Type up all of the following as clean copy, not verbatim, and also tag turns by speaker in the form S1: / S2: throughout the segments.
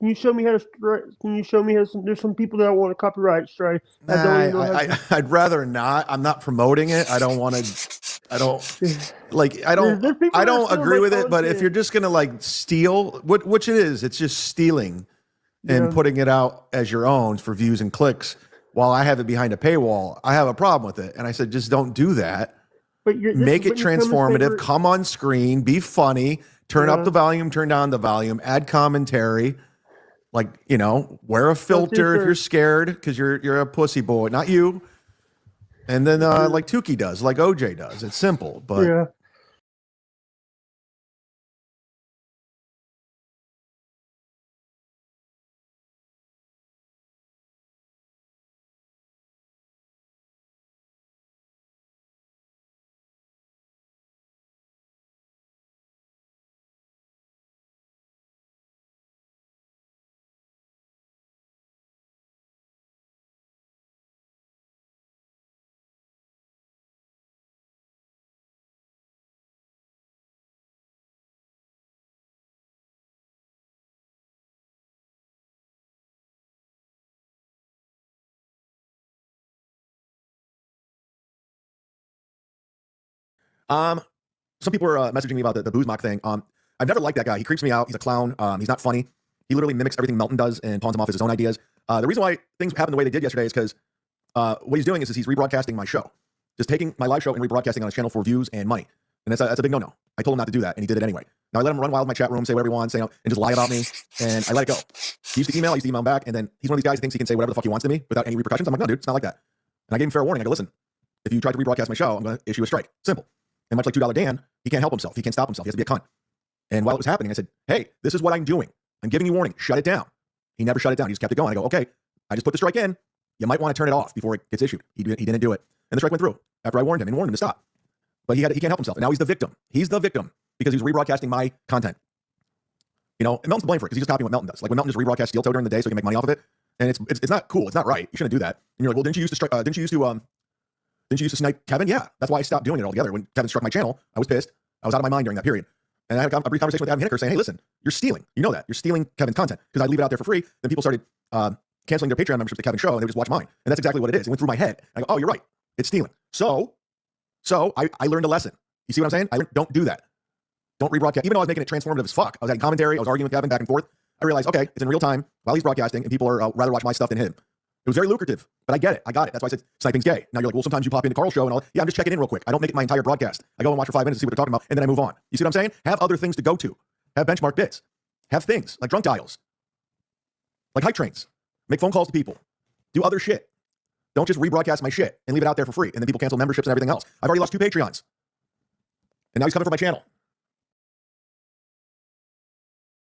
S1: Can you show me how to strike? Can you show me how? There's some people that want to copyright strike. I don't even know how to.
S2: I'd rather not. I'm not promoting it. I don't want to. I don't like. I don't.
S1: There's people
S2: I
S1: that are
S2: don't
S1: stealing
S2: agree
S1: my
S2: with it. But if
S1: content.
S2: you're just gonna like steal, which it is, it's just stealing and
S1: Yeah.
S2: putting it out as your own for views and clicks. While I have it behind a paywall, I have a problem with it. And I said, just don't do that.
S1: But you're
S2: Make it
S1: but you're Cummins'
S2: transformative.
S1: favorite-
S2: Come on screen. Be funny. Turn up
S1: Yeah.
S2: the volume. Turn down the volume. Add commentary. Like, you know, wear a filter if you're scared because you're a pussy boy. Not you. And then like Tukey does, like OJ does. It's simple, but
S1: Yeah.
S2: some people are messaging me about the Boozemock thing. I've never liked that guy. He creeps me out. He's a clown. He's not funny. He literally mimics everything Melton does and pawns them off as his own ideas. The reason why things happened the way they did yesterday is because what he's doing is he's rebroadcasting my show. Just taking my live show and rebroadcasting on his channel for views and money. And that's a big no-no. I told him not to do that, and he did it anyway. Now, I let him run wild in my chat room, say whatever he wants, and just lie about me, and I let it go. He used to email him back, and then he's one of these guys who thinks he can say whatever the fuck he wants to me without any repercussions. I'm like, no, dude, it's not like that. And I gave him fair warning. I go, listen, if you try to rebroadcast my show, I'm going to issue a strike. Simple. And much like $2 Dan, he can't help himself. He can't stop himself. He has to be a cunt. And while it was happening, I said, hey, this is what I'm doing. I'm giving you warning. Shut it down. He never shut it down. He just kept it going. I go, okay, I just put the strike in. You might want to turn it off before it gets issued. He didn't do it. And the strike went through after I warned him to stop. But he can't help himself. And now he's the victim. He's the victim because he's rebroadcasting my content. You know, and Melton's to blame for it because he's just copying what Melton does. Like when Melton just rebroadcasts Steel Toe during the day so he can make money off of it. And it's not cool. It's not right. You shouldn't do that. And you're like, well, didn't you used to snipe Kevin? Yeah, that's why I stopped doing it altogether. When Kevin struck my channel, I was pissed. I was out of my mind during that period. And I had a brief conversation with Adam Hineker saying, hey, listen, you're stealing. You know that. You're stealing Kevin's content because I leave it out there for free. Then people started canceling their Patreon membership to Kevin's show and they would just watch mine. And that's exactly what it is. It went through my head. I go, oh, you're right. It's stealing. So I learned a lesson. You see what I'm saying? I learned, don't do that. Don't rebroadcast. Even though I was making it transformative as fuck. I was adding commentary. I was arguing with Kevin back and forth. I realized, okay, it's in real time while he's broadcasting and people are rather watch my stuff than him. It was very lucrative, but I get it. I got it. That's why I said sniping's gay. Now you're like, well, sometimes you pop into Carl's show and yeah, I'm just checking in real quick. I don't make it my entire broadcast. I go and watch for 5 minutes to see what they're talking about, and then I move on. You see what I'm saying? Have other things to go to. Have benchmark bits. Have things like drunk dials, like hype trains. Make phone calls to people. Do other shit. Don't just rebroadcast my shit and leave it out there for free, and then people cancel memberships and everything else. I've already lost 2 Patreons, and now he's coming for my channel.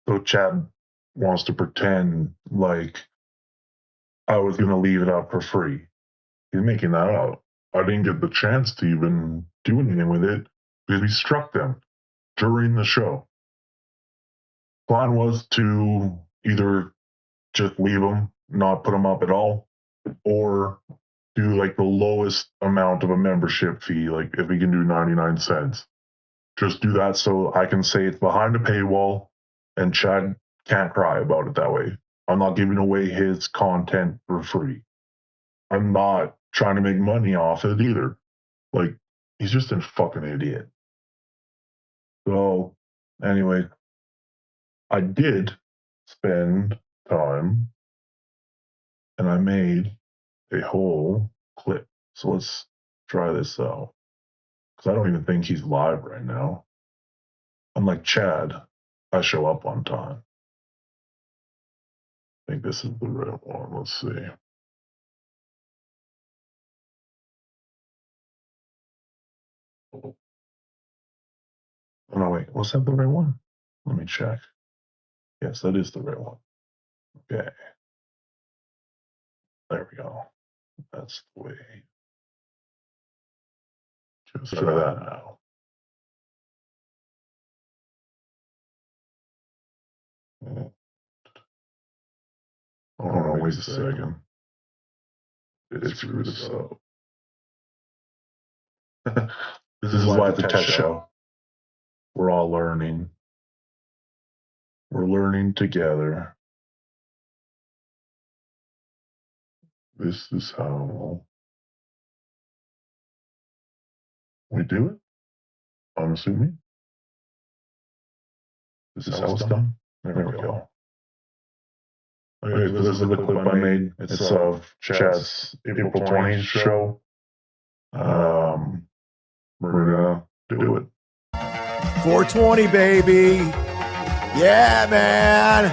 S3: So Chad wants to pretend like I was going to leave it out for free. He's making that out. I didn't get the chance to even do anything with it because we struck them during the show. Plan was to either just leave them, not put them up at all, or do like the lowest amount of a membership fee, like if we can do 99 cents. Just do that so I can say it's behind a paywall and Chad can't cry about it that way. I'm not giving away his content for free. I'm not trying to make money off it either. Like, he's just a fucking idiot. So, anyway, I did spend time and I made a whole clip. So let's try this out. Because I don't even think he's live right now. Unlike Chad, I show up on time. I think this is the right one. Let's see. Oh no, wait. Was that the right one? Let me check. Yes, that is the right one. Okay. There we go. That's the way. Just try that now. Oh no, wait a second. It screwed us up. This is why it's a test show. We're all learning. We're learning together. This is how we do it. I'm assuming. This is how it's done. There we go. Okay, this is the clip I made. It's of Chad's April 20th show. We're gonna do it.
S2: 420, baby. Yeah, man.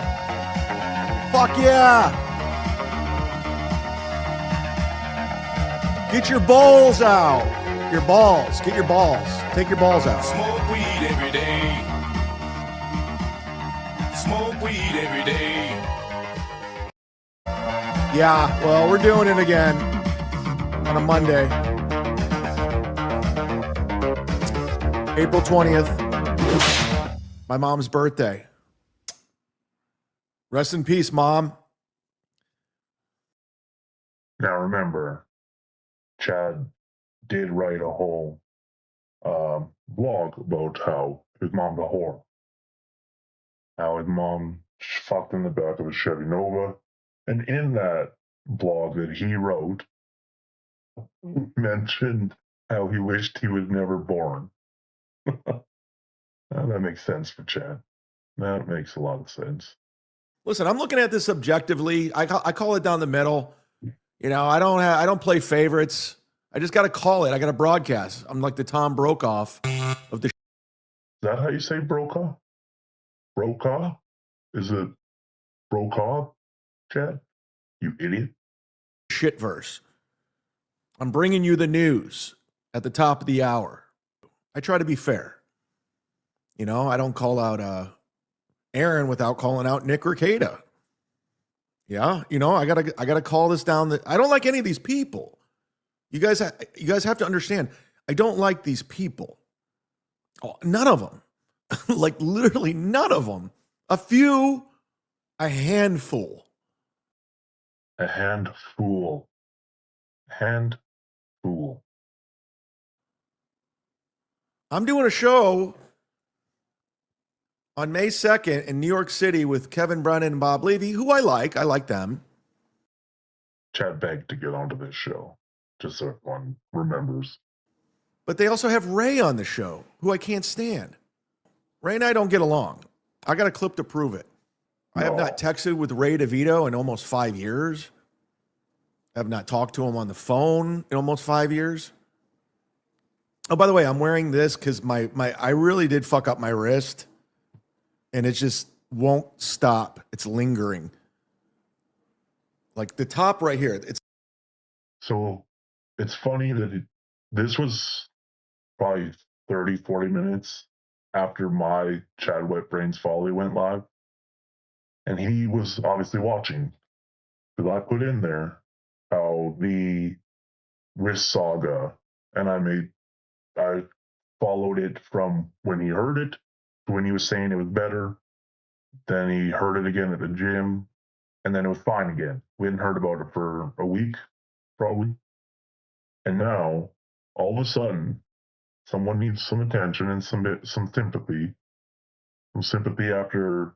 S2: Fuck yeah. Get your balls out. Your balls. Get your balls. Take your balls out.
S4: Smoke weed every day. Smoke weed every day.
S2: Yeah, well, we're doing it again on a Monday. April 20th. My mom's birthday. Rest in peace, Mom.
S3: Now remember, Chad did write a whole blog about how his mom's a whore. How his mom fucked in the back of a Chevy Nova. And in that blog that he wrote, mentioned how he wished he was never born. Now that makes sense for Chad. That makes a lot of sense.
S2: Listen, I'm looking at this objectively. I call it down the middle. You know, I don't play favorites. I just got to call it. I got to broadcast. I'm like the Tom Brokaw of the.
S3: Is that how you say Brokaw? Brokaw? Is it Brokaw, Chad? You idiot.
S2: Shitverse. I'm bringing you the news at the top of the hour. I try to be fair. You know, I don't call out Aaron without calling out Nick Ricada. Yeah, you know, I gotta call this down. I don't like any of these people. You guys have to understand. I don't like these people. Oh, none of them. Like literally none of them. A few, a handful.
S3: A handful. Handful.
S2: I'm doing a show on May 2nd in New York City with Kevin Brennan and Bob Levy, who I like. I like them.
S3: Chad begged to get onto this show, just so everyone remembers.
S2: But they also have Ray on the show, who I can't stand. Ray and I don't get along. I got a clip to prove it. I have not texted with Ray DeVito in almost 5 years. I have not talked to him on the phone in almost 5 years. Oh, by the way, I'm wearing this because I really did fuck up my wrist. And it just won't stop. It's lingering. Like the top right here.
S3: So it's funny that this was probably 30, 40 minutes after my Chad Wet Brains Folly went live. And he was obviously watching. Because I put in there how the wrist saga, and I followed it from when he heard it to when he was saying it was better. Then he heard it again at the gym, and then it was fine again. We hadn't heard about it for a week, probably. And now, all of a sudden, someone needs some attention and some sympathy. Some sympathy after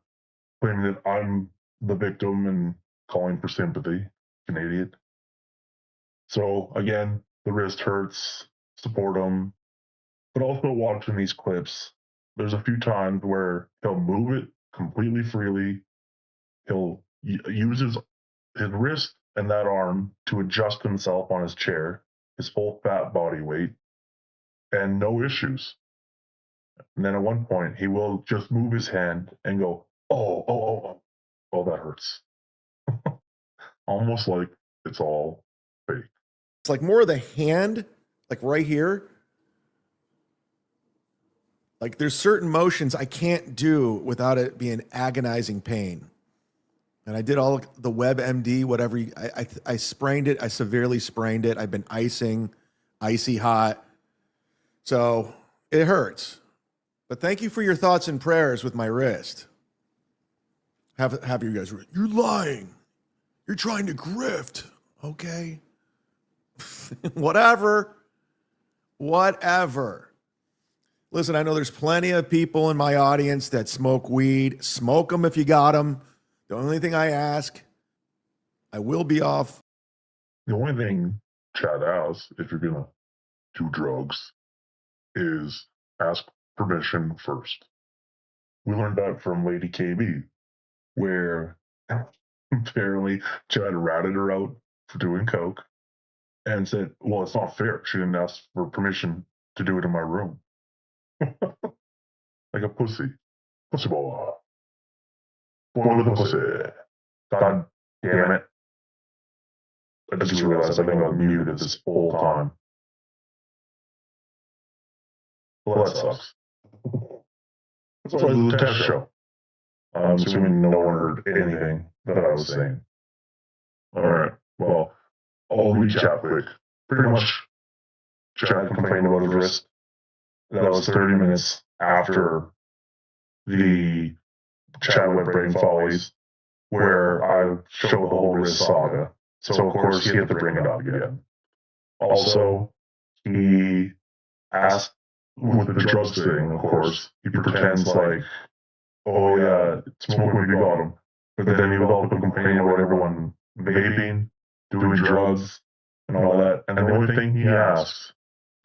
S3: claiming that I'm the victim and calling for sympathy. An idiot. So, again, the wrist hurts. Support him. But also watching these clips, there's a few times where he'll move it completely freely. He'll use his wrist and that arm to adjust himself on his chair, his full fat body weight, and no issues. And then at one point, he will just move his hand and go, oh, that hurts. Almost like it's all fake.
S2: It's like more of the hand, like right here. Like there's certain motions I can't do without it being agonizing pain. And I did all the WebMD, whatever. I sprained it. I severely sprained it. I've been icing, icy hot. So it hurts. But thank you for your thoughts and prayers with my wrist. Have you guys, you're lying. You're trying to grift. Okay. Whatever. Listen, I know there's plenty of people in my audience that smoke weed. Smoke them if you got them. The only thing I ask, I will be off
S3: The only thing Chad asks if you're gonna do drugs is ask permission first. We learned that from Lady KB, where apparently Chad ratted her out for doing coke and said, well, it's not fair. She didn't ask for permission to do it in my room. Like a pussy. Pussy boy. Boy with a pussy. God damn it. I just realized I've been on mute this whole time. Well, that sucks. That's why it's a test show. I'm assuming no one heard anything that I was saying. Alright, well, I'll recap quick. Pretty much, Chad complained about his wrist. That was 30 minutes after the Chad Went Brain Follies, where I showed the whole wrist saga. So, of course, he had to bring it up again. Also, he asked, with the drugs thing, of course, he pretends like, oh yeah, smoke weed, we got him. But then he would also complain about everyone vaping, doing drugs, and all that. And the only thing he asks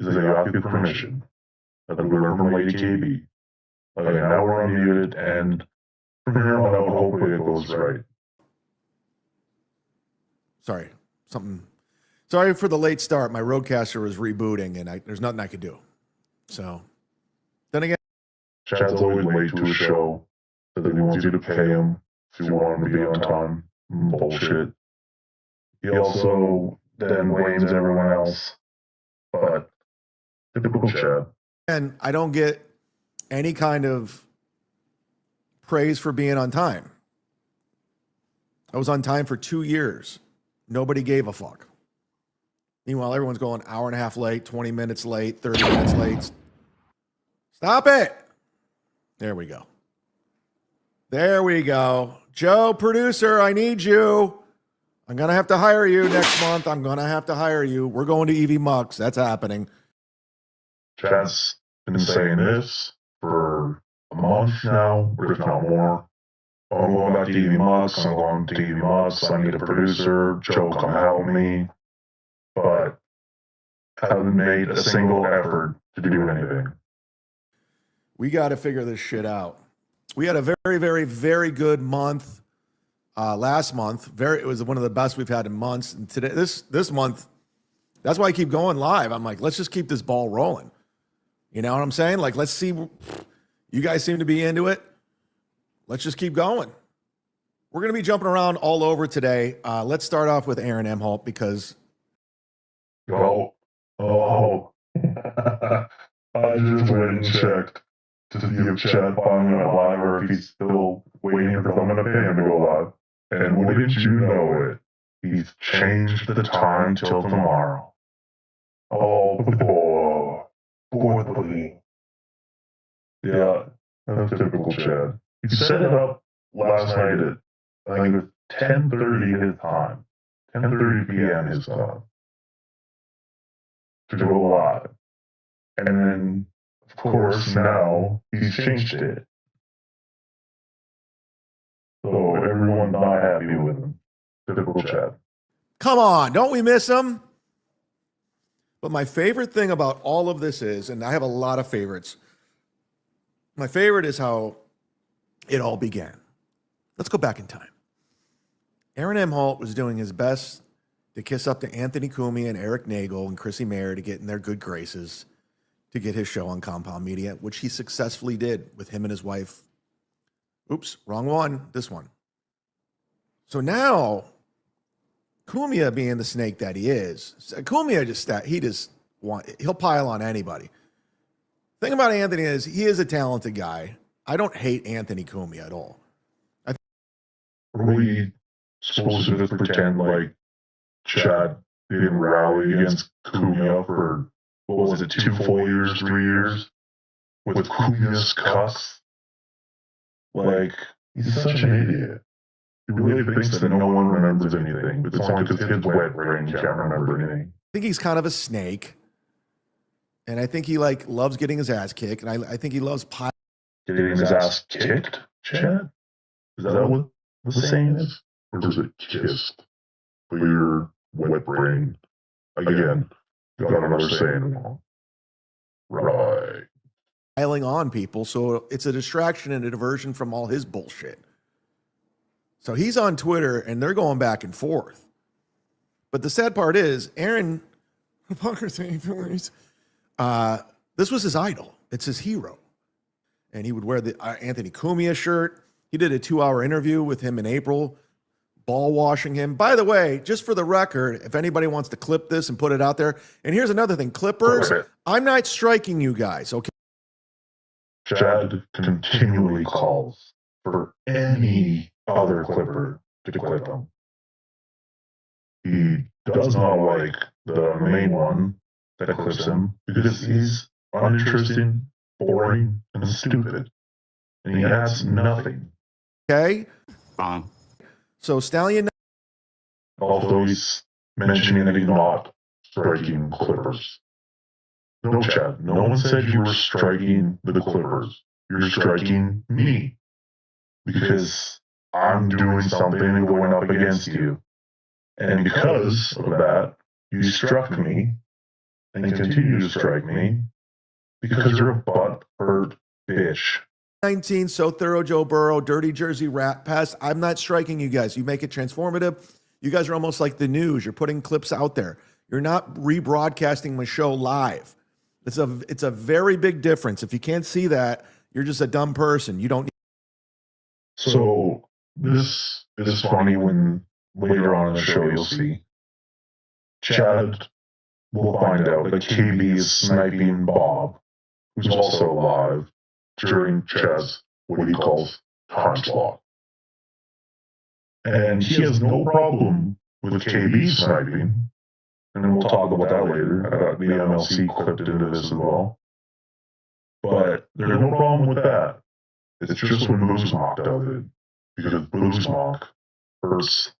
S3: is that you have to get permission. That we learned from Lady KB. Okay, now we're unmuted, and from here on out, hopefully it goes right.
S2: Sorry, sorry for the late start. My Rodecaster was rebooting, and there's nothing I could do. So, then again,
S3: Chad's always late to a show. Says that he wants you to pay him if you want him to be on time. Bullshit. He also then blames everyone else. But typical Chad.
S2: and I don't get any kind of praise for being on time. I was on time for 2 years. Nobody gave a fuck. Meanwhile, everyone's going hour and a half late, 20 minutes late, 30 minutes late. Stop it. There we go. There we go. Joe, producer, I need you. I'm going to have to hire you next month. I'm going to have to hire you. We're going to EV Mucks. That's happening.
S3: Chad's been saying this for a month now, if not more. I'm going back to EV Mucks. I'm going to EV Mucks. I need a producer. Joe, come help me. But haven't made a single effort to do anything.
S2: We got to figure this shit out. We had a very, very, very good month last month. It was one of the best we've had in months. And today, this month, that's why I keep going live. I'm like, let's just keep this ball rolling. You know what I'm saying? Like, let's see. You guys seem to be into it. Let's just keep going. We're going to be jumping around all over today. Let's start off with Aaron Emholt because.
S3: Oh. I just went and checked to see if Chad finally went live or if he's still waiting for someone to pay him to go live. And wouldn't you know it, he's changed the time till tomorrow. Oh, boy. Yeah, that's typical Chad. He set it up last night at, I think it was 10:30 his time. 10:30 p.m. his time. To go live. And then, of course, now he's changed it. So everyone's not happy with him. Typical Chad.
S2: Come on, don't we miss him? But my favorite thing about all of this is, and I have a lot of favorites. My favorite is how it all began. Let's go back in time. Aaron Emholt was doing his best to kiss up to Anthony Cumia and Eric Nagel and Chrissy Mayer to get in their good graces to get his show on Compound Media, which he successfully did with him and his wife. Oops, wrong one, this one. So now, Cumia being the snake that he is, Cumia he'll pile on anybody. Thing about Anthony is he is a talented guy. I don't hate Anthony Cumia at all.
S3: Are we supposed to just pretend like Chad didn't rally against Cumia for, what was it, 2 full years, 3 years? With Cumia's cuss? Like, he's such an idiot. He really thinks that no one remembers anything. It's only because his wet brain can't remember anything.
S2: I think he's kind of a snake. And I think he loves getting his ass kicked. And I think he loves
S3: Getting his ass kicked, Chad? Is that what the saying is? Or is it kissed? But you're wet brain. Again, got another saying wrong. Right.
S2: Piling on people, so it's a distraction and a diversion from all his bullshit. So he's on Twitter, and they're going back and forth. But the sad part is, Aaron, this was his idol. It's his hero. And he would wear the Anthony Cumia shirt. He did a 2-hour interview with him in April, ball washing him. By the way, just for the record, if anybody wants to clip this and put it out there. And here's another thing, clippers, I'm not striking you guys, okay?
S3: Chad continually calls for any other clipper to clip him. He does not like the main one that clips him because he's uninteresting, boring, and stupid. And he adds nothing.
S2: Okay? So Stallion...
S3: Although he's mentioning that he's not striking clippers. No, Chad, no one said you were striking the clippers. You're striking me. Because I'm doing something and going up against you. And because of that, you struck me and continue to strike me because you're a butt-hurt bitch.
S2: 19, so thorough Joe Burrow, dirty Jersey rat pest. I'm not striking you guys. You make it transformative. You guys are almost like the news. You're putting clips out there. You're not rebroadcasting my show live. It's a very big difference. If you can't see that, you're just a dumb person. You don't.
S3: So this is funny when later on in the show you'll see. Chad will find out that KB is sniping Bob, who's also alive, during Chad's what he calls time slot. And he has no problem with KB sniping, and we'll talk about that later. I got the MLC clipped into this as well. But there's no problem with that. It's just when Boozemock does it, because Boozemock hurts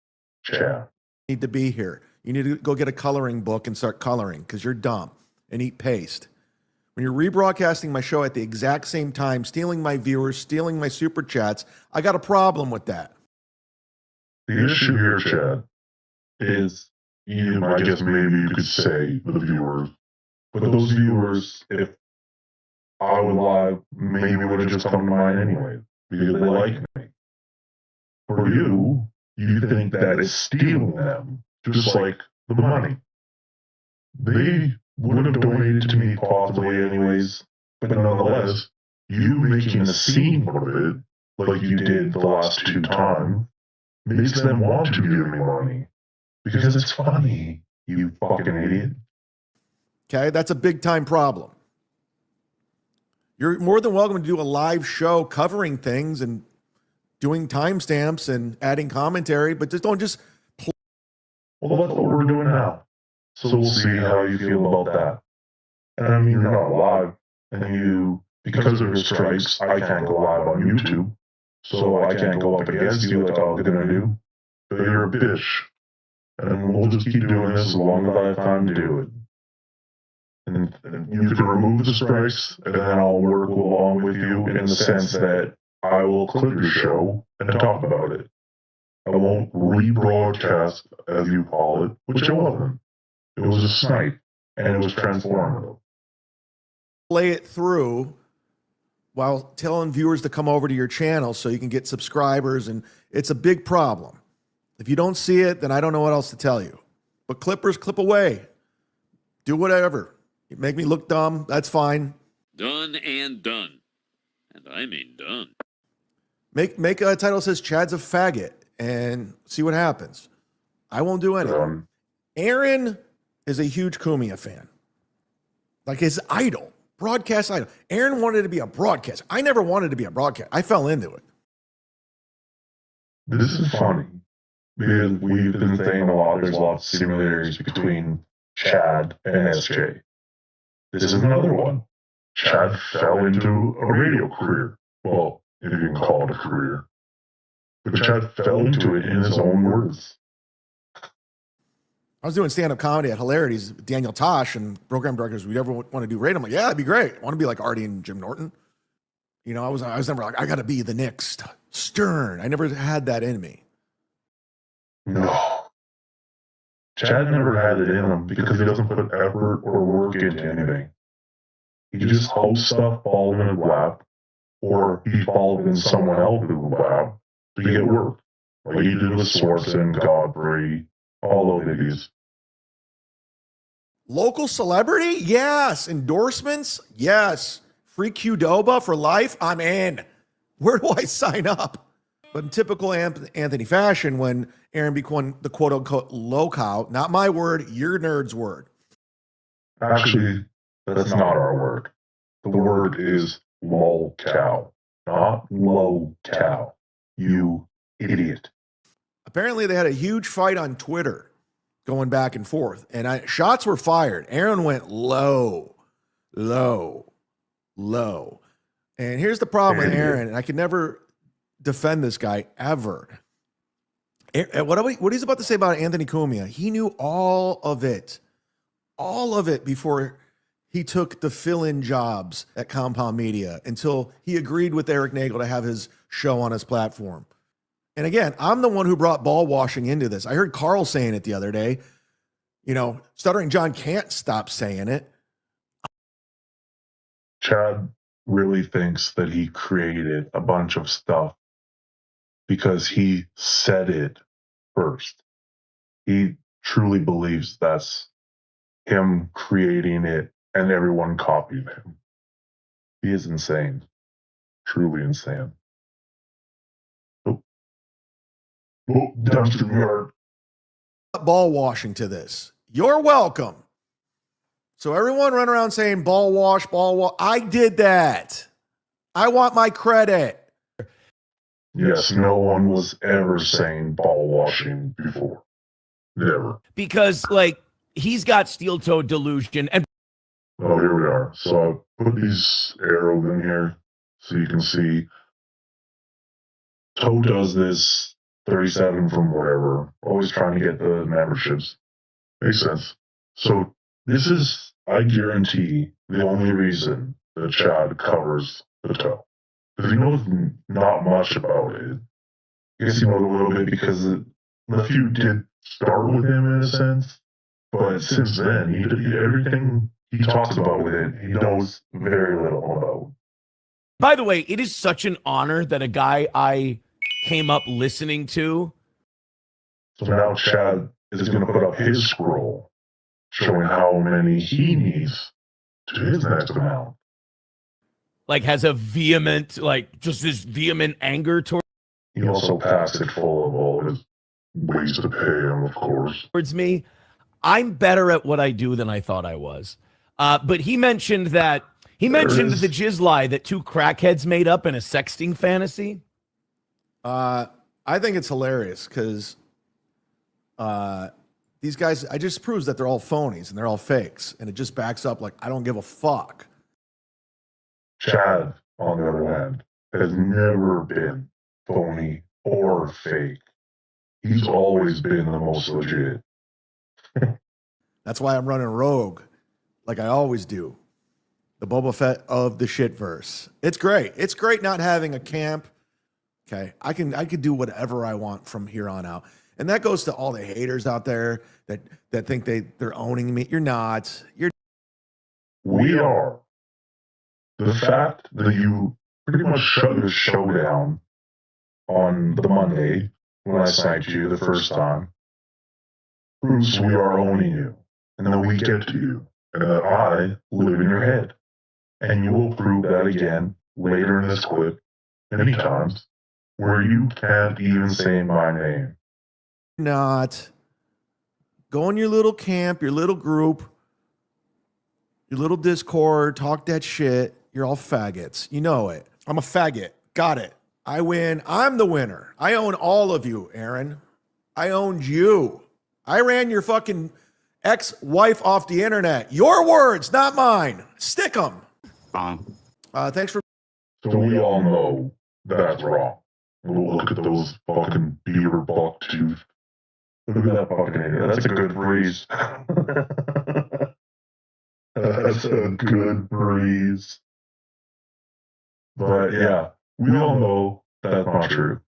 S3: Chad.
S2: You need to be here. You need to go get a coloring book and start coloring because you're dumb and eat paste. When you're rebroadcasting my show at the exact same time, stealing my viewers, stealing my super chats, I got a problem with that.
S3: The issue here, Chad, is I guess maybe you could say the viewers, but those viewers, if I was live, maybe would have just come to mine anyway because they like me. For you, you think that is stealing them, just like the money. They would have donated to me possibly anyways, but nonetheless, you making a scene of it, like you did the last 2 times, makes them want to give me money. Because it's funny, you fucking idiot.
S2: Okay, that's a big time problem. You're more than welcome to do a live show covering things and doing timestamps and adding commentary, but just don't just play.
S3: Well, that's what we're doing now. So we'll see how you feel about that. And I mean, you're not live, and you, because of your strikes, I can't go live on YouTube, so I can't go up against you like I was gonna do. But you're a bitch. And we'll just keep doing this as long as I have time to do it. And you can remove the strikes, and then I'll work along with you in the sense that I will clip your show and talk about it. I won't rebroadcast, as you call it, which it wasn't. It was a snipe, and it was transformative.
S2: Play it through while telling viewers to come over to your channel so you can get subscribers, and it's a big problem. If you don't see it, then I don't know what else to tell you. But clippers, clip away. Do whatever. You make me look dumb, that's fine.
S5: Done and done. And I mean done.
S2: Make a title that says Chad's a faggot and see what happens. I won't do anything. Aaron is a huge Cumia fan. Like his idol, broadcast idol. Aaron wanted to be a broadcaster. I never wanted to be a broadcaster. I fell into it.
S3: This is funny. Because we've been saying there's a lot of similarities between Chad and SJ. This is another one. Chad fell into a radio career. Well, if you can call it a career. But Chad fell into it in his own words.
S2: I was doing stand-up comedy at Hilarities with Daniel Tosh and program directors. Would you ever want to do radio? I'm like, yeah, that'd be great. I want to be like Artie and Jim Norton. You know, I was never like, I got to be the next Stern. I never had that in me.
S3: No. Chad never had it in him because he doesn't put effort or work into anything. He just hosts stuff, follow in his lap, or he followed in someone else's lap to get work. Like he did with Swartzen, Godfrey, all those idiots.
S2: Local celebrity? Yes. Endorsements? Yes. Free Qdoba for life? I'm in. Where do I sign up? But in typical Anthony fashion, when Aaron became the quote-unquote lowcow, not my word, your nerd's word.
S3: Actually, that's not our word. The word is lol-cow, not low-cow. You idiot.
S2: Apparently, they had a huge fight on Twitter going back and forth, and shots were fired. Aaron went low. And here's the problem with Aaron, and I can never defend this guy ever. What he's about to say about Anthony Cumia, he knew all of it before he took the fill-in jobs at Compound Media until he agreed with Eric Nagel to have his show on his platform. And again, I'm the one who brought ball washing into this. I heard Carl saying it the other day. You know, Stuttering John can't stop saying it.
S3: Chad really thinks that he created a bunch of stuff because he said it first. He truly believes that's him creating it and everyone copied him. He is insane. Truly insane. Oh, dumpster yard.
S2: Ball washing to this. You're welcome. So everyone run around saying ball wash. I did that. I want my credit.
S3: Yes, no one was ever saying ball washing before. Never.
S6: Because, like, he's got steel-toed delusion. And
S3: oh, here we are. So I put these arrows in here so you can see. Toe does this 37 from wherever, always trying to get the memberships. Makes sense. So this is, I guarantee, the only reason that Chad covers the toe. Because he knows not much about it. I guess he knows a little bit because the feud did start with him in a sense. But since then, everything he talks about with it, he knows very little about.
S6: by the way, it is such an honor that a guy I came up listening to.
S3: So now Chad is going to put up his scroll showing how many he needs to his next amount.
S6: Like, has a vehement, like, just this vehement anger
S3: He also passed it full of all his ways to pay him, of course.
S6: towards me. I'm better at what I do than I thought I was. But he mentioned that the jizz lie that two crackheads made up in a sexting fantasy.
S2: I think it's hilarious because these guys, I just proves that they're all phonies and they're all fakes, and it just backs up like I don't give a fuck.
S3: Chad, on the other hand, has never been phony or fake. He's always been the most legit.
S2: That's why I'm running rogue, like I always do. The Boba Fett of the shitverse. It's great. It's great not having a camp. Okay, I could do whatever I want from here on out, and that goes to all the haters out there that think they're owning me. You're not.
S3: We are. The fact that you pretty much shut your show down on the Monday when I sniped you the first time proves we are owning you, and that we get to you, and that I live in your head. And you will prove that again later in this clip, many times, where you can't even say my name.
S2: Not. Go in your little camp, your little group, your little Discord, talk that shit. You're all faggots. You know it. I'm a faggot. Got it. I win. I'm the winner. I own all of you, Aaron. I owned you. I ran your fucking ex-wife off the internet. Your words, not mine. Stick them. Thanks for...
S3: So we all know that's wrong. Look at those fucking beaver buck tooth. Look at that fucking idiot. That's a good breeze. That's a good breeze. But yeah, we all know that's not true.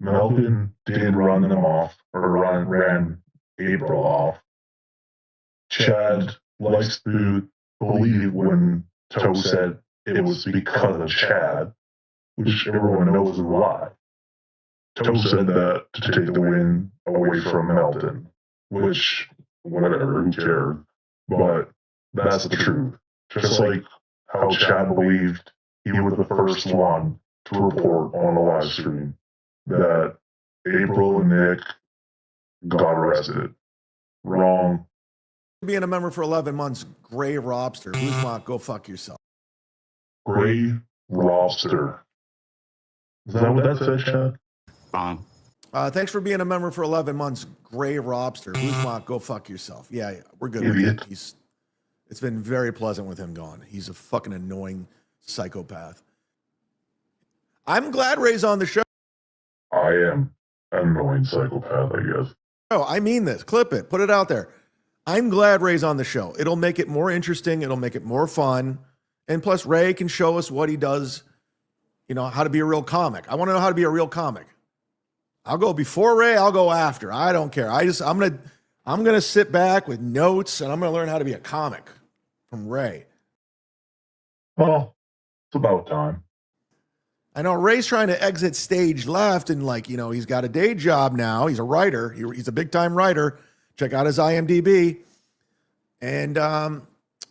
S3: Melvin did run them off, or ran April off. Chad likes to believe when Toe said it was because of Chad, which everyone knows is a lie. Toe said that to take the win away from Melton, which, whatever, who cares? But that's the truth. Just like how Chad believed he was the first one to report on the live stream that April and Nick got arrested. Wrong.
S2: Being a member for 11 months, Gray Robster. Boozemock, go fuck yourself.
S3: Gray Robster. Is that what that said, Chad?
S2: Thanks for being a member for 11 months, Gray Robster. Boozemock, go fuck yourself. Yeah, we're good with
S3: Idiot.
S2: him. It's been very pleasant with him gone. He's a fucking annoying psychopath. I'm glad Ray's on the show.
S3: I am an annoying psychopath, I guess.
S2: Oh, I mean this. Clip it. Put it out there. I'm glad Ray's on the show. It'll make it more interesting. It'll make it more fun. And plus, Ray can show us what he does, you know, how to be a real comic. I want to know how to be a real comic. I'll go before Ray. I'll go after. I don't care. I'm gonna sit back with notes and I'm gonna learn how to be a comic from Ray.
S3: Well, it's about time.
S2: I know Ray's trying to exit stage left and he's got a day job now. He's a writer. He's a big time writer. Check out his IMDb. And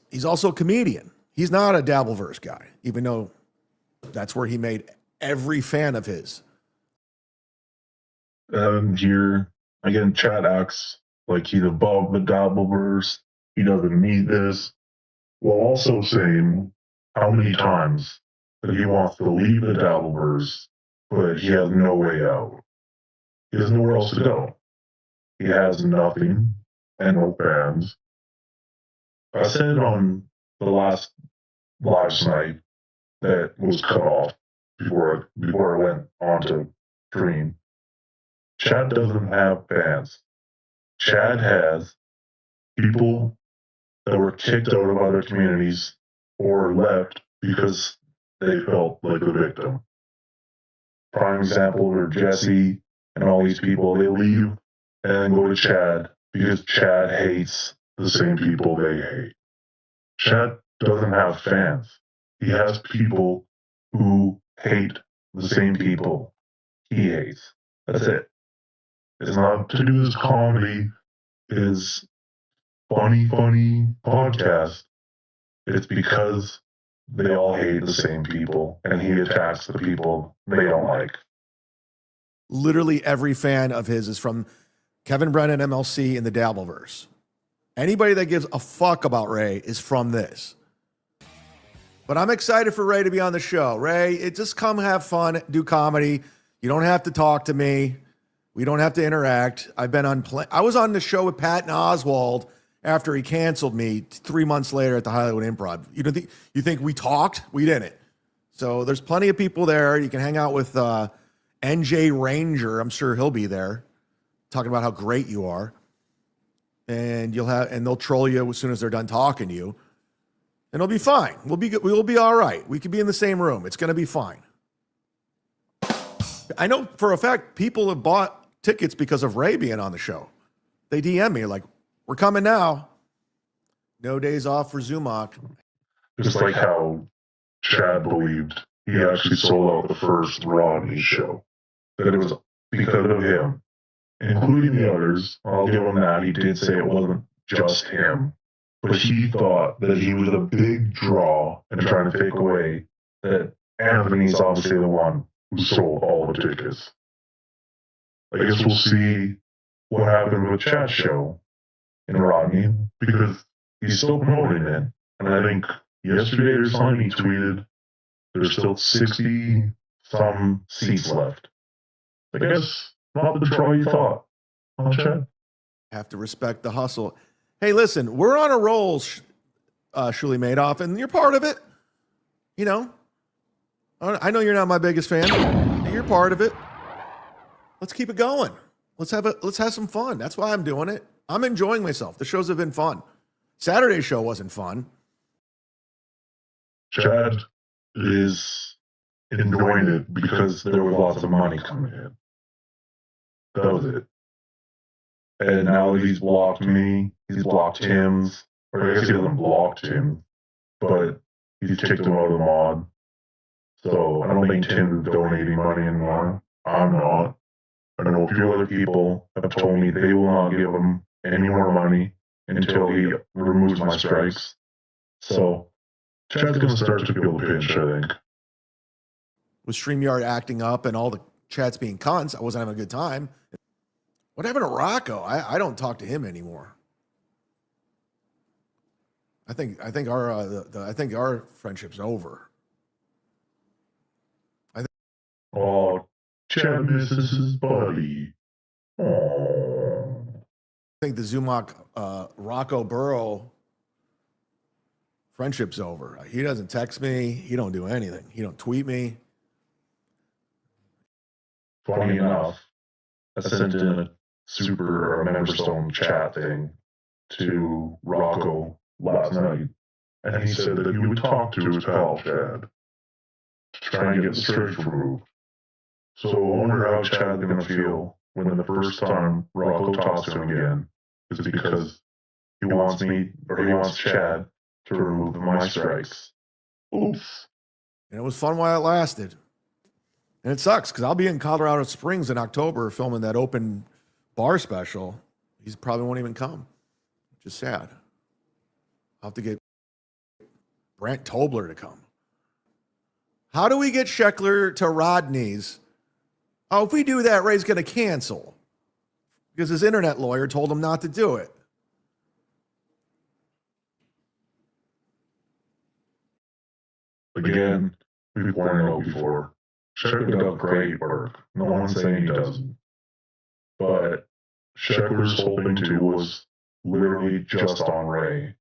S2: he's also a comedian. He's not a dabverse guy, even though that's where he made every fan of his.
S3: Here, again, Chad acts like he's above the dabverse. He doesn't need this. While also saying how many times that he wants to leave the dabverse, but he has no way out. He has nowhere else to go. He has nothing and no fans. I said on the last live night that was cut off before I went on to stream. Chad doesn't have fans. Chad has people that were kicked out of other communities or left because they felt like the victim. Prime example are Jesse and all these people. They leave and then go to Chad because Chad hates the same people they hate. Chad doesn't have fans. He has people who hate the same people he hates. That's it. It's not to do his comedy, his funny podcast. It's because they all hate the same people, and he attacks the people they don't like.
S2: Literally every fan of his is from Kevin Brennan, MLC, and the Dabbleverse. Anybody that gives a fuck about Ray is from this. But I'm excited for Ray to be on the show. Ray, just come have fun, do comedy. You don't have to talk to me. We don't have to interact. I was on the show with Patton Oswalt after he canceled me 3 months later at the Hollywood Improv. You think we talked? We didn't. So there's plenty of people there. You can hang out with NJ Ranger. I'm sure he'll be there talking about how great you are. And they'll troll you as soon as they're done talking to you. And it'll be fine. We'll be all right. We could be in the same room. It's going to be fine. I know for a fact people have bought tickets because of Ray being on the show. They DM me like, we're coming now. No days off for Zumock.
S3: Just like how Chad believed he actually sold out the first Rodney show. That it was because of him. Including the others. I'll give him that. He did say it wasn't just him. But he thought that he was a big draw and trying to take away that Anthony's obviously the one who sold all the tickets. I guess we'll see what happened with Chad's show in Rodney because he's still promoting it. And I think yesterday or something he tweeted there's still 60 some seats left. I guess not the draw you thought. Huh, Chad?
S2: Have to respect the hustle. Hey, listen, we're on a roll, Shuli Madoff, and you're part of it. You know, I know you're not my biggest fan, but you're part of it. Let's keep it going. Let's have some fun. That's why I'm doing it. I'm enjoying myself. The shows have been fun. Saturday's show wasn't fun.
S3: Chad is enjoying it because there was lots of money coming in. That was it. And now that he's blocked me, he's blocked Tim's, or I guess he hasn't blocked him, but he's kicked him out of the mod. So I don't think Tim's donating money anymore. I'm not. I know a few other people have told me they will not give him any more money until he removes my strikes. So Chad's going to start to feel the pinch, I think.
S2: With StreamYard acting up and all the chats being cons, I wasn't having a good time. What happened to Rocco? I don't talk to him anymore. I think our friendship's over.
S3: Oh, Chad misses his buddy. Oh.
S2: I think the Zumock Rocco Burrow friendship's over. He doesn't text me. He don't do anything. He don't tweet me.
S3: Funny enough, I sent in a super memberstone chat thing to Rocco last night, and he said that he would talk to his pal Chad to try and get the strikes removed. So I wonder how Chad's going to feel when the first time Rocco talks to him again is because he wants me, or he wants Chad to remove my strikes. Oops.
S2: And it was fun while it lasted. And it sucks because I'll be in Colorado Springs in October filming that open bar special. He probably won't even come. Just sad. I'll have to get Brant Tobler to come. How do we get Sheckler to Rodney's? Oh, if we do that, Ray's going to cancel because his internet lawyer told him not to do it.
S3: Again, we've pointed out before, Sheckler does great work. No one's saying he doesn't. But Sheckler's whole thing too was literally just on Ray.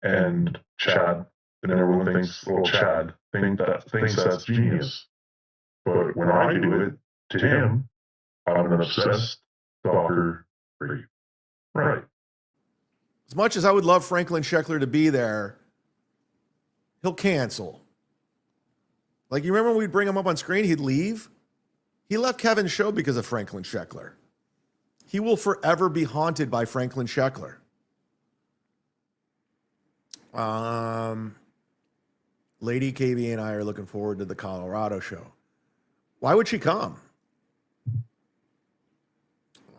S3: And Chad, and everyone thinks, well, Chad thinks that's genius. But when I do it to him, I'm an obsessed stalker freak. Right.
S2: As much as I would love Franklin Sheckler to be there, he'll cancel. Like, you remember when we'd bring him up on screen, he'd leave? He left Kevin's show because of Franklin Sheckler. He will forever be haunted by Franklin Sheckler. Lady KB and I are looking forward to the Colorado show. Why would she come?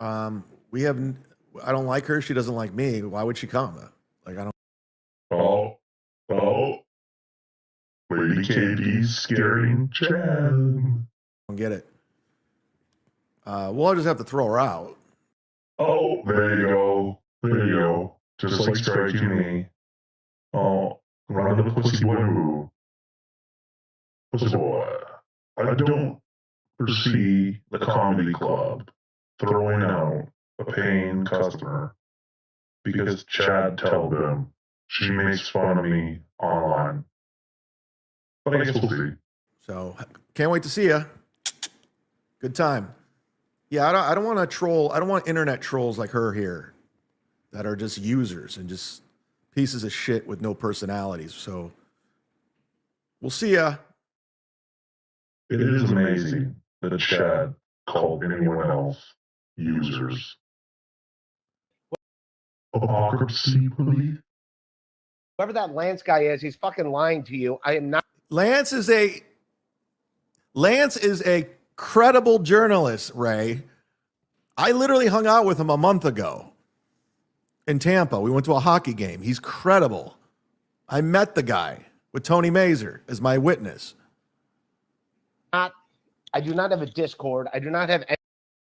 S2: I don't like her. She doesn't like me. Why would she come? Like, I don't.
S3: Oh. Lady KB's scaring Chad.
S2: I don't get it. Well, I'll just have to throw her out.
S3: Oh, there you go. Just like striking me. Oh, run to the pussy boy move. Pussy boy. I don't foresee the comedy club throwing out a paying customer because Chad told them she makes fun of me online. But I guess we'll see.
S2: So can't wait to see you. Good time. Yeah, I don't want to troll. I don't want internet trolls like her here that are just users and just pieces of shit with no personalities. So we'll see ya.
S3: It is amazing that Chad called anyone else users. Hypocrisy, please.
S7: Whoever that Lance guy is, he's fucking lying to you. I am not.
S2: Lance is a credible journalist, Ray. I literally hung out with him a month ago in Tampa. We went to a hockey game. He's credible. I met the guy with Tony Mazer as my witness.
S7: I do not have a Discord. I do not have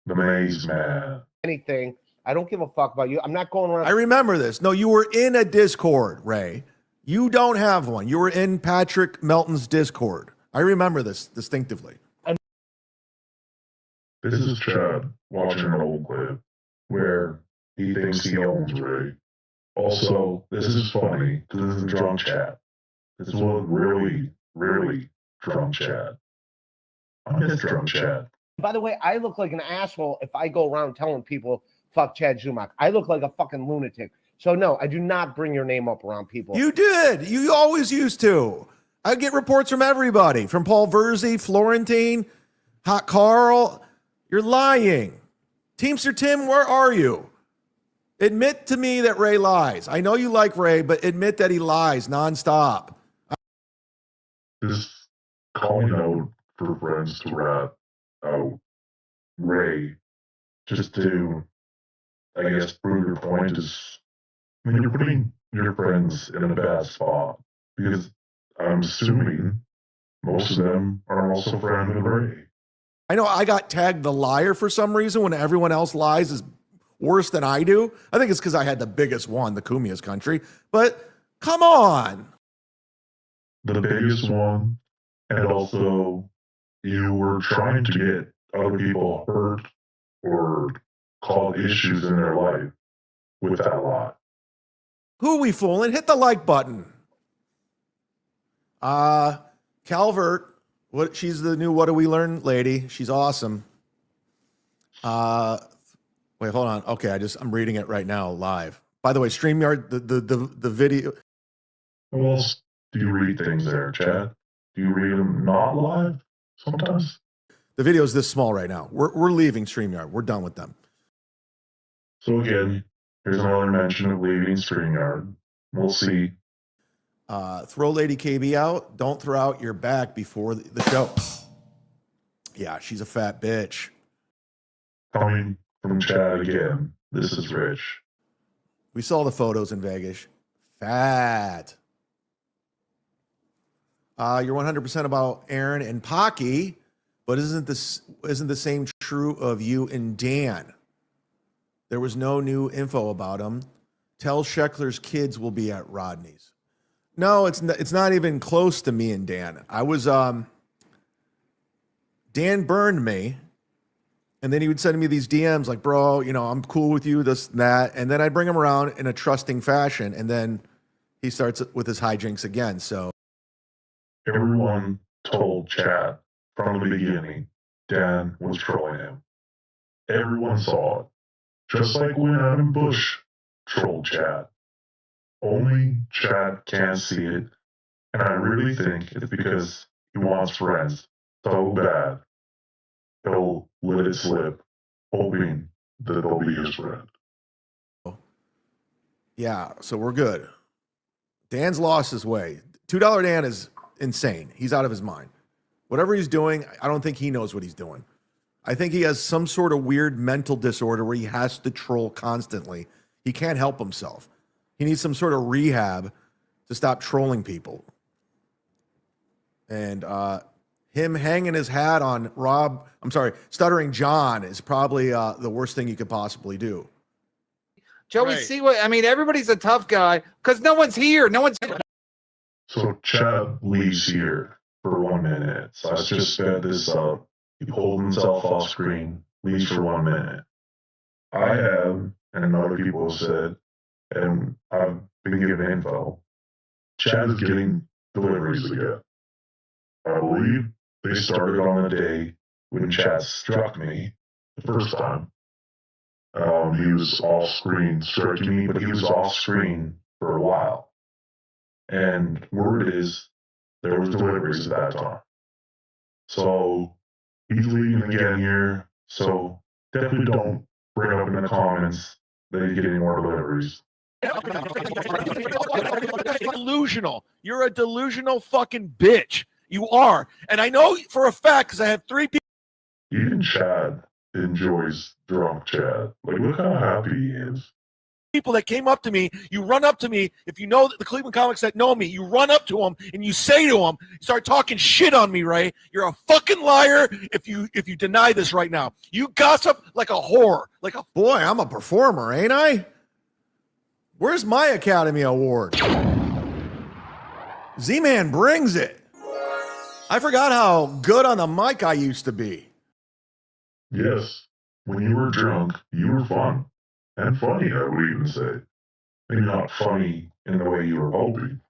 S3: The Maze Man.
S7: anything. I don't give a fuck about you. I'm not going around.
S2: I remember this. No, you were in a Discord, Ray. You don't have one. You were in Patrick Melton's Discord. I remember this distinctively.
S3: This is Chad watching an old clip where he thinks he owns Ray. Also, this is funny because this is drunk chat. This was really, really drunk chat. I miss drunk chat.
S7: By the way, I look like an asshole if I go around telling people fuck Chad Zumock. I look like a fucking lunatic. So no, I do not bring your name up around people.
S2: You did. You always used to. I get reports from everybody, from Paul Verzi, Florentine, Hot Carl. You're lying. Teamster Tim, where are you? Admit to me that Ray lies. I know you like Ray, but admit that he lies nonstop.
S3: Just calling out for friends to rat out Ray just to, I guess, prove your point is, I mean, you're putting your friends in a bad spot because I'm assuming most of them are also friends with Ray.
S2: I know I got tagged the liar for some reason when everyone else lies is worse than I do. I think it's because I had the biggest one, the Kumia's country. But come on.
S3: The biggest one, and also you were trying to get other people hurt or cause issues in their life with that lie.
S2: Who are we fooling? Hit the like button. Calvert, she's the new What Do We Learn lady. She's awesome. Wait, hold on. Okay, I'm reading it right now live. By the way, StreamYard, the video.
S3: How else do you read things there, Chad? Do you read them not live sometimes?
S2: The video is this small right now. We're leaving StreamYard. We're done with them.
S3: So again, here's another mention of leaving StreamYard. We'll see.
S2: Throw Lady KB out. Don't throw out your back before the show. Yeah, she's a fat bitch.
S3: Coming from Chad again, this is Rich.
S2: We saw the photos in Vegas. Fat. You're 100% about Aaron and Pocky, but isn't the same true of you and Dan? There was no new info about him. Tell Sheckler's kids will be at Rodney's. No, it's not even close to me and Dan. I was Dan burned me, and then he would send me these DMs like, bro, I'm cool with you, this and that, and then I'd bring him around in a trusting fashion, and then he starts with his hijinks again. So
S3: everyone told Chad from the beginning Dan was trolling him. Everyone saw it. Just like when Adam Bush trolled Chad. Only Chad can't see it, and I really think it's because he wants friends so bad. He'll let it slip, hoping that they'll be his friend.
S2: Yeah, so we're good. Dan's lost his way. $2 Dan is insane. He's out of his mind. Whatever he's doing, I don't think he knows what he's doing. I think he has some sort of weird mental disorder where he has to troll constantly. He can't help himself. He needs some sort of rehab to stop trolling people. And him hanging his hat on Stuttering John is probably the worst thing you could possibly do.
S8: Joey, see what I mean? Everybody's a tough guy because no one's here. No one's.
S3: So Chad leaves here for 1 minute. So I just sped this up. He pulled himself off screen, leaves for 1 minute. I have, and other people have said, and I've been given info, Chad is getting deliveries again. I believe they started on the day when Chad struck me the first time. He was off screen striking me, but he was off screen for a while. And word is there was deliveries at that time. So he's leaving again here. So definitely don't bring up in the comments that he's getting more deliveries.
S6: Delusional. You're a delusional fucking bitch. You are. And I know for a fact because I have 3 people.
S3: Even Chad enjoys drunk Chad. Like, look how happy he is.
S6: People that came up to me, you run up to me. If you know that the Cleveland comics that know me, you run up to them and you say to them, start talking shit on me, Ray. You're a fucking liar if you deny this right now. You gossip like a whore.
S2: Boy, I'm a performer, ain't I? Where's my Academy Award? Z-Man brings it. I forgot how good on the mic I used to be.
S3: Yes, when you were drunk, you were fun. And funny, I would even say. Maybe not funny in the way you were hoping,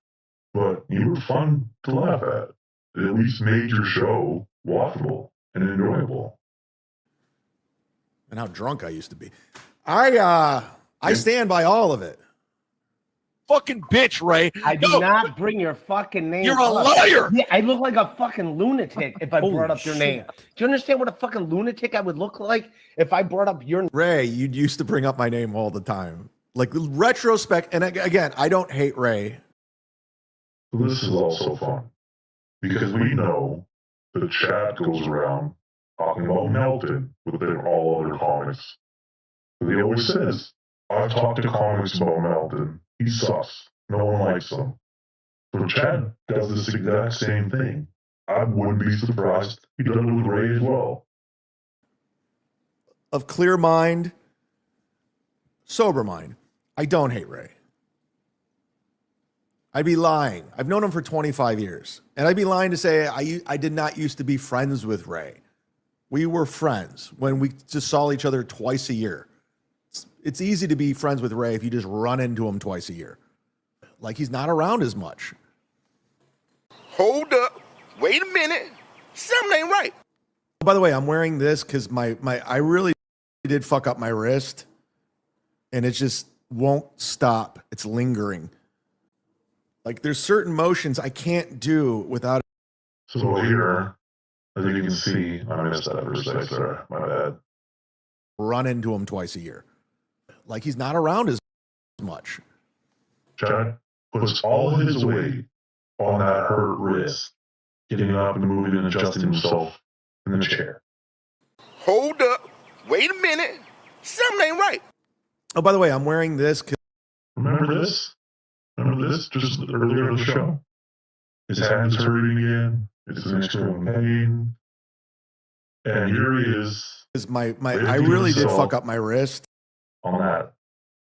S3: but you were fun to laugh at. It at least made your show watchable and enjoyable.
S2: And how drunk I used to be. I stand by all of it.
S6: fucking bitch, Ray.
S7: I do not bring your fucking name.
S6: You're a
S7: up.
S6: liar.
S7: Yeah, I look like a fucking lunatic if I
S2: Holy
S7: brought up your name. Do you understand what a fucking lunatic I would look like if I brought up your name?
S2: Ray, you used to bring up my name all the time. Like retrospect, and again, I don't hate Ray.
S3: This is also fun because we know the chat goes around talking about Melton within all other comics. He always says, I've talked to comics about Melton. He sucks. No one likes him. So Chad does this exact same thing. I wouldn't be surprised if he does it with Ray as well.
S2: Of clear mind, sober mind, I don't hate Ray. I'd be lying. I've known him for 25 years. And I'd be lying to say I did not used to be friends with Ray. We were friends when we just saw each other twice a year. It's easy to be friends with Ray if you just run into him twice a year. Like he's not around as much.
S9: Hold up. Wait a minute. Something ain't right.
S2: By the way, I'm wearing this because I really did fuck up my wrist. And it just won't stop. It's lingering. Like there's certain motions I can't do without.
S3: So here, as you can see, I missed that for a sec, sorry, my bad.
S2: Run into him twice a year. Like he's not around as much.
S3: Chad puts all his weight on that hurt wrist, getting up and moving and adjusting himself in the chair.
S9: Hold up. Wait a minute. Something ain't right.
S2: Oh, by the way, I'm wearing this.
S3: Remember this? Remember this? Just earlier in the show? His hand's hurting again. It's an extreme pain. And here he is.
S2: I really did fuck up my wrist.
S3: On that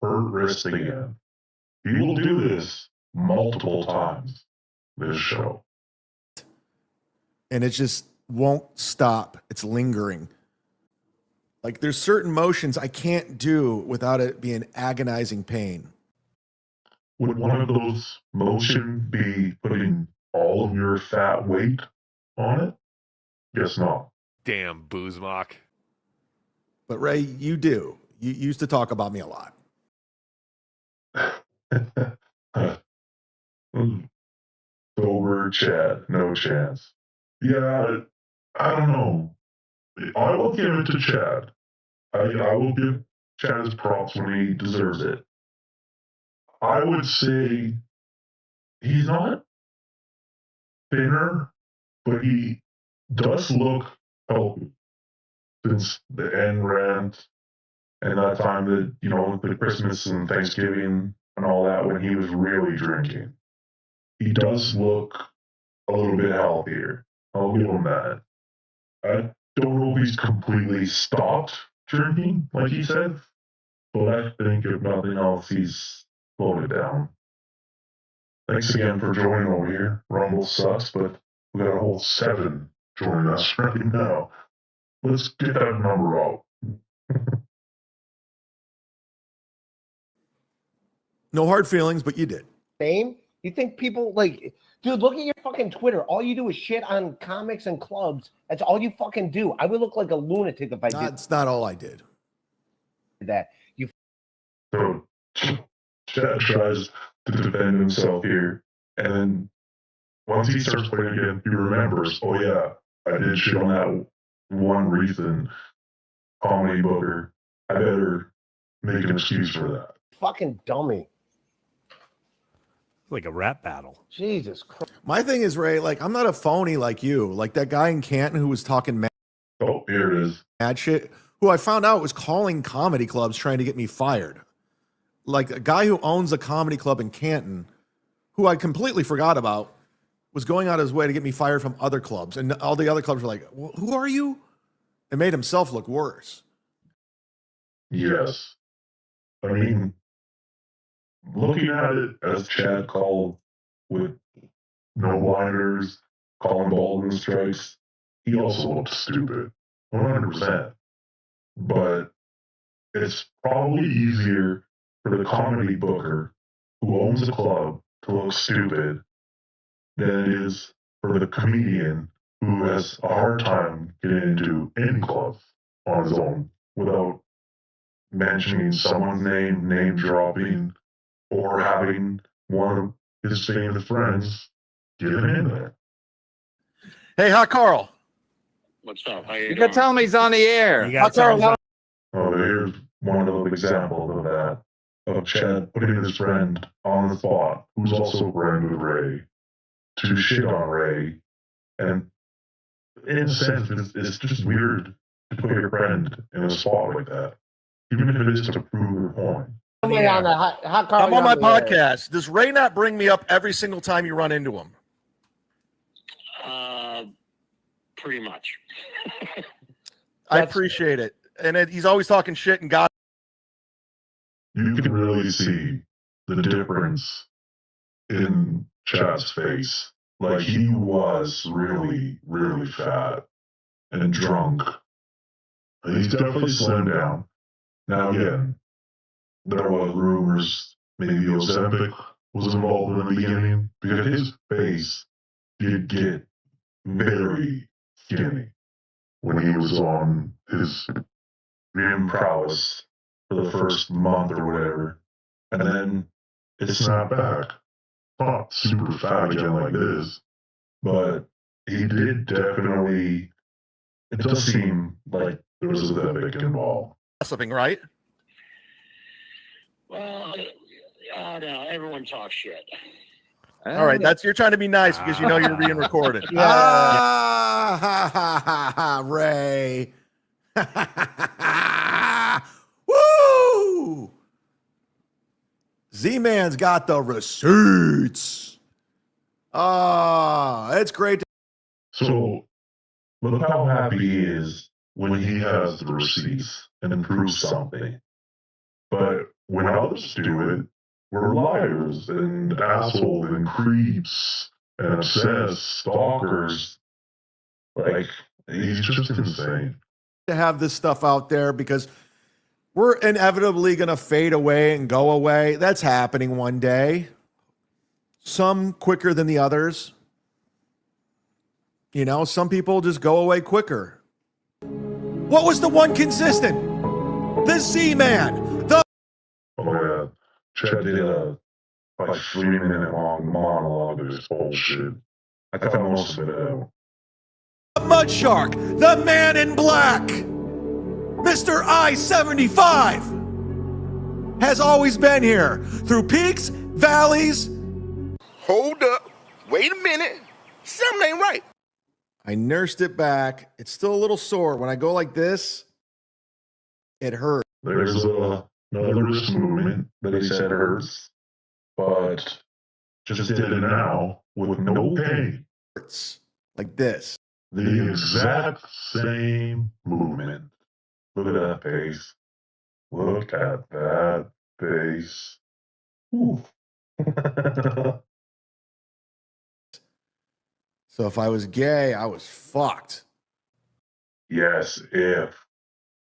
S3: hurt wrist again. He will do this multiple times this show.
S2: And it just won't stop. It's lingering. Like there's certain motions I can't do without it being agonizing pain.
S3: Would one of those motions be putting all of your fat weight on it? Guess not.
S10: Damn, Boozemock.
S2: But Ray, you do. You used to talk about me a lot.
S3: Sober Chad, no chance. Yeah, I don't know. I will give it to Chad. I will give Chad his props when he deserves it. I would say he's not thinner, but he does look healthy since the end rant and that time that, you know, the Christmas and Thanksgiving and all that when he was really drinking. He does look a little bit healthier. I'll give him that. I don't know if he's completely stopped drinking, like he said, but I think if nothing else, he's slowed it down. Thanks again for joining over here. Rumble sucks, but we got a whole 7 joining us right now. Let's get that number out.
S2: No hard feelings, but you did.
S7: Name? You think people like, dude, look at your fucking Twitter. All you do is shit on comics and clubs. That's all you fucking do. I would look like a lunatic if I did.
S2: That's not all I did.
S7: That. You.
S3: So Chad tries to defend himself here, and then once he starts playing again, he remembers, oh yeah, I did shit on that one reason comedy booker. I better make an excuse for that.
S7: Fucking dummy.
S10: Like a rap battle.
S7: Jesus Christ.
S2: My thing is, Ray, like, I'm not a phony like you. Like that guy in Canton who was talking
S3: Oh, here it is.
S2: mad shit, who I found out was calling comedy clubs trying to get me fired. Like a guy who owns a comedy club in Canton, who I completely forgot about, was going out of his way to get me fired from other clubs. And all the other clubs were like, who are you? It made himself look worse.
S3: Yes. I mean, looking at it as Chad called with no blinders, calling Baldwin strikes, he also looked stupid. 100%. But it's probably easier for the comedy booker who owns a club to look stupid than it is for the comedian who has a hard time getting into any club on his own without mentioning someone's name dropping, or having one of his famous friends get him in there.
S6: Hey, Hot Carl.
S5: What's up? How
S8: You gotta tell him he's on the air.
S6: Hot Carl.
S3: Oh, here's one of the examples of that. Of Chad putting his friend on the spot, who's also friend with Ray, to shit on Ray. And in a sense, it's just weird to put your friend in a spot like that, even if it is to prove a point.
S6: I'm on my podcast. Does Ray not bring me up every single time you run into him?
S5: Pretty much.
S6: I appreciate it. And he's always talking shit and God.
S3: You can really see the difference in Chad's face. Like, he was really, really fat and drunk. And he's definitely slimmed down. Now, again, there was rumors maybe Ozempic was involved in the beginning, because his face did get very skinny when he was on his gym prowess for the first month or whatever. And then it snapped back. Not super fat again like this, but he did definitely. It does seem like there was a big involved.
S6: Something, right?
S5: Well, no, everyone talks shit.
S6: All right, you're trying to be nice because you know you're being recorded.
S2: Ray. Woo! Z-Man's got the receipts. It's great.
S3: So, look how happy he is when he has the receipts and proves something. But when others do it, we're liars and assholes and creeps and obsessed stalkers. Like, he's just insane.
S2: To have this stuff out there because we're inevitably going to fade away and go away. That's happening one day. Some quicker than the others. You know, some people just go away quicker. What was the one consistent? The Z-Man.
S3: Oh my God. Chad did a 3-minute long monologue of this bullshit. I cut most of it out.
S2: The Mud Shark, the Man in Black, Mr. I-75 has always been here through peaks, valleys.
S9: Hold up. Wait a minute. Something ain't right.
S2: I nursed it back. It's still a little sore. When I go like this, it hurts.
S3: There's another wrist movement that he said hurts, but just did it now with no pain.
S2: Hurts like this.
S3: The exact same movement. Look at that face. Look at that face. Ooh.
S2: So if I was gay, I was fucked.
S3: Yes, if.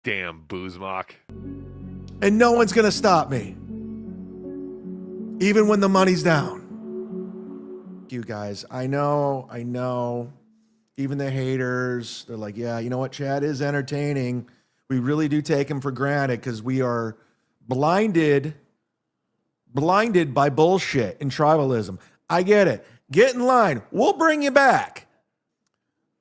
S10: Damn, Boozemock.
S2: And no one's going to stop me. Even when the money's down. You guys, I know. Even the haters, they're like, yeah, you know what? Chad is entertaining. We really do take him for granted because we are blinded by bullshit and tribalism. I get it. Get in line. We'll bring you back.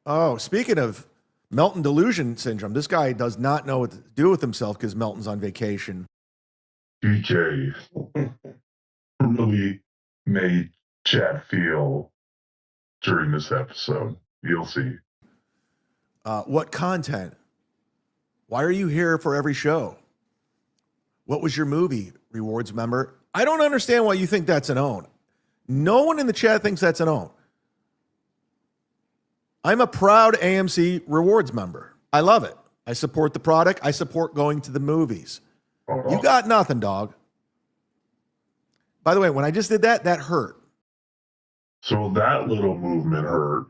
S2: Oh, speaking of Melton delusion syndrome, this guy does not know what to do with himself because Melton's on vacation.
S3: DJ really made Chad feel during this episode. You'll see.
S2: What content? Why are you here for every show? What was your movie? Rewards member. I don't understand why you think that's an own. No one in the chat thinks that's an own. I'm a proud AMC rewards member. I love it. I support the product. I support going to the movies. You got nothing, dog. By the way, when I just did that, that hurt.
S3: So that little movement hurt.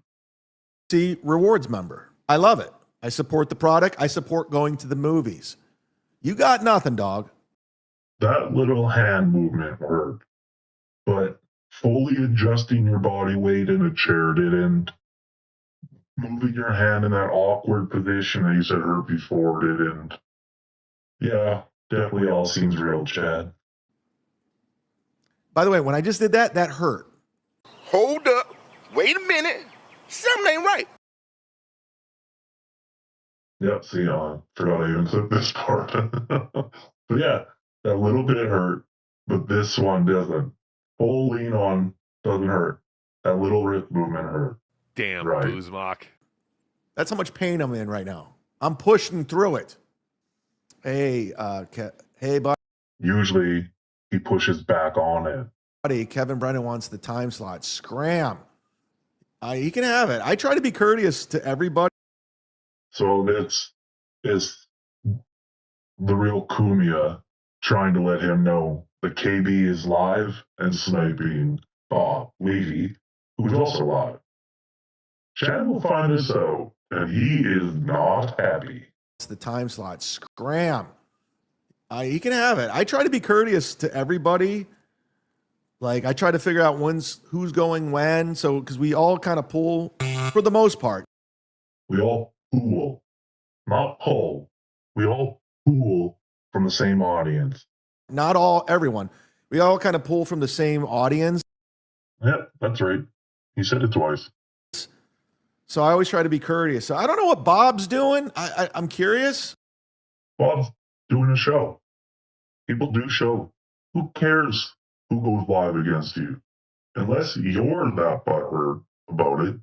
S2: See, rewards member. I love it. I support the product. I support going to the movies. You got nothing, dog.
S3: That little hand movement hurt. But fully adjusting your body weight in a chair didn't. Moving your hand in that awkward position that you said hurt before didn't. Yeah, definitely all seems real, Chad.
S2: By the way, when I just did that, that hurt.
S9: Hold up. Wait a minute. Something ain't right.
S3: Yep, see, I forgot I even took this part. But yeah, that little bit hurt, but this one doesn't. Full lean on doesn't hurt. That little wrist movement hurt.
S10: Damn,
S3: Right.
S10: Boozemock.
S2: That's how much pain I'm in right now. I'm pushing through it. Hey, hey, buddy.
S3: Usually he pushes back on it.
S2: Kevin Brennan wants the time slot. Scram. He can have it. I try to be courteous to everybody.
S3: So it's the real Kumia trying to let him know that KB is live and sniping Bob Levy, who's also live. Chad will find this out, and he is not happy.
S2: It's the time slot. Scram. He can have it. I try to be courteous to everybody. Like, I try to figure out who's going when. So, because we all kind of pull for the most part.
S3: We all pool, not pull. We all pool from the same audience.
S2: Not everyone. We all kind of pull from the same audience.
S3: Yep, that's right. He said it twice.
S2: So I always try to be courteous. So I don't know what Bob's doing. I'm curious.
S3: Bob's doing a show. People do show. Who cares who goes live against you? Unless you're that butthurt about it,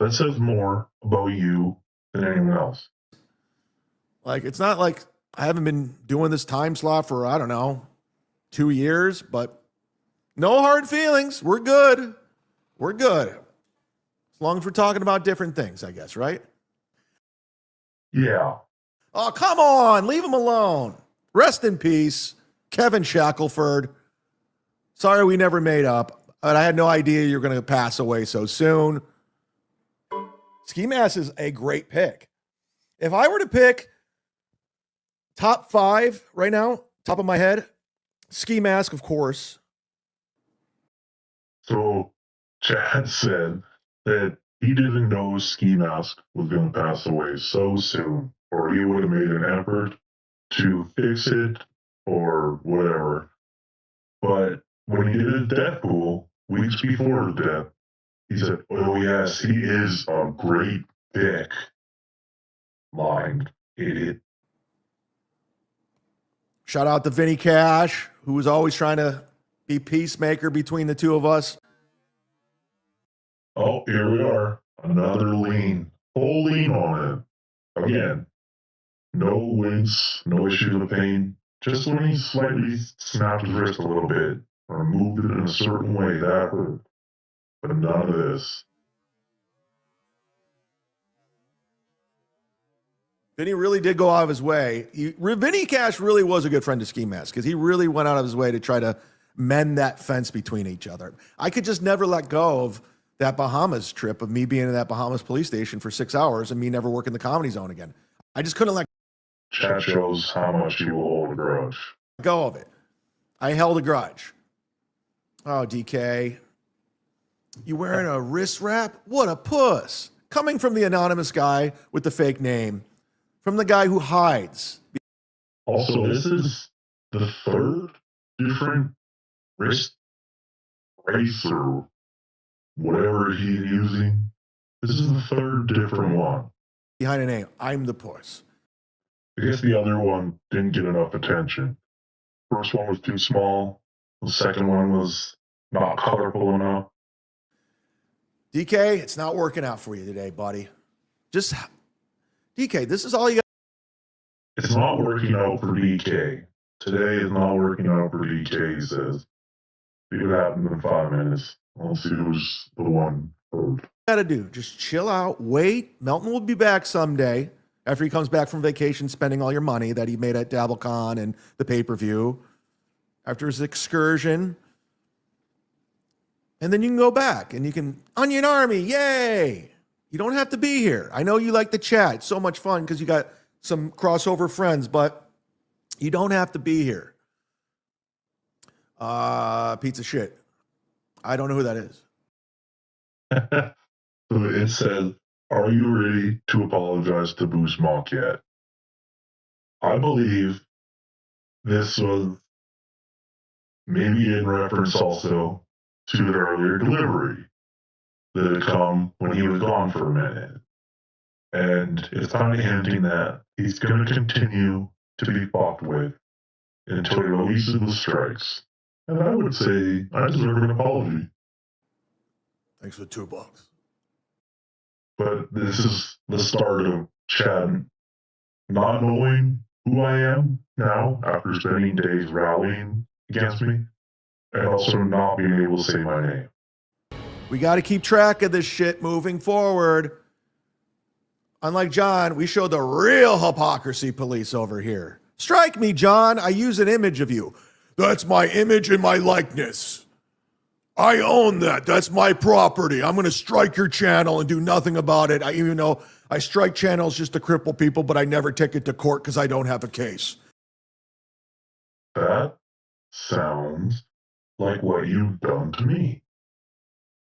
S3: that says more about you than anyone else.
S2: Like, it's not like I haven't been doing this time slot for, I don't know, 2 years, but no hard feelings. We're good. We're good. As long as we're talking about different things, I guess, right?
S3: Yeah.
S2: Oh, come on. Leave him alone. Rest in peace, Kevin Shackelford. Sorry we never made up, but I had no idea you were going to pass away so soon. Ski Mask is a great pick. If I were to pick top 5 right now, top of my head, Ski Mask, of course.
S3: So Chad said that he didn't know Ski Mask was going to pass away so soon, or he would have made an effort to fix it or whatever. But when he did his death pool weeks before his death, he said, "Oh yes, he is a great pick." Lying idiot.
S2: Shout out to Vinny Cash, who was always trying to be peacemaker between the two of us.
S3: Oh, here we are. Another lean. Full lean on it. Again, no wince, no issue of pain. Just when he slightly snapped his wrist a little bit or moved it in a certain way, that hurt. But none of this.
S2: Vinny really did go out of his way. Vinny Cash really was a good friend to Ski Mask because he really went out of his way to try to mend that fence between each other. I could just never let go of that Bahamas trip, of me being in that Bahamas police station for 6 hours and me never working the Comedy Zone again. I just couldn't let
S3: Chat shows how much you will hold a grudge.
S2: go of it. I held a grudge. Oh, DK. You wearing a wrist wrap? What a puss. Coming from the anonymous guy with the fake name. From the guy who hides.
S3: Also, this is the third different wrist brace or whatever he's using. This is the third different one.
S2: Behind a name. I'm the puss.
S3: I guess the other one didn't get enough attention. First one was too small. The second one was not colorful enough.
S2: DK, it's not working out for you today, buddy. Just, DK, this is all you got.
S3: It's not working out for DK. Today is not working out for DK, he says. See what happens in 5 minutes. I'll see who's the one first.
S2: Gotta do. Just chill out, wait. Melton will be back someday after he comes back from vacation, spending all your money that he made at DabbleCon and the pay-per-view. After his excursion. And then you can go back and you can Onion Army, yay! You don't have to be here. I know you like the chat. It's so much fun because you got some crossover friends, but you don't have to be here. Pizza shit. I don't know who that is.
S3: So it says, "Are you ready to apologize to Boozemock yet?" I believe this was maybe in reference also to the earlier delivery that had come when he was gone for a minute. And it's kind of hinting that he's going to continue to be fucked with until he releases the strikes. And I would say I deserve an apology.
S2: Thanks for $2.
S3: But this is the start of Chad not knowing who I am now after spending days rallying against me, and also not being able to say my name.
S2: We got to keep track of this shit moving forward. Unlike John, we showed the real hypocrisy police over here. Strike me, John. I use an image of you. That's my image and my likeness. I own that. That's my property. I'm going to strike your channel and do nothing about it. Even though I strike channels just to cripple people, but I never take it to court because I don't have a case.
S3: That sounds like what you've done to me.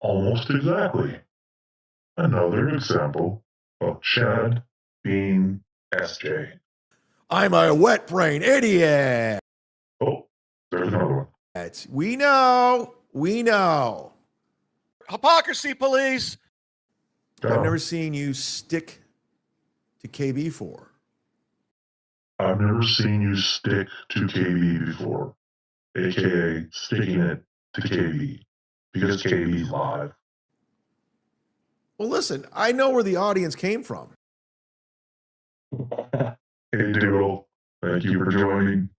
S3: Almost exactly. Another example of Chad being SJ.
S2: I'm a wet brain idiot.
S3: Oh, there's another one.
S2: We know. We know.
S6: Hypocrisy police.
S2: I've never seen you stick to KB for.
S3: I've never seen you stick to KB before, aka sticking it to KB, because KB's live.
S2: Well, listen, I know where the audience came from.
S3: Hey, Doodle, thank you for joining.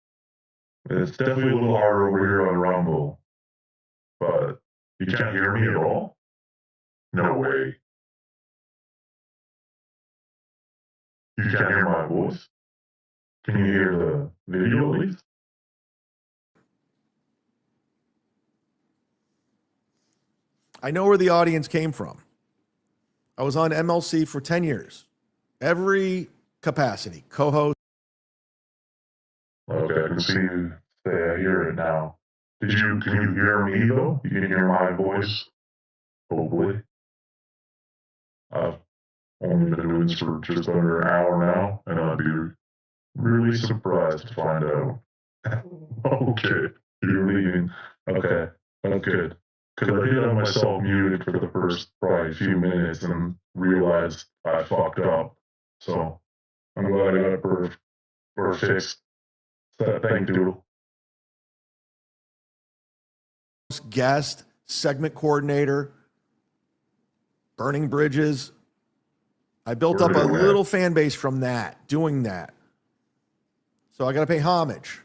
S3: It's definitely a little hard over here on Rumble, but you can't hear me at all? No way. You can't hear my voice? Can you hear the video at least?
S2: I know where the audience came from. I was on MLC for 10 years. Every capacity, co-host.
S3: Okay, I can see you say I hear it now. Can you hear me though? You can hear my voice? Hopefully. I've only been doing this for just under an hour now, and I'd be really surprised to find out. Okay, you're leaving. Okay, that's good. Because I did have myself muted for the first probably few minutes and realized I fucked up. So I'm glad I got it for fixed. Thank you.
S2: Guest, segment coordinator, burning bridges. I built up a little fan base from that, doing that. So I got to pay homage.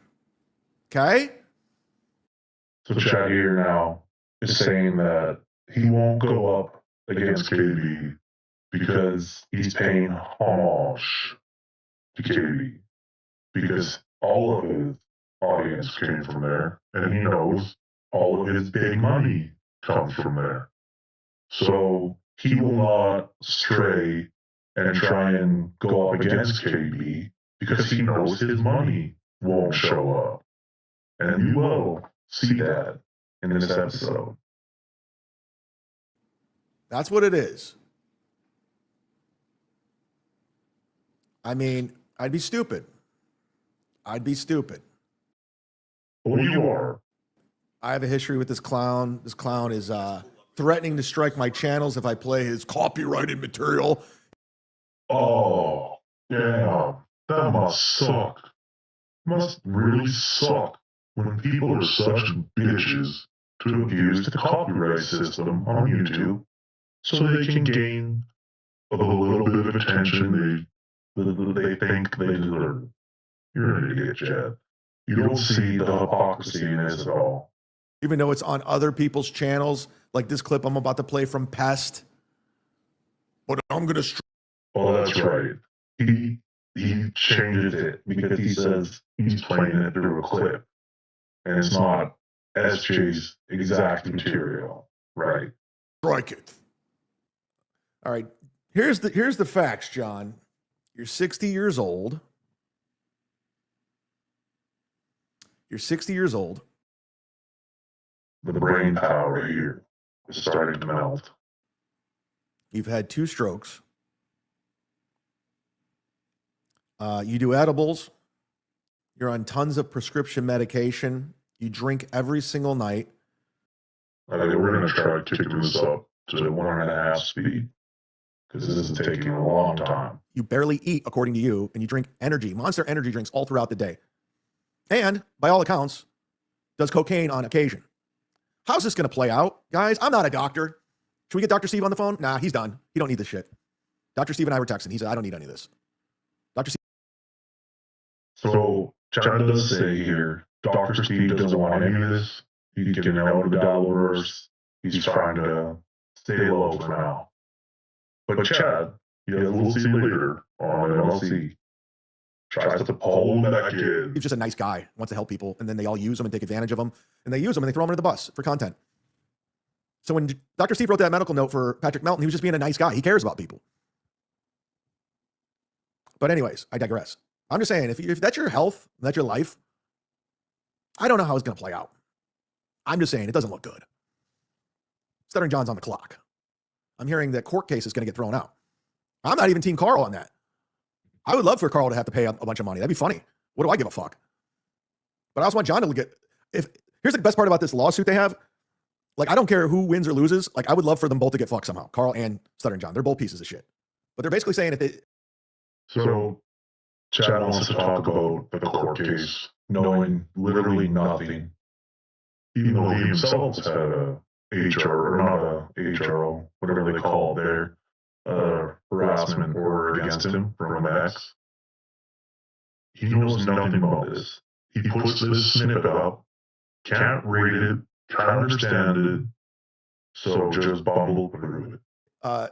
S2: Okay?
S3: So Chad here now is saying that he won't go up against KB because he's paying homage to KB. Because all of his audience came from there, and he knows all of his big money comes from there. So he will not stray and try and go up against KB because he knows his money won't show up. And you will see that in this episode.
S2: That's what it is. I mean, I'd be stupid. I'd be stupid.
S3: Well, you are.
S2: I have a history with this clown. This clown is threatening to strike my channels if I play his copyrighted material.
S3: Oh, damn. That must suck. Must really suck when people are such bitches to abuse the copyright system on YouTube so they can gain a little bit of attention they think they deserve. You're an idiot, Chad. You don't see the hypocrisy in this at all.
S2: Even though it's on other people's channels, like this clip I'm about to play from Pest. But I'm going to...
S3: Oh, that's right. He changes it because he says he's playing it through a clip. And it's not SJ's exact material, right?
S2: Strike it. All right. Here's the facts, John. You're 60 years old. You're 60 years old.
S3: The brain power here is starting to melt.
S2: You've had 2 strokes. You do edibles. You're on tons of prescription medication. You drink every single night.
S3: We're going to try kicking this up to 1.5 speed because this is taking a long time.
S2: You barely eat, according to you, and you drink Monster energy drinks all throughout the day. And, by all accounts, does cocaine on occasion. How's this going to play out, guys? I'm not a doctor. Should we get Dr. Steve on the phone? Nah, he's done. He don't need this shit. Dr. Steve and I were texting. He said, I don't need any of this. Dr. Steve.
S3: So, Chad does say here, Dr. Steve doesn't want any of this. He's getting out of the dabverse. He's trying to stay low for now. But Chad, we'll see later on MLC, tries to pull him back in.
S2: He's just a nice guy, wants to help people, and then they all use him and take advantage of him, and they use him and they throw him under the bus for content. So when Dr. Steve wrote that medical note for Patrick Melton, he was just being a nice guy. He cares about people. But anyways, I digress. I'm just saying, if that's your health, that's your life, I don't know how it's going to play out. I'm just saying, it doesn't look good. Stuttering John's on the clock. I'm hearing that court case is going to get thrown out. I'm not even Team Carl on that. I would love for Carl to have to pay a bunch of money. That'd be funny. What do I give a fuck? But I also want John to get, here's the best part about this lawsuit they have. Like, I don't care who wins or loses. Like, I would love for them both to get fucked somehow. Carl and Stuttering John. They're both pieces of shit. But they're basically saying if they...
S3: So, Chad wants to talk about the court case, knowing literally nothing. Even though he himself has had a HR, or not a HRO, whatever they call it there, harassment order against him from X. He knows nothing about this. He puts this snippet up, can't read it, can't understand it, so just bumble through it.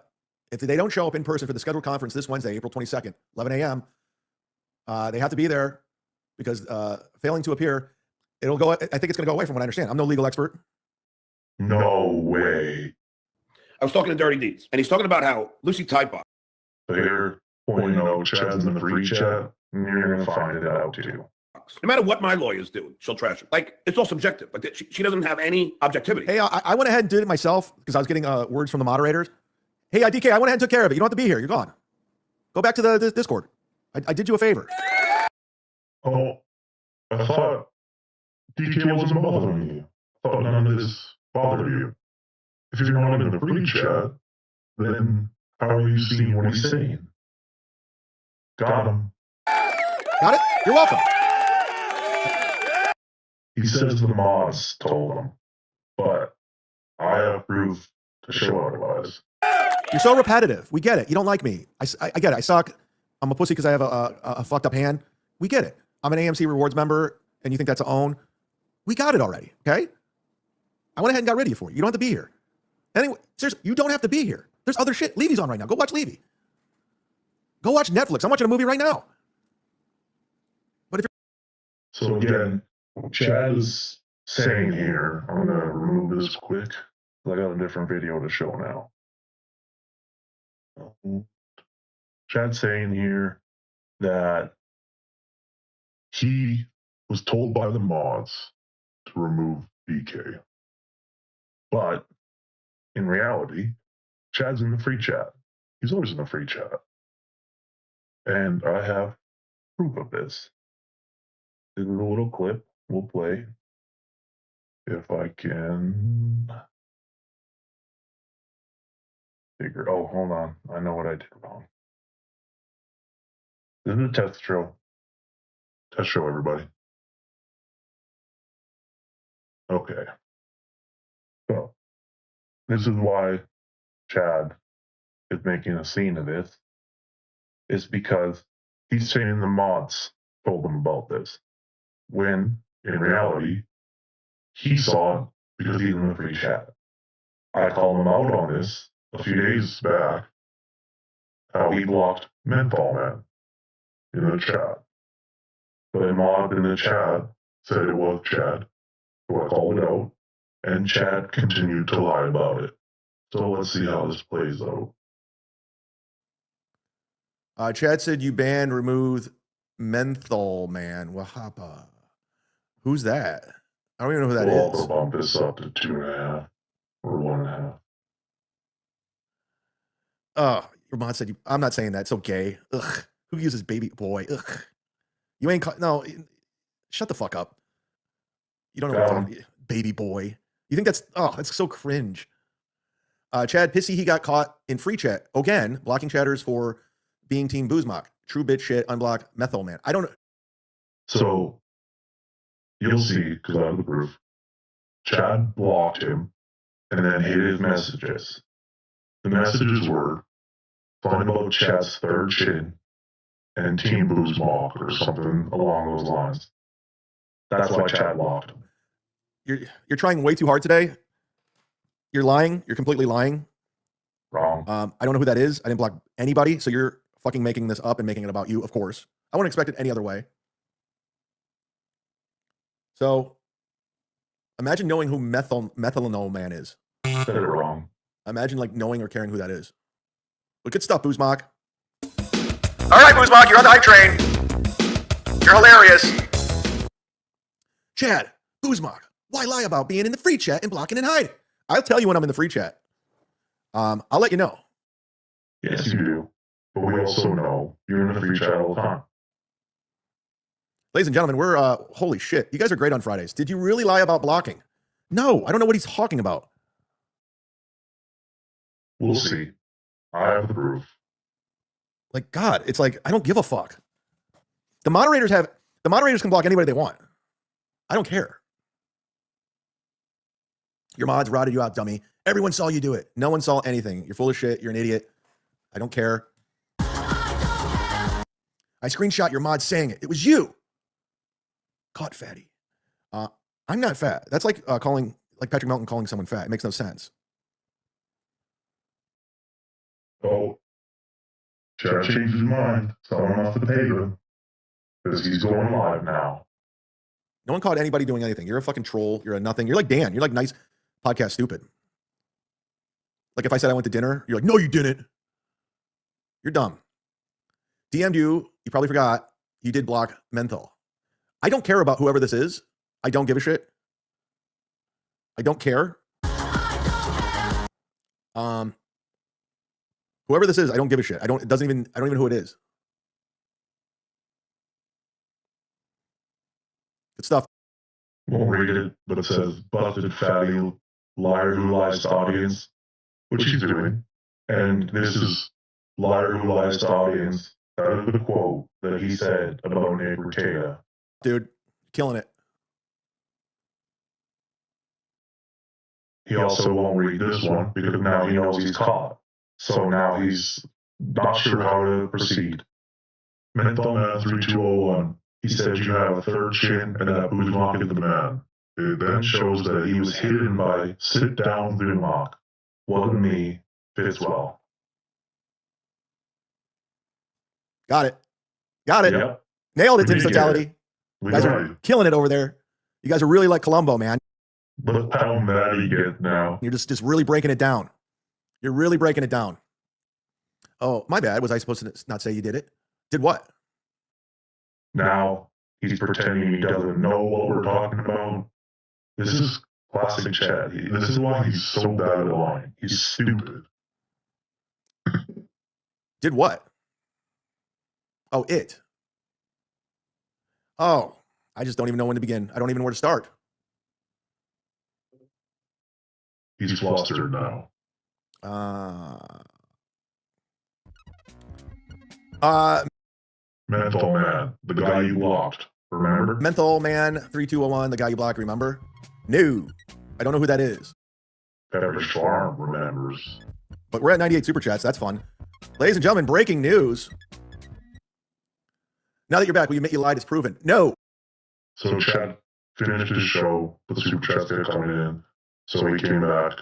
S2: If they don't show up in person for the scheduled conference this Wednesday, April 22nd, 11 a.m., they have to be there because failing to appear, it'll go. I think it's going to go away from what I understand. I'm no legal expert.
S3: No way.
S9: I was talking to Dirty Deeds, and he's talking about how Lucy Typebot.
S3: They're pointing out Chad's in the free chat, and you're going to find it out too.
S9: No matter what my lawyers do, she'll trash it. Like, it's all subjective. Like, she doesn't have any objectivity.
S2: Hey, I went ahead and did it myself because I was getting words from the moderators. Hey, DK, I went ahead and took care of it. You don't have to be here. You're gone. Go back to the Discord. I did you a favor.
S3: Oh, I thought DK wasn't bothering you. I thought none of this bothered you. If you're not in the free chat, then how are you seeing what he's saying? Got him.
S2: Got it? You're welcome.
S3: He says the mods told him, but I have proof to show otherwise.
S2: You're so repetitive. We get it. You don't like me. I get it. I suck. I'm a pussy because I have a fucked up hand. We get it. I'm an AMC Rewards member, and you think that's a own. We got it already, okay? I went ahead and got rid of you for you. You don't have to be here. Anyway, seriously, you don't have to be here. There's other shit. Levy's on right now. Go watch Levy. Go watch Netflix. I'm watching a movie right now. But if you're...
S3: So again, Chad is saying here, I'm going to remove this quick. I got a different video to show now. Chad's saying here that he was told by the mods to remove BK. But in reality, Chad's in the free chat. He's always in the free chat. And I have proof of this. This is a little clip we'll play. If I can figure. Oh, hold on. I know what I did wrong. This is a test show. Test show, everybody. Okay. So, this is why Chad is making a scene of this. Is because he's saying the mods told him about this. When, in reality, he saw it because he's in the free chat. I called him out on this a few days back, how he blocked Menthol Man in the chat. But a mod in the chat said it was Chad, so I called it out, and Chad continued to lie about it. So let's see how this plays out.
S2: Chad said you banned, removed Menthol Man. Wahapa. Who's that? I don't even know who that is.
S3: We'll bump this up to 2.5 or 1.5.
S2: Oh, your mod said you. I'm not saying that. It's so gay. Ugh. Who uses baby boy? Ugh. You ain't. No. Shut the fuck up. You don't know what I'm talking, baby boy. You think that's so cringe. Chad Pissy, he got caught in free chat again, blocking chatters for being Team Boozemock. True bitch shit, unblock Methyl Man. I don't know.
S3: So you'll see, because I have the proof. Chad blocked him and then hid his messages. The messages were fun about Chad's third chin and Team Boozemock or something along those lines. That's why Chad blocked him.
S2: You're trying way too hard today. You're lying. You're completely lying.
S3: Wrong.
S2: I don't know who that is. I didn't block anybody. So you're fucking making this up and making it about you, of course. I wouldn't expect it any other way. So imagine knowing who Methyl Man is.
S3: Said it wrong.
S2: Imagine like knowing or caring who that is. But good stuff, Boozemock. All right, Boozemock, you're on the hype train. You're hilarious. Chad, Boozemock, why lie about being in the free chat and blocking and hiding? I'll tell you when I'm in the free chat. I'll let you know.
S3: Yes, you do. But we also know you're in the free chat all the time.
S2: Ladies and gentlemen, we're, holy shit. You guys are great on Fridays. Did you really lie about blocking? No, I don't know what he's talking about.
S3: We'll see. I have the proof.
S2: Like, God, it's like, I don't give a fuck. The moderators can block anybody they want. I don't care. Your mods routed you out, dummy. Everyone saw you do it. No one saw anything. You're full of shit. You're an idiot. I don't care. I screenshot your mod saying it. It was you. Caught fatty. I'm not fat. That's like calling, like Patrick Melton calling someone fat. It makes no sense.
S3: Oh, Chad changed his mind. Someone off the paper. Because he's going live now.
S2: No one caught anybody doing anything. You're a fucking troll. You're a nothing. You're like Dan. You're like nice podcast stupid. Like if I said I went to dinner, you're like, no, you didn't. You're dumb. DM'd you. You probably forgot. You did block Menthol. I don't care about whoever this is. I don't give a shit. I don't care. Whoever this is, I don't give a shit. I don't even know who it is. Good stuff.
S3: Won't read it, but it says busted fatty liar who lies to audience, which he's doing. And this is liar who lies to audience. That is the quote that he said about neighbor Taya.
S2: Dude, killing it.
S3: He also won't read this one because now he knows he's caught. So now he's not sure how to proceed. Menthol Man 3201. He said you have a third chin and that Boozemock is the man. It then shows that he was hidden by Sit Down Zumock. Wasn't me. Fits well.
S2: Got it. Got it.
S3: Yep.
S2: Nailed it, Tim's totality.
S3: We
S2: You guys are killing it over there. You guys are really like Columbo, man.
S3: Look how mad he gets now.
S2: You're just really breaking it down. You're really breaking it down. Oh, my bad. Was I supposed to not say you did it? Did what?
S3: Now he's pretending he doesn't know what we're talking about. This is classic Chad. This is why he's so bad at lying. He's stupid.
S2: Did what? Oh, it. Oh, I just don't even know when to begin. I don't even know where to start.
S3: He's flustered now. Menthol Man, the guy you blocked. Remember?
S2: Menthol Man 3201, the guy you blocked, remember? No. I don't know who that is.
S3: Pepper's Farm remembers.
S2: But we're at 98 Super Chats. That's fun. Ladies and gentlemen, breaking news. Now that you're back, will you admit you lied? It's proven. No.
S3: So Chad finished his show, but the Super Chats kept coming in. So he came back.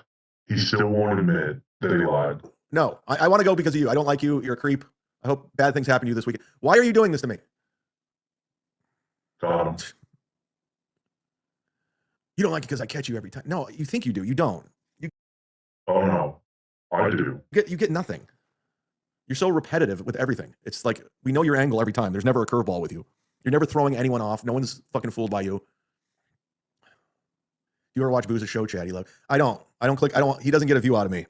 S3: He still won't admit that he lied.
S2: No. I want to go because of you. I don't like you. You're a creep. I hope bad things happen to you this weekend. Why are you doing this to me?
S3: Got him.
S2: You don't like it because I catch you every time. No, you think you do. You don't.
S3: Oh, no. I do.
S2: You get nothing. You're so repetitive with everything. It's like, we know your angle every time. There's never a curveball with you. You're never throwing anyone off. No one's fucking fooled by you. You ever watch Booze's show, Chad? I don't click. He doesn't get a view out of me.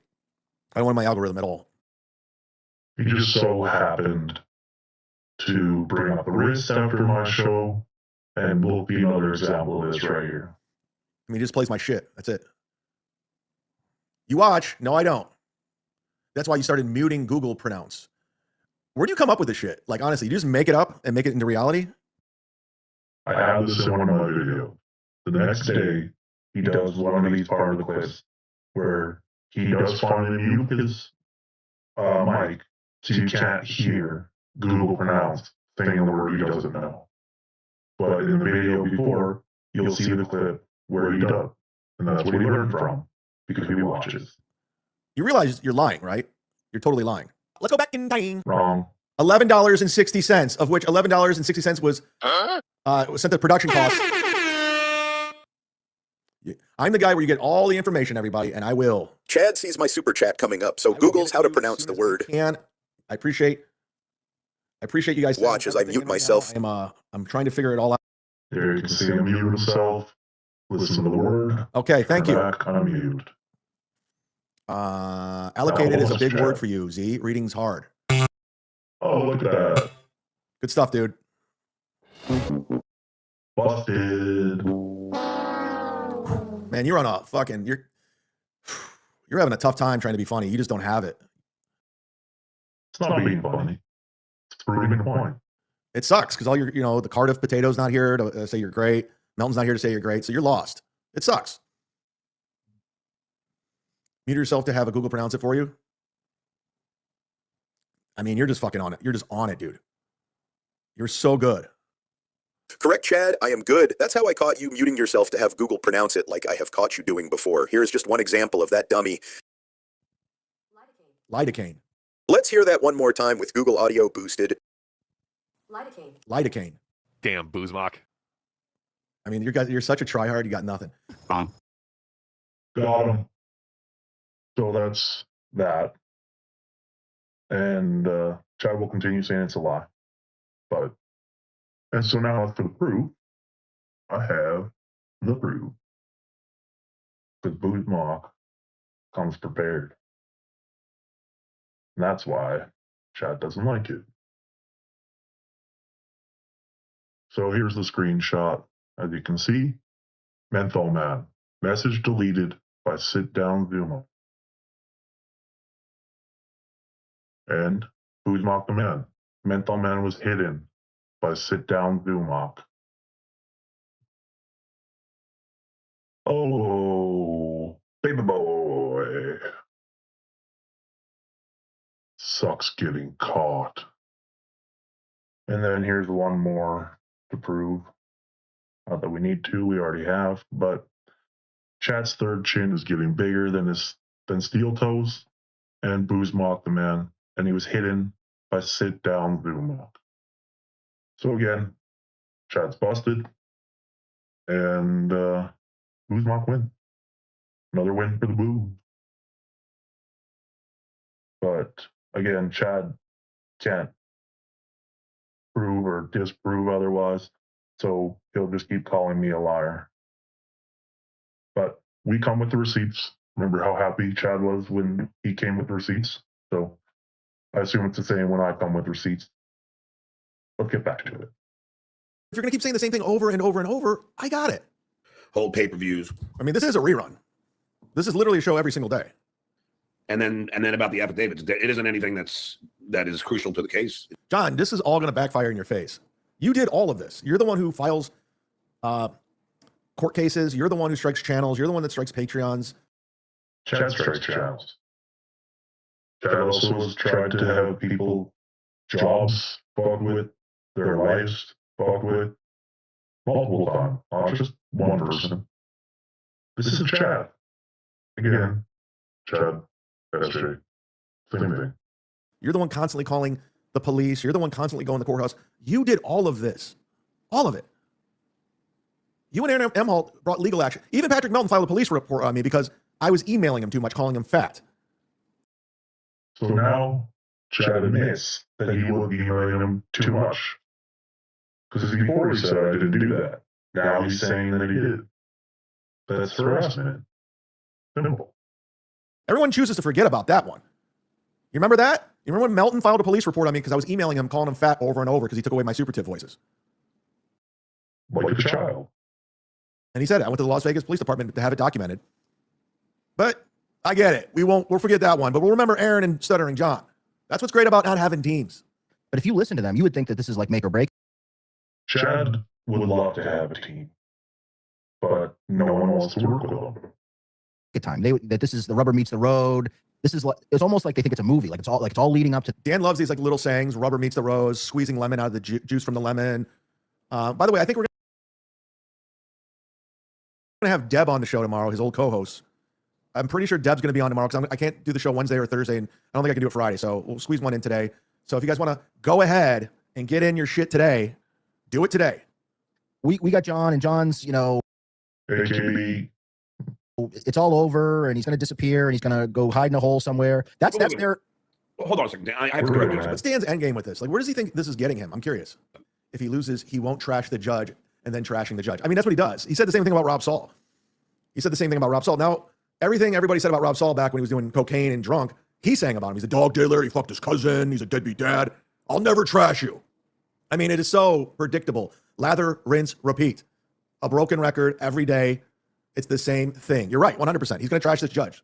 S2: I don't want my algorithm at all.
S3: He just so happened to bring up the wrist after my show, and we'll be another example of this right here.
S2: I mean, he just plays my shit. That's it. You watch? No, I don't. That's why you started muting Google pronounce. Where do you come up with this shit? Like, honestly, you just make it up and make it into reality?
S3: I have this in one of my videos. The next day, he does one of these part of the clips where he does finally mute his mic so you can't hear Google pronounce saying the word he doesn't know. But in the video before, you'll see the clip where he does. And that's what he learned from because he watches.
S2: You realize you're lying, right? You're totally lying. Let's go back in time.
S3: Wrong.
S2: $11.60, of which $11.60 was sent to production costs. I'm the guy where you get all the information, everybody, and I will.
S11: Chad sees my super chat coming up, so Google's how to pronounce the word.
S2: I appreciate you guys.
S11: Watch as I mute myself.
S2: I'm trying to figure it all out.
S3: There you can see him mute himself. Listen to the word.
S2: Okay, thank you.
S3: Back, unmute.
S2: Allocated is a big word for you, Z. Reading's hard.
S3: Oh, look at that.
S2: Good stuff, dude.
S3: Busted.
S2: Man, you're on a fucking you're having a tough time trying to be funny. You just don't have it.
S3: It's not being funny. It's proving a point.
S2: It sucks because all your, the Cardiff potato's not here to say you're great. Melton's not here to say you're great. So you're lost. It sucks. Mute yourself to have a Google pronounce it for you. I mean, you're just fucking on it. You're just on it, dude. You're so good.
S11: Correct, Chad. I am good. That's how I caught you muting yourself to have Google pronounce it like I have caught you doing before. Here's just one example of that dummy.
S2: Lidocaine.
S11: Let's hear that one more time with Google Audio boosted.
S2: Lidocaine.
S10: Damn, Boozemock.
S2: I mean, you're such a tryhard. You got nothing.
S3: Got him. So that's that. And Chad will continue saying it's a lie. And so now for the proof, I have the proof. Because Boozemock comes prepared. And that's why Chad doesn't like it. So here's the screenshot. As you can see, Menthol Man. Message deleted by Sit Down Zumock. And Boozemock the Man. Menthol Man was hidden by Sit Down Zumock. Oh, baby boy. Sucks getting caught. And then here's one more to prove. Not that we need to, we already have, but Chad's third chin is getting bigger than Steel Toes and Boozemock the Man, and he was hidden by Sit Down Zumock. So again, Chad's busted, and Boozemock win. Another win for the Boo. But again, Chad can't prove or disprove otherwise, so he'll just keep calling me a liar. But we come with the receipts. Remember how happy Chad was when he came with the receipts? So I assume it's the same when I come with receipts. Let's get back to it.
S2: If you're going to keep saying the same thing over and over and over, I got it.
S9: Whole pay-per-views.
S2: I mean, this is a rerun. This is literally a show every single day.
S9: And then about the affidavits, it isn't anything that is crucial to the case.
S2: John, this is all going to backfire in your face. You did all of this. You're the one who files court cases. You're the one who strikes channels. You're the one that strikes Patreons.
S3: Chad strikes channels. Chad also has tried to have people jobs fucked with, their lives fucked with, multiple times, not just one person. This is Chad. Again, Chad, SJ, same thing.
S2: You're the one constantly calling the police. You're the one constantly going to the courthouse. You did all of this. All of it. You and Aaron Emholt brought legal action. Even Patrick Melton filed a police report on me because I was emailing him too much, calling him fat.
S3: So now Chad admits that he was emailing him too much. Because before he said I didn't do that. Now he's saying that he did. That's harassment. Simple.
S2: Everyone chooses to forget about that one. You remember that? You remember when Melton filed a police report on me because I was emailing him, calling him fat over and over because he took away my superlative voices?
S3: Like a child.
S2: And he said it. I went to the Las Vegas Police Department to have it documented. But I get it. We'll forget that one. But we'll remember Aaron and Stuttering John. That's what's great about not having teams.
S12: But if you listen to them, you would think that this is like make or break.
S3: Chad would love to have a team, but no one wants to work with him.
S12: Good time. That this is the rubber meets the road. This is like, it's almost like they think it's a movie. Like it's all leading up to.
S2: Dan loves these like little sayings. Rubber meets the rose. Squeezing lemon out of the juice from the lemon. By the way, I think we're gonna have Deb on the show tomorrow. His old co-host. I'm pretty sure Deb's gonna be on tomorrow because I can't do the show Wednesday or Thursday, and I don't think I can do it Friday. So we'll squeeze one in today. So if you guys want to go ahead and get in your shit today, do it today.
S12: We got John, and John's,
S3: AKB.
S12: It's all over, and he's going to disappear, and he's going to go hide in a hole somewhere. That's their.
S9: Hold on a second. I have to correct you.
S2: What's Dan's end game with this? Like, where does he think this is getting him? I'm curious. If he loses, he won't trash the judge and then trashing the judge. I mean, that's what he does. He said the same thing about Rob Saul. Now, everything everybody said about Rob Saul back when he was doing cocaine and drunk, he's saying about him. He's a dog dealer. He fucked his cousin. He's a deadbeat dad. I'll never trash you. I mean, it is so predictable. Lather, rinse, repeat. A broken record every day. It's the same thing. You're right, 100%. He's going to trash this judge.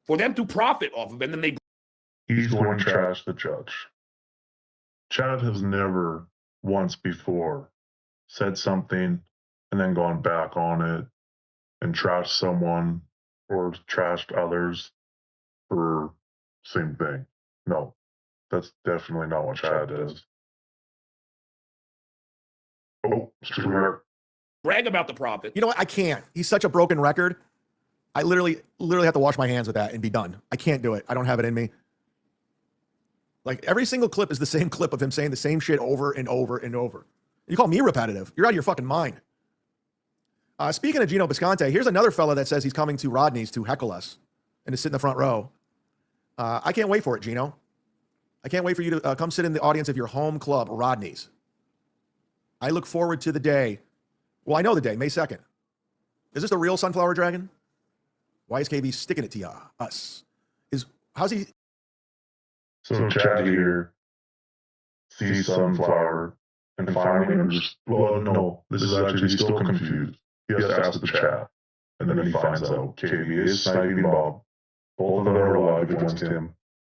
S9: For them to profit off of it, and then they...
S3: He's going to trash the judge. Chad has never once before said something and then gone back on it and trashed someone or trashed others for same thing. No, that's definitely not what Chad does. Oh, screw
S9: brag about the profit.
S2: You know what? I can't. He's such a broken record. I literally have to wash my hands with that and be done. I can't do it. I don't have it in me. Like every single clip is the same clip of him saying the same shit over and over and over. You call me repetitive? You're out of your fucking mind. Speaking of Gino Bisconte, here's another fella that says he's coming to Rodney's to heckle us and to sit in the front row. I can't wait for it, Gino. I can't wait for you to come sit in the audience of your home club, Rodney's. I look forward to the day. Well, I know the day, May 2nd. Is this the real Sunflower Dragon? Why is KB sticking it to us? How's he?
S3: So Chad here sees Sunflower and finally, well, no, this is actually still confused. He has to ask the chat, and then he finds out KB is sniping Bob. Both of them are alive against him,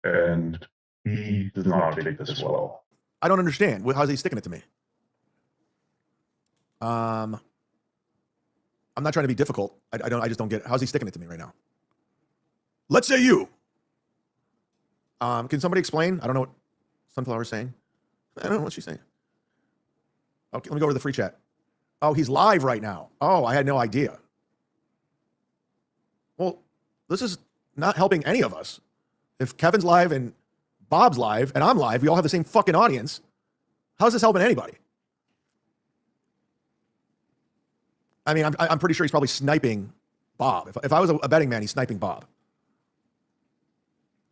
S3: and he does not take this well.
S2: I don't understand. How's he sticking it to me? I'm not trying to be difficult. I just don't get it. How's he sticking it to me right now? Let's say you. Can somebody explain? I don't know what Sunflower's saying. I don't know what she's saying. Okay, let me go over to the free chat. Oh, he's live right now. Oh, I had no idea. Well, this is not helping any of us. If Kevin's live and Bob's live and I'm live, we all have the same fucking audience. How's this helping anybody? I mean, I'm pretty sure he's probably sniping Bob. If I was a betting man, he's sniping Bob.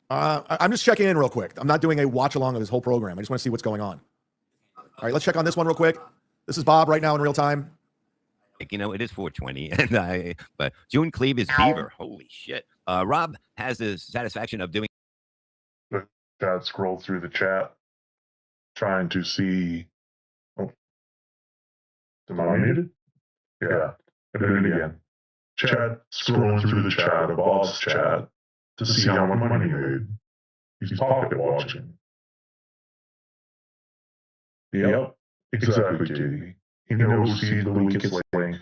S2: I'm just checking in real quick. I'm not doing a watch along of his whole program. I just want to see what's going on. All right, let's check on this one real quick. This is Bob right now in real time.
S13: You know, it is 420, and but June Cleve is Beaver. Holy shit. Rob has the satisfaction of doing.
S3: Chad scrolled through the chat, trying to see. Oh, am I muted? Yeah, I did it again. Chad scrolling through the chat of Bob's chat to see how much money he made. He's pocket watching. Yep, exactly, JD. He knows he's the weakest link.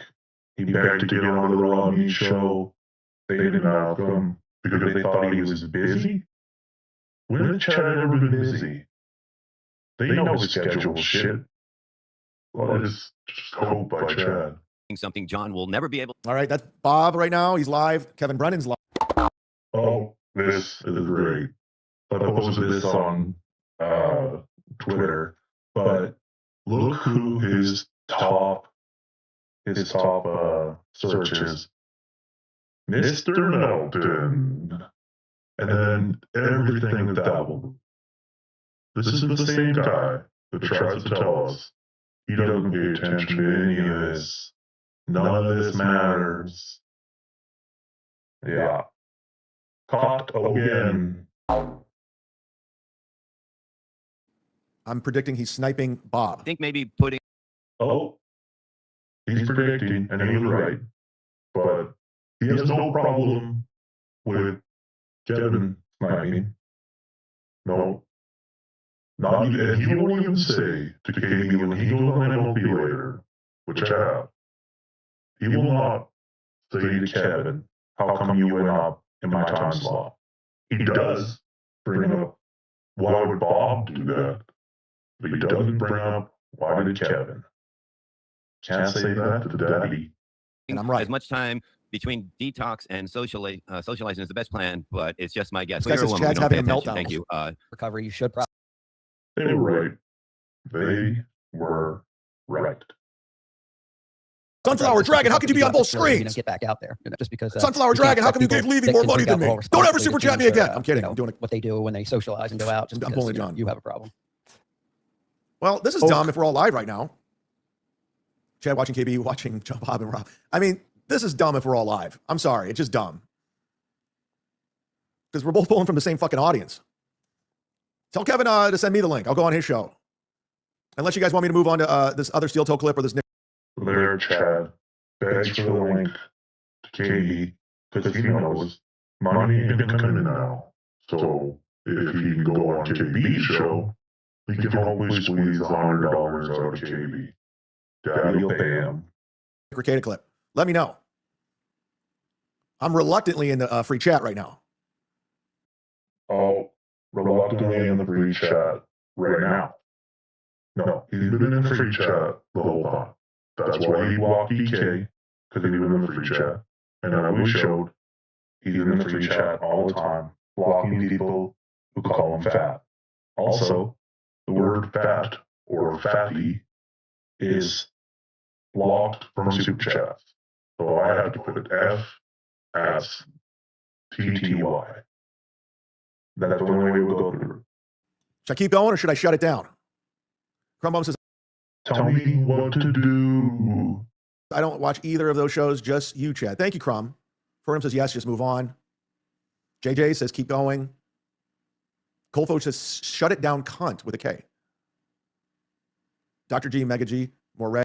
S3: He begged to get on the Rodney show. They didn't have him because they thought he was busy. When has Chad ever been busy? They know his schedule shit. Well, that is just hope by Chad.
S13: Something John will never be able.
S2: All right, that's Bob right now. He's live. Kevin Brennan's live.
S3: Oh, this is great. I posted this on Twitter, but look who his top searches. Mr. Melton. And then everything that doubled. This is the same guy that tries to tell us he doesn't pay attention to any of this. None of this matters. Yeah. Caught again.
S2: I'm predicting he's sniping Bob.
S13: I think maybe putting.
S3: Oh. he's predicting, and he was right, but he has no problem with Kevin sniping. No. Not even, and he won't even say to KB when he goes on MLB later, which I have, he will not say to Kevin, how come you went up in my time slot? He does bring up, why would Bob do that? But he doesn't bring up, why did Kevin? Can't say that to Daddy.
S13: And I'm right. As much time between detox and socializing is the best plan, but it's just my guess.
S2: This guy says Chad's having a meltdown.
S13: Thank you.
S12: Recovery, you should probably.
S3: They were right. They were right.
S2: Sunflower Dragon, how could you be on both screens?
S12: Get back out there, just because.
S2: Sunflower Dragon, how come you gave Levy more money than me? Don't ever super chat me again. I'm kidding. I'm doing it.
S12: What they do when they socialize and go out. Just
S2: I'm
S12: because,
S2: pulling John.
S12: You have a problem.
S2: Well, this is dumb if we're all live right now. Chad watching KB, watching Bob and Rob. I mean, this is dumb if we're all live. I'm sorry. It's just dumb. Because we're both pulling from the same fucking audience. Tell Kevin to send me the link. I'll go on his show. Unless you guys want me to move on to this other steel toe clip or this.
S3: There, Chad begs for the link to KB because he knows money ain't coming in now. So if he can go on KB's show, he can always squeeze $100 out of KB. Daddy'll pay him.
S2: Ricada clip. Let me know. I'm reluctantly in the free chat right now.
S3: Oh, reluctantly in the free chat right now. No, he's been in the free chat the whole time. That's why he blocked DK, because he was in the free chat. And I always showed he's in the free chat all the time, blocking people who call him fat. Also, the word fat or fatty is blocked from super chats. So I had to put F-S-T-T-Y. That's the only way we'll go through.
S2: Should I keep going or should I shut it down? Crumbum says,
S3: tell me what to do.
S2: I don't watch either of those shows, just you, Chad. Thank you, Crumb. Furham says, yes, just move on. JJ says, keep going. Colfo says, shut it down, cunt, with a K. Dr. G, Mega G, more red.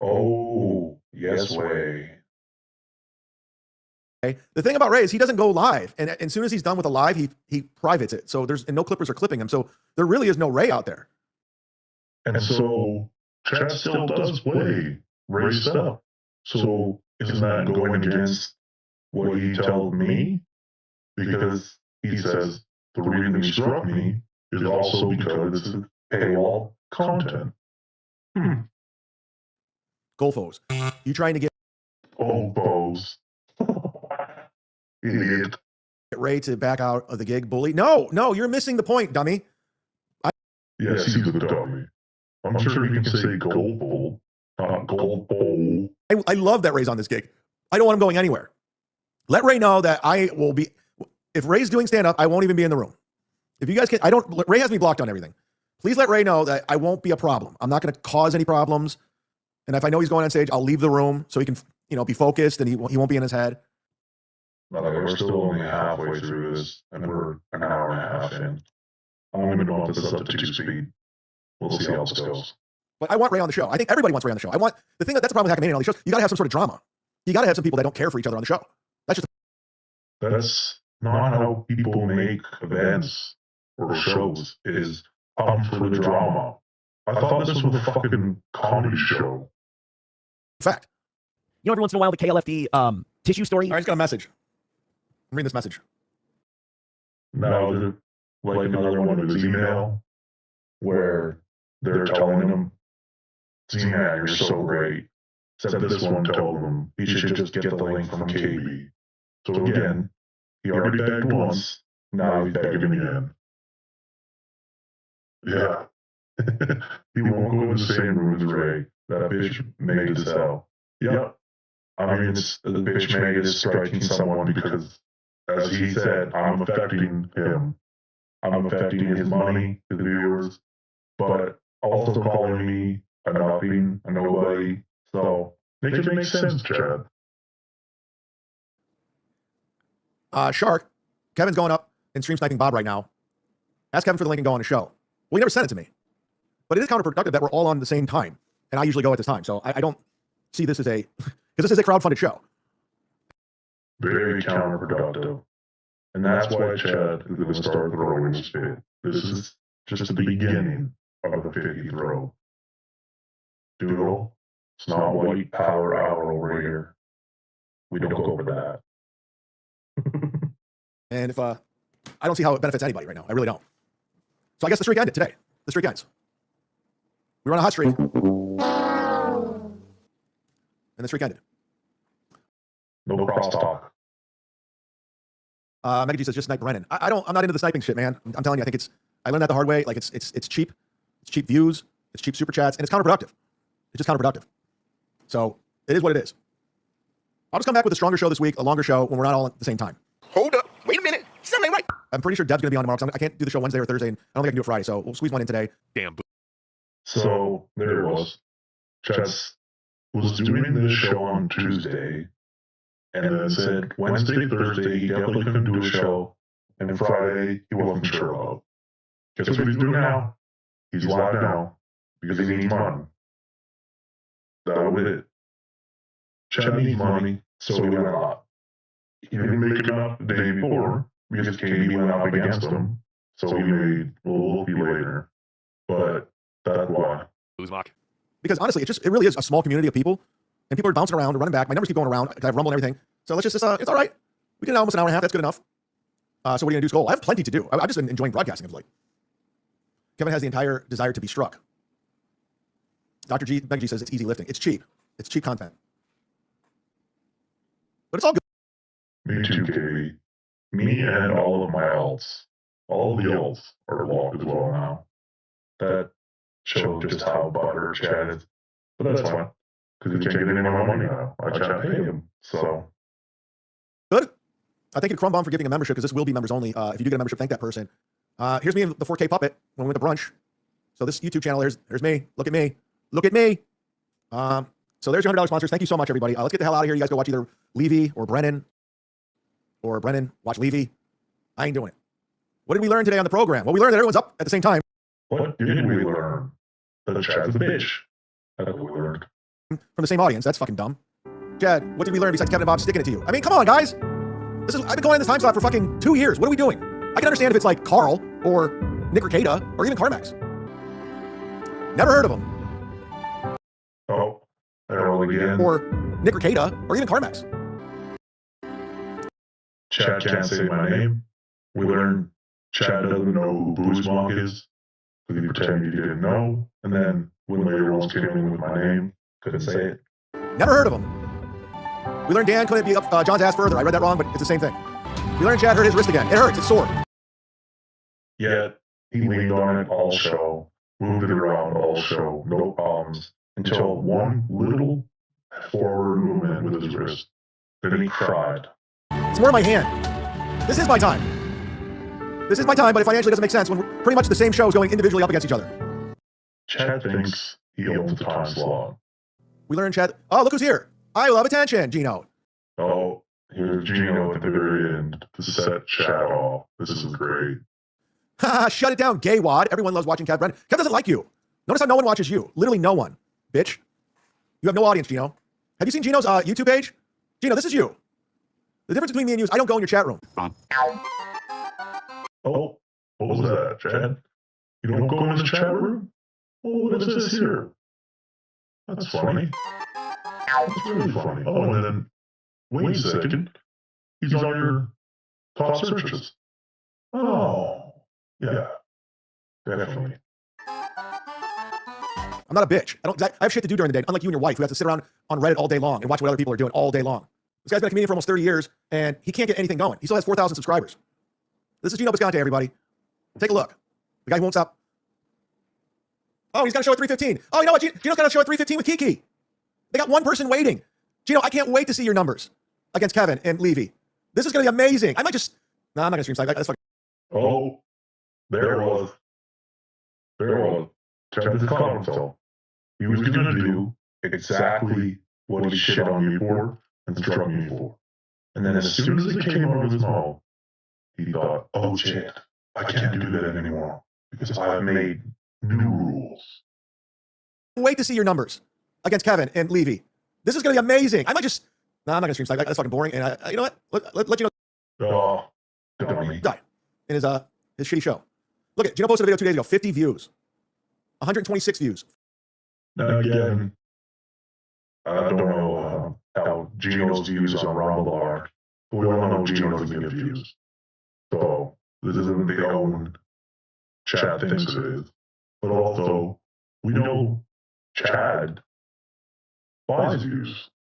S3: Oh, yes, way.
S2: Okay. The thing about Ray is he doesn't go live. And as soon as he's done with a live, he privates it. So and no clippers are clipping him. So there really is no Ray out there.
S3: And so Chad still does play Ray stuff. So isn't that going against what he told me? Because he says the reason he struck me is also because it's paywall content.
S2: Golfos, you trying to get
S3: Golfos. Idiot.
S2: Get Ray to back out of the gig, bully? No, you're missing the point, dummy.
S3: Yes, he's a dummy. I'm sure he can say gold bowl, not gold bowl.
S2: I love that Ray's on this gig. I don't want him going anywhere. Let Ray know that I will be. If Ray's doing stand up, I won't even be in the room. If you guys can, Ray has me blocked on everything. Please let Ray know that I won't be a problem. I'm not going to cause any problems. And if I know he's going on stage, I'll leave the room so he can, be focused and he won't be in his head.
S3: We're still only halfway through this, and we're an hour and a half in. I'm going to bump this up to 2-speed. We'll see how this goes.
S2: But I want Ray on the show. I think everybody wants Ray on the show. That's the problem with Hackmania and all these shows. You got to have some sort of drama. You got to have some people that don't care for each other on the show.
S3: That's not how people make events or shows. Is pump for the drama. I thought this was a fucking comedy show.
S2: Fact.
S12: Every once in a while the KLFD tissue story.
S2: All right, he's got a message. I'm reading this message.
S3: Now, like another one of his email where they're telling him, Z-Man, you're so great. Except this one told him he should just get the link from KB. So again, he already begged once, now he's begging again. Yeah. He won't go in the same room as Ray. That bitch made us out. Yep. I mean, the bitch made us striking someone because, as he said, I'm affecting him. I'm affecting his money, his viewers, but also calling me a nothing, a nobody. So, make it make sense, Chad.
S2: Shark, Kevin's going up and stream sniping Bob right now. Ask Kevin for the link and go on the show. Well, he never sent it to me. But it is counterproductive that we're all on the same time. And I usually go at this time. So I don't, see this as a, because this is a crowdfunded show.
S3: Very counterproductive. And that's why Chad is going to start throwing his fit. This is just the beginning of the fit you throw. Doodle, it's not white power hour over here. We don't go for that.
S2: And if I don't see how it benefits anybody right now. I really don't. So I guess the streak ended today. The streak ends. We were on a hot streak. And the streak ended.
S3: No crosstalk.
S2: Mega G says just snipe Brennan. I'm not into the sniping shit, man. I'm telling you, I think I learned that the hard way. Like it's cheap. It's cheap views. It's cheap super chats, and it's counterproductive. It's just counterproductive. So it is what it is. I'll just come back with a stronger show this week, a longer show when we're not all at the same time.
S11: Hold up. Wait a minute. Something right.
S2: I'm pretty sure Deb's going to be on tomorrow because I can't do the show Wednesday or Thursday, and I don't think I can do it Friday, so we'll squeeze one in today.
S10: Damn.
S3: So there it was. Chess was doing this show on Tuesday, and then said Wednesday, Thursday, he definitely couldn't do a show, and Friday, he wasn't sure about. Guess what he's doing now? He's live now because he needs money. That was it. Chad needs money, so he went out. He didn't make enough the day before because KD went up against him, so he made a little fee later. But that's why.
S10: Boozemock.
S2: Because honestly, it really is a small community of people, and people are bouncing around and running back. My numbers keep going around. I have Rumble and everything. So let's just, it's all right. We did almost an hour and a half. That's good enough. So what are you going to do, Skull? I have plenty to do. I've just been enjoying broadcasting of late. Kevin has the entire desire to be struck. Dr. G, Mega G says it's easy lifting. It's cheap. It's cheap content. But it's all good.
S3: Me too, Katie. Me and all of my alts. All of the alts are locked as well now. That shows just how butthurt Chad is. But that's fine. Because he can't get any more money now. I can't pay him. So.
S2: Good. I thank you to Crumb Bomb for giving a membership because this will be members only. If you do get a membership, thank that person. Here's me and the 4K puppet when we went to brunch. So this YouTube channel, there's me. Look at me. Look at me. So there's your $100 sponsors. Thank you so much, everybody. Let's get the hell out of here. You guys go watch either Levy or Brennan. Or Brennan, watch Levy. I ain't doing it. What did we learn today on the program? Well, we learned that everyone's up at the same time.
S3: What did we learn? That Chad's a bitch. That's what we learned.
S2: From the same audience. That's fucking dumb. Chad, what did we learn besides Kevin and Bob sticking it to you? I mean, come on, guys. I've been going in this time slot for fucking 2 years. What are we doing? I can understand if it's like Carl or Nick Ricada or even Carmax. Never heard of him.
S3: Oh, there again.
S2: Or Nick Ricada or even Carmax.
S3: Chad can't say my name. We learned Chad doesn't know who Boozemock is because he pretended he didn't know. And then when later ones came in with my name, couldn't say it.
S2: Never heard of him. We learned Dan couldn't be up John's ass further. I read that wrong, but it's the same thing. We learned Chad hurt his wrist again. It hurts. It's sore.
S3: Yet he leaned on it all show, moved it around all show, no problems, until one little forward movement with his wrist. Then he cried.
S2: It's more in my hand. This is my time. This is my time, but it financially doesn't make sense when we're pretty much the same shows going individually up against each other.
S3: Chad thinks he owns the time slot.
S2: We learned Chad. Oh, look who's here. I love attention, Gino.
S3: Oh, here's Gino at the very end to set Chad off. This is great.
S2: Haha, shut it down, gay wad. Everyone loves watching Kev Brennan. Kev doesn't like you. Notice how no one watches you. Literally no one. Bitch. You have no audience, Gino. Have you seen Gino's YouTube page? Gino, this is you. The difference between me and you is I don't go in your chat room.
S3: Oh, what was that, Chad? You don't go in his chat room? Oh, what is this here? That's funny. That's really funny. Oh, and then, wait a second. He's on your top searches. Oh, yeah. Definitely.
S2: I'm not a bitch. I have shit to do during the day, unlike you and your wife, who have to sit around on Reddit all day long and watch what other people are doing all day long. This guy's been a comedian for almost 30 years, and he can't get anything going. He still has 4,000 subscribers. This is Gino Bisconte, everybody. Take a look. The guy who won't stop. Oh, he's got a show at 3:15. Oh, you know what? Gino's got a show at 3:15 with Kiki. They got one person waiting. Gino, I can't wait to see your numbers against Kevin and Levy. This is going to be amazing. I might just... No, I'm not going to stream side. That's fucking...
S3: Oh, there it was. Chad just caught himself. He was going to do exactly what he shit on me for and struck me for. And then as soon as it came out of his mouth, he thought, oh shit, I can't do that anymore because I've made new rules.
S2: Wait to see your numbers against Kevin and Levy. This is going to be amazing. I might just. No, I'm not going to stream Snipe. That's fucking boring. And you know what? Let you know.
S3: Oh, dummy.
S2: Die. In his shitty show. Look at Gino posted a video 2 days ago. 50 views. 126 views.
S3: Now again, I don't know how Gino's views on Rumble are. But we all know Gino doesn't get views. So this isn't the own Chad thinks it is. But also, we know Chad buys views.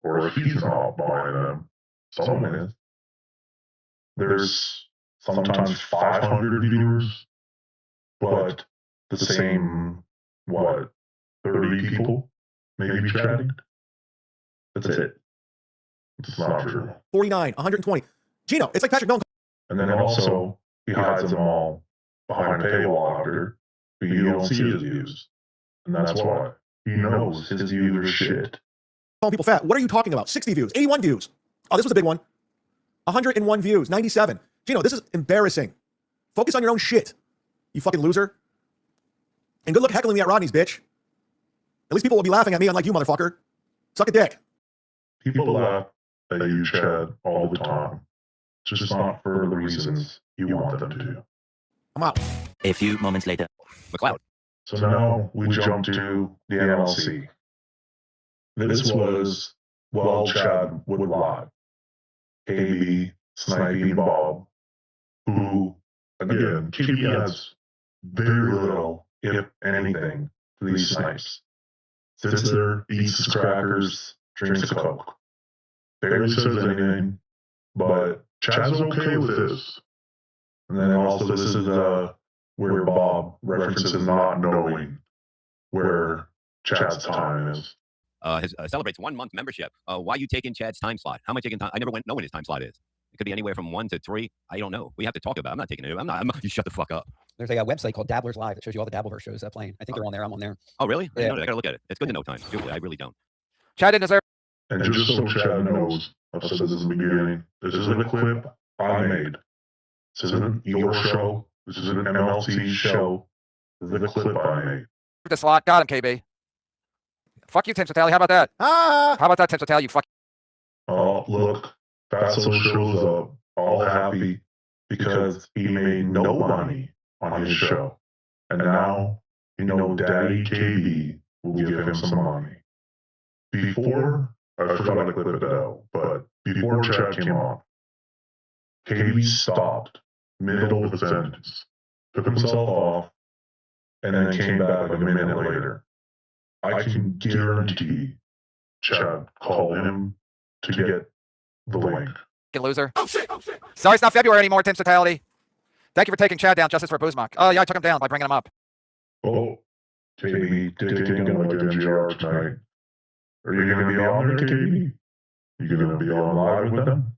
S3: Or if he's not buying them, someone is. There's sometimes 500 viewers, but the same, 30 people maybe chatting? That's it. It's not true.
S2: 49, 120. Gino, it's like Patrick Nolan.
S3: And then also, he hides them all behind a paywall after, but you don't see his views. And that's why. He knows his views are shit.
S2: Calling people fat. What are you talking about? 60 views, 81 views. Oh, this was a big one. 101 views, 97. Gino, this is embarrassing. Focus on your own shit, you fucking loser. And good luck heckling me at Rodney's, bitch. At least people will be laughing at me, unlike you, motherfucker. Suck a dick.
S3: People laugh at you, Chad, all the time. Just not for the reasons you want them to.
S2: I'm out.
S14: A few moments later.
S13: McCloud.
S3: So now we jump to the MLC. This was while Chad would lie. KB, Sniping Bob, who, again, KB has very little, if anything, to these snipes. Sits there, eats his crackers, drinks a Coke. Barely says anything, but Chad's okay with this. And then also this is where Bob references not knowing where Chad's time is.
S13: Celebrates 1 month membership. Why you taking Chad's time slot? How am I taking time? I never know when his time slot is. It could be anywhere from 1 to 3. I don't know. We have to talk about it. I'm not taking it. You shut the fuck up.
S15: There's a website called Dabblers Live that shows you all the dabverse shows that playing. I think they're on there. I'm on there.
S13: Oh, really?
S15: Yeah.
S13: I gotta look at it. It's good to know time. Seriously, I really don't.
S8: Chad didn't deserve.
S3: And just so Chad knows, I've said this in the beginning, this isn't a clip I made. This isn't your show. This isn't an MLC show. This is a clip I made.
S8: The slot. Got him, KB. Fuck you, Tim Satali. How about that? How about that, Tim Satali? You fuck.
S3: Oh, look. Fatso shows up, all happy, because he made no money on his show. And now, Daddy KB will give him some money. Before, I forgot to clip it out, but before Chad came on, KB stopped middle of the sentence, took himself off, and then came back like a minute later. I can guarantee Chad called him to get the link.
S8: Loser. Oh shit. Sorry, it's not February anymore, Tim Satali. Thank you for taking Chad down. Justice for Boozemock. Oh, yeah, I took him down by bringing him up.
S3: Oh, KB, taking him like NGR tonight. Are you going to be on there, KB? You going to be on live with them?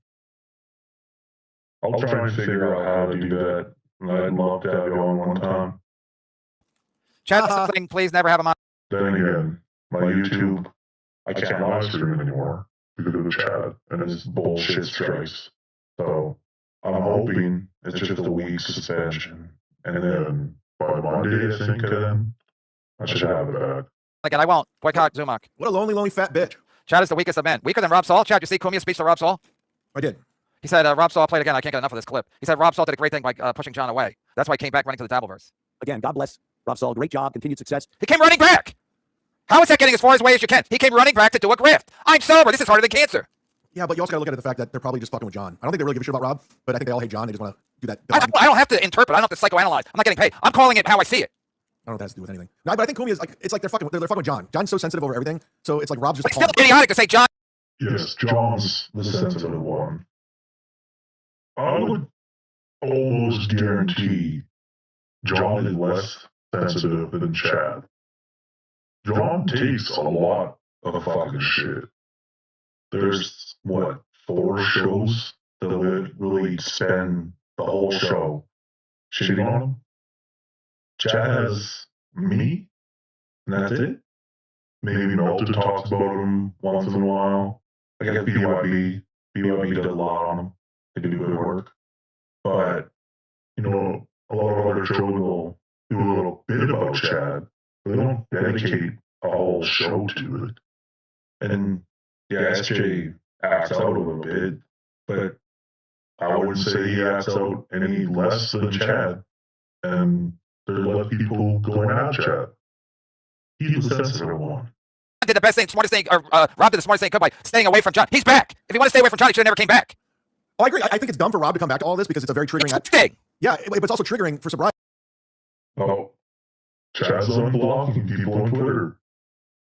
S3: I'll try and figure out how to do that. I'd love to have you on one time.
S8: Chad, something, please never have him on.
S3: Then again, my YouTube, I can't live stream anymore because of Chad and his bullshit strikes. So I'm hoping it's just a week suspension. And then by Monday, I think I should have it back.
S8: Again, I won't. Boycott Zumock.
S2: What a lonely fat bitch.
S8: Chad is the weakest of men. Weaker than Rob Saul. Chad, you see Kumia's speech to Rob Saul?
S2: I did.
S8: He said, Rob Saul played again. I can't get enough of this clip. He said Rob Saul did a great thing by pushing John away. That's why he came back running to the Dabbleverse.
S12: Again, God bless Rob Saul. Great job. Continued success.
S8: He came running back. How is that getting as far away as you can? He came running back to do a grift. I'm sober. This is harder than cancer.
S2: Yeah, but you also got to look at the fact that they're probably just fucking with John. I don't think they really give a shit about Rob, but I think they all hate John. They just want to do that.
S8: I don't have to interpret. I don't have to psychoanalyze. I'm not getting paid. I'm calling it how I see it.
S2: I don't know what that has to do with anything. No, but I think Kumi is like, it's like they're fucking with John. John's so sensitive over everything, so it's like Rob's just.
S8: It's still idiotic to say John.
S3: Yes, John's the sensitive one. I would almost guarantee John is less sensitive than Chad. John takes a lot of fucking shit. There's, 4 shows that would really spend the whole show shitting on him? Chad has me, and that's it. Maybe Melton talks about him once in a while. I guess BYB did a lot on him. They do good work. But, a lot of other shows will do a little bit about Chad, but they don't dedicate a whole show to it. And Yeah, SJ acts out a little bit, but I wouldn't say he acts out any less than Chad. And there's less people going at Chad. He's the sensitive one.
S8: Did the best thing, smartest thing, or Rob did the smartest thing he could by staying away from John. He's back. If you want to stay away from John, he should have never came back.
S2: Oh, I agree. I think it's dumb for Rob to come back to all this because it's a very triggering
S8: thing.
S2: Yeah, but it's also triggering for sobriety.
S3: Oh, Chad's unblocking people on Twitter.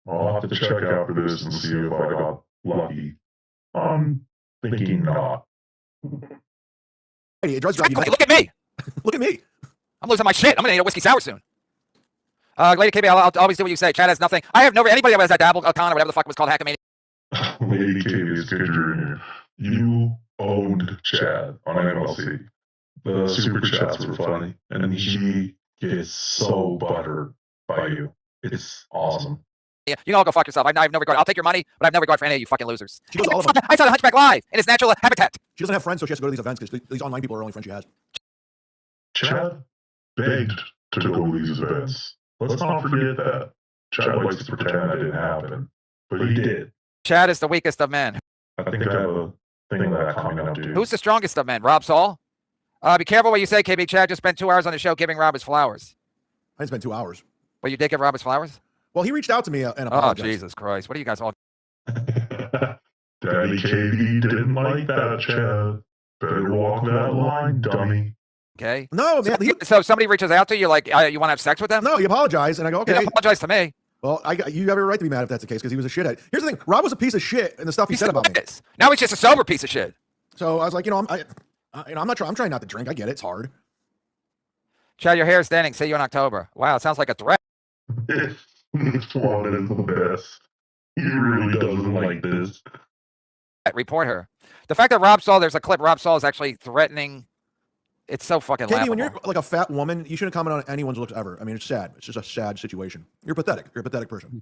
S3: I'll have to check after this and see if I got lucky. I'm thinking not.
S2: It does
S8: Look at me.
S2: Look at me.
S8: I'm losing my shit. I'm gonna need a whiskey sour soon. Lady KB, I'll always do what you say. Chad has nothing. I have no anybody that has that dabble account or whatever the fuck it was called, Hackamania.
S3: Lady KB is good you're in here. You owned Chad on MLC. The super chats were funny, and he gets so buttered by you. It's awesome.
S8: Yeah, you can all go fuck yourself. I have no regard. I'll take your money, but I have no regard for any of you fucking losers.
S2: She goes to all of them.
S8: I saw the Hunchback live in its natural habitat.
S2: She doesn't have friends, so she has to go to these events because these online people are the only friends she has.
S3: Chad begged to go to these events. Let's not forget that. Chad likes to pretend that didn't happen, but he did.
S8: Chad is the weakest of men.
S3: I think I have a thing of that coming up, dude.
S8: Who's the strongest of men? Rob Saul? Be careful what you say, KB. Chad just spent 2 hours on the show giving Rob his flowers.
S2: I didn't spend 2 hours.
S8: But you did give Rob his flowers?
S2: Well, he reached out to me and
S8: apologized. Oh, Jesus Christ. What are you guys all...
S3: Daddy KB didn't like that, Chad. Better walk that line, dummy.
S8: Okay.
S2: No, man.
S8: So somebody reaches out to you like, you want to have sex with them?
S2: No, you apologize. And I go, okay.
S8: You apologize to me.
S2: Well, you have a right to be mad if that's the case because he was a shithead. Here's the thing. Rob was a piece of shit in the stuff he said about me.
S8: Now he's just a sober piece of shit.
S2: So I was like, I'm not trying. I'm trying not to drink. I get it. It's hard.
S8: Chad, your hair is standing. See you in October. Wow, it sounds like a threat.
S3: Swan is the best. He really doesn't like this.
S8: Report her. The fact that Rob Saul, there's a clip. Rob Saul is actually threatening. It's so fucking laughable.
S2: When you're like a fat woman, you shouldn't comment on anyone's looks ever. I mean, it's sad. It's just a sad situation. You're pathetic. You're a pathetic person.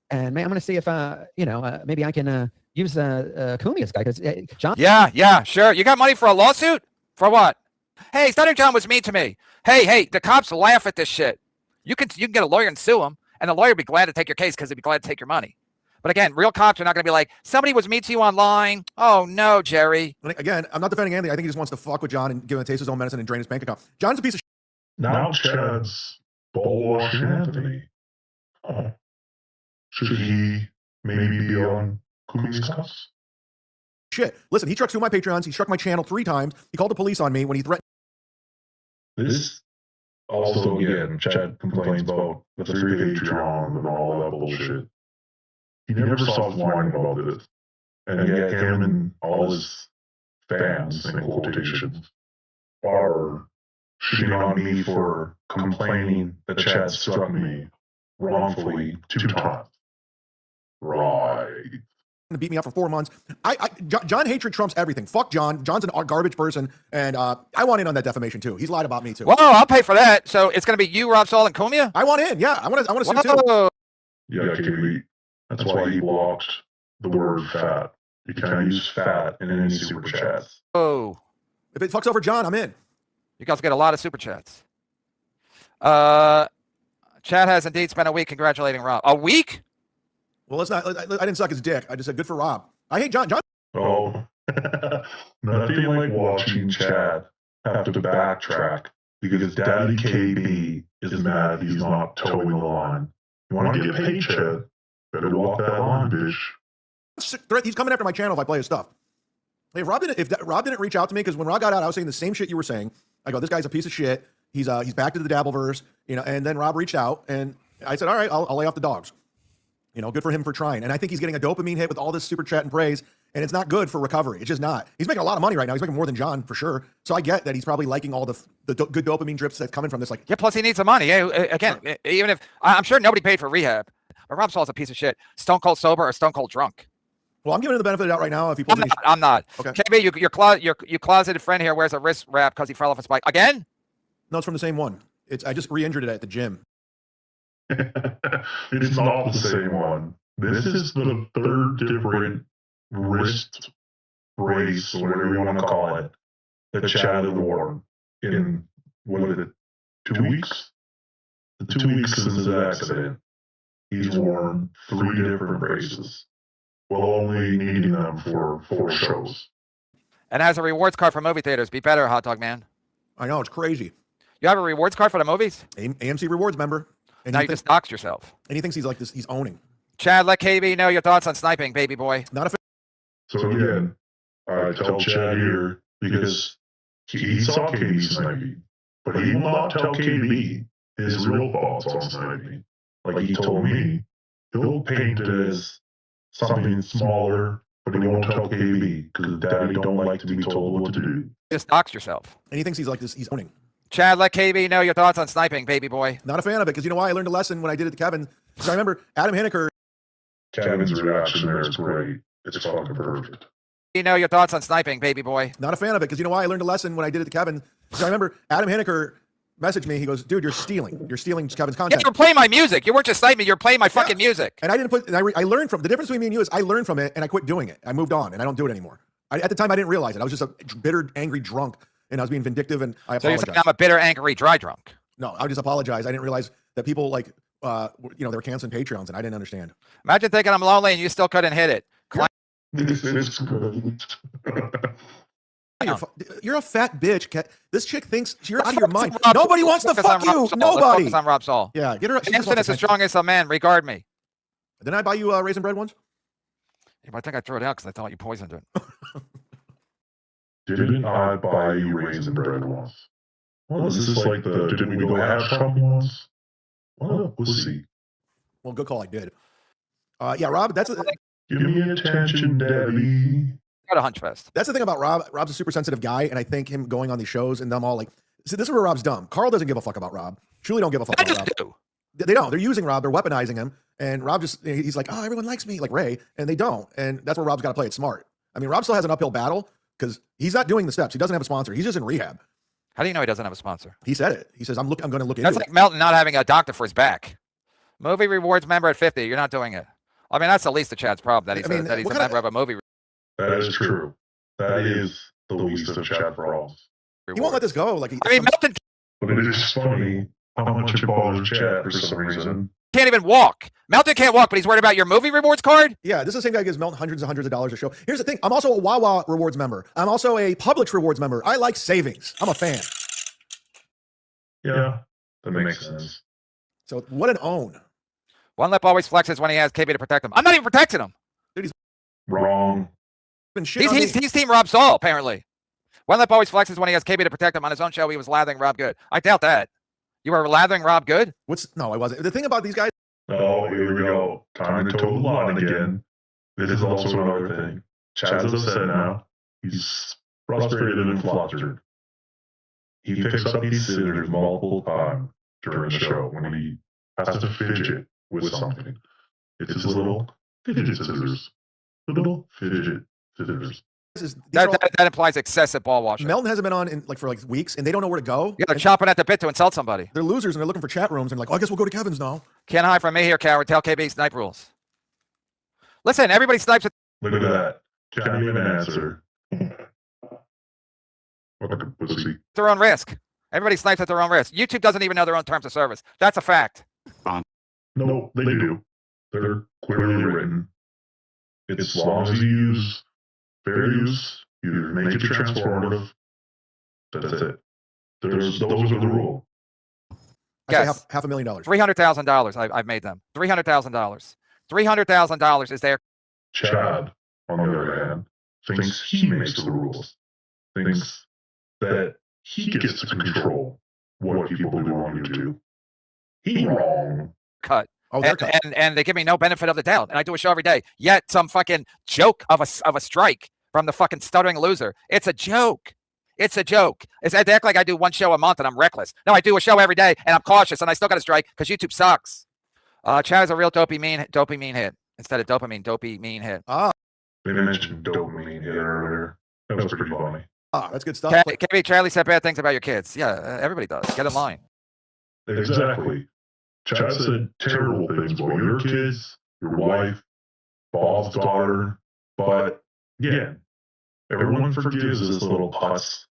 S15: And man, I'm going to see if maybe I can use Kumia's guy because John.
S8: Yeah, sure. You got money for a lawsuit? For what? Hey, Stuttering John was mean to me. Hey, the cops laugh at this shit. You can get a lawyer and sue him, and the lawyer would be glad to take your case because he'd be glad to take your money. But again, real cops are not going to be like, somebody was mean to you online. Oh, no, Jerry.
S2: Again, I'm not defending anything. I think he just wants to fuck with John and give him a taste of his own medicine and drain his bank account. John's a piece of shit.
S3: Now Chad's ball-washing Anthony. Should he maybe be on Kumi's cuffs?
S2: Shit. Listen, he struck 2 of my Patreons. He struck my channel 3 times. He called the police on me when he threatened.
S3: This also, again, Chad complains about the 3 Patreon and all that bullshit. He never stops whining about this. And yet him and all his fans, in quotations, are shitting on me for complaining that Chad struck me wrongfully 2 times. Right.
S2: Beat me up for 4 months. John hatred trumps everything. Fuck John. John's a garbage person, and I want in on that defamation too. He's lied about me too.
S8: Well, I'll pay for that. So it's going to be you, Rob Saul, and Kumia?
S2: I want in. Yeah, I want to sue too.
S3: Yeah, KB. That's why he blocked the word fat. You can't use fat in any super chats.
S8: Oh.
S2: If it fucks over John, I'm in.
S8: You guys get a lot of super chats. Chad has indeed spent a week congratulating Rob. A week?
S2: Well, let's not. I didn't suck his dick. I just said good for Rob. I hate John.
S3: Oh, nothing like watching Chad have to backtrack because Daddy KB is mad he's not towing the line. You want to get paid, Chad? Better walk that line, bitch.
S2: He's coming after my channel if I play his stuff. If Rob didn't reach out to me, because when Rob got out, I was saying the same shit you were saying. I go, this guy's a piece of shit. He's back to the Dabbleverse, and then Rob reached out, and I said, all right, I'll lay off the dogs. Good for him for trying. And I think he's getting a dopamine hit with all this super chat and praise, and it's not good for recovery. It's just not. He's making a lot of money right now. He's making more than John, for sure. So I get that he's probably liking all the good dopamine drips that's coming from this. Like,
S8: yeah, plus he needs some money. Again, even if, I'm sure nobody paid for rehab, but Rob Saul's a piece of shit. Stone cold sober or stone cold drunk.
S2: Well, I'm giving him the benefit of the doubt right now. If he pulls
S8: I'm not.
S2: Okay.
S8: KB, your closeted friend here wears a wrist wrap because he fell off his bike. Again?
S2: No, it's from the same one. I just re-injured it at the gym.
S3: It's not the same one. This is the 3rd different wrist brace, or whatever you want to call it, that Chad has worn in, what is it, 2 weeks? The 2 weeks since his accident, he's worn 3 different braces. while only needing them for 4 shows.
S8: And has a rewards card for movie theaters. Be better, hot dog man.
S2: I know, it's crazy.
S8: You have a rewards card for the movies?
S2: AMC rewards member. And
S8: now you just doxed yourself.
S2: And he thinks he's like this. He's owning.
S8: Chad, let KB know your thoughts on sniping, baby boy.
S2: Not a fan.
S3: So again, I tell Chad here because he saw KB sniping, but he will not tell KB his real thoughts on sniping. Like he told me, he'll paint it as something smaller, but he won't tell KB because Daddy don't like to be told what to do.
S8: Just doxed yourself.
S2: And he thinks he's like this. He's owning.
S8: Chad, let KB know your thoughts on sniping, baby boy.
S2: Not a fan of it because you know why? I learned a lesson when I did it to Kevin. Because I remember Adam Hineker.
S3: Kevin's reaction there is great. It's fucking perfect.
S8: You know your thoughts on sniping, baby boy.
S2: Not a fan of it because you know why? I learned a lesson when I did it to Kevin. Because I remember Adam Hineker messaged me. He goes, "Dude, you're stealing. You're stealing Kevin's content."
S8: Yeah, you're playing my music. You weren't just sniping. You're playing my fucking music.
S2: And I didn't put. And I learned from the difference between me and you is I learned from it and I quit doing it. I moved on and I don't do it anymore. At the time, I didn't realize it. I was just a bitter, angry drunk, and I was being vindictive. And I
S8: So you're
S2: apologize.
S8: saying I'm a bitter, angry, dry drunk.
S2: No, I just apologize. I didn't realize that people like, they were canceling Patreons, and I didn't understand.
S8: Imagine thinking I'm lonely and you still couldn't hit it.
S3: This is great.
S2: You're a fat bitch. This chick thinks you're out of your mind. Nobody wants to fuck you. Nobody.
S8: Focus on Rob Saul.
S2: Yeah, get her.
S8: Instant is the strongest of men. Regard me.
S2: Didn't I buy you raisin bread once?
S8: Yeah, but I think I threw it out because I thought you poisoned it.
S3: Didn't I buy you raisin bread once? Well, is this like the didn't we go have Trump once? Well, we'll see.
S2: Well, good call. I did. Yeah, Rob.
S3: Give me attention, Daddy.
S8: Got a hunch fest.
S2: That's the thing about Rob. Rob's a super sensitive guy, and I think him going on these shows and them all like. See, this is where Rob's dumb. Carl doesn't give a fuck about Rob. Truly don't give a fuck about Rob.
S8: Do.
S2: They don't. They're using Rob. They're weaponizing him, and Rob he's like, oh, everyone likes me, like Ray, and they don't. And that's where Rob's got to play it smart. I mean, Rob still has an uphill battle because he's not doing the steps. He doesn't have a sponsor. He's just in rehab.
S8: How do you know he doesn't have a sponsor?
S2: He said it. He says, I'm going to look into
S8: That's
S2: it.
S8: like Melton not having a doctor for his back. Movie rewards member at 50. You're not doing it. I mean, that's the least of Chad's problem that he's a member of a movie.
S3: That is true. That is the least of Chad problems.
S2: He won't let this go. Like
S8: Melton
S3: But it is funny how much it bothers Chad for some reason.
S8: can't even walk. Melton can't walk, but he's worried about your movie rewards card?
S2: Yeah, this is the same guy who gives Melton hundreds and hundreds of dollars a show. Here's the thing. I'm also a Wawa rewards member. I'm also a Publix rewards member. I like savings. I'm a fan.
S3: Yeah, that makes sense.
S2: So what an own.
S8: One Lip always flexes when he has KB to protect him. I'm not even protecting him.
S2: Dude, he's
S3: wrong.
S8: He's Team Rob Saul, apparently. One Lip always flexes when he has KB to protect him. On his own show, he was lathering Rob Good. I doubt that. You were lathering Rob Good?
S2: No, I wasn't. The thing about these guys.
S3: Oh, here we go. Time to toe the line again. This is also another thing. Chad's upset now. He's frustrated and flustered. He picks up these scissors multiple times during the show when he has to fidget with something. It's his little fidget scissors. Little fidget scissors.
S8: That implies excessive ball washing.
S2: Melton hasn't been on for weeks, and they don't know where to go.
S8: Yeah, they're chopping at the bit to insult somebody.
S2: They're losers, and they're looking for chat rooms, and like, oh, I guess we'll go to Kevin's now.
S8: Can't hide from me here, coward. Tell KB snipe rules. Listen, everybody snipes at
S3: Look at that. Can't even answer. What a pussy.
S8: their own risk. Everybody snipes at their own risk. YouTube doesn't even know their own terms of service. That's a fact.
S3: No, they do. They're clearly written. It's as long as you use fair use, you make it transformative. That's it. Those are the rule.
S8: Yes.
S2: Half $1,000,000.
S8: $300,000 I've made them. $300,000. $300,000 is their.
S3: Chad, on the other hand, thinks he makes the rules. Thinks that he gets to control what people do on YouTube. He wrong.
S8: Cut.
S2: Oh, they're cut.
S8: And they give me no benefit of the doubt. And I do a show every day. Yet some fucking joke of a strike from the fucking stuttering loser. It's a joke. It's a joke. They act like I do one show a month and I'm reckless. No, I do a show every day and I'm cautious and I still got to strike because YouTube sucks. Chad is a real dopey mean hit instead of dopamine. Dopey mean hit.
S3: They mentioned dopamine hit earlier. That was pretty funny.
S2: That's good stuff.
S8: KB, Charlie said bad things about your kids. Yeah, everybody does. Get in line.
S3: Exactly. Chad said terrible things about your kids, your wife, Bob's daughter, but again, everyone forgives this little putz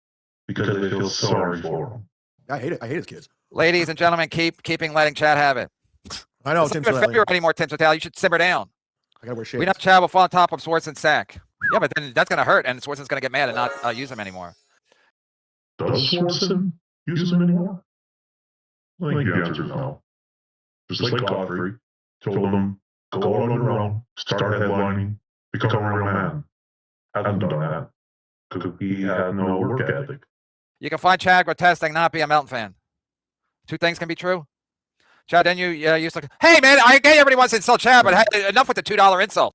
S3: because they feel sorry for him.
S2: I hate it. I hate his kids.
S8: Ladies and gentlemen, keeping letting Chad have it.
S2: I know.
S8: It's not even February anymore, Tim Vitale. You should simmer down.
S2: I gotta wear shades.
S8: We know Chad will fall on top of Swartzen's sack. Yeah, but then that's gonna hurt, and Swartzen's gonna get mad and not use him anymore.
S3: Does Swartzen use them anymore? I think the answer is no. Just like Godfrey told him, go out on your own, start headlining, become a real man. Hasn't done that because he had no work ethic.
S8: You can find Chad grotesque and not be a Melton fan. Two things can be true. Chad, then you used to. Hey man, I get everybody wants to insult Chad, but hey, enough with the $2 insult.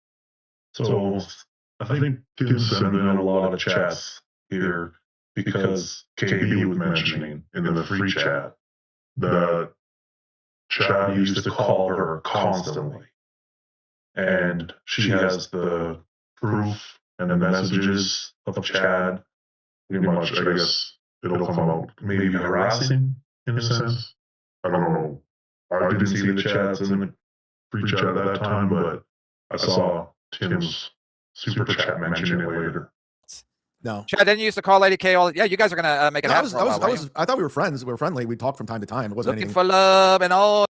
S3: So I think Tim's sending in a lot of chats here because KB was mentioning in the free chat that Chad used to call her constantly. And she has the proof and the messages of Chad. Pretty much, I guess it'll come out maybe harassing in a sense. I don't know. I didn't see the chats in the free chat at that time, but I saw Tim's super chat mention it later.
S2: No.
S8: Chad, then you used to call Lady K all. Yeah, you guys are gonna make it happen.
S2: I thought we were friends. We were friendly. We talked from time to time. It wasn't
S8: looking
S2: anything.
S8: for love and all.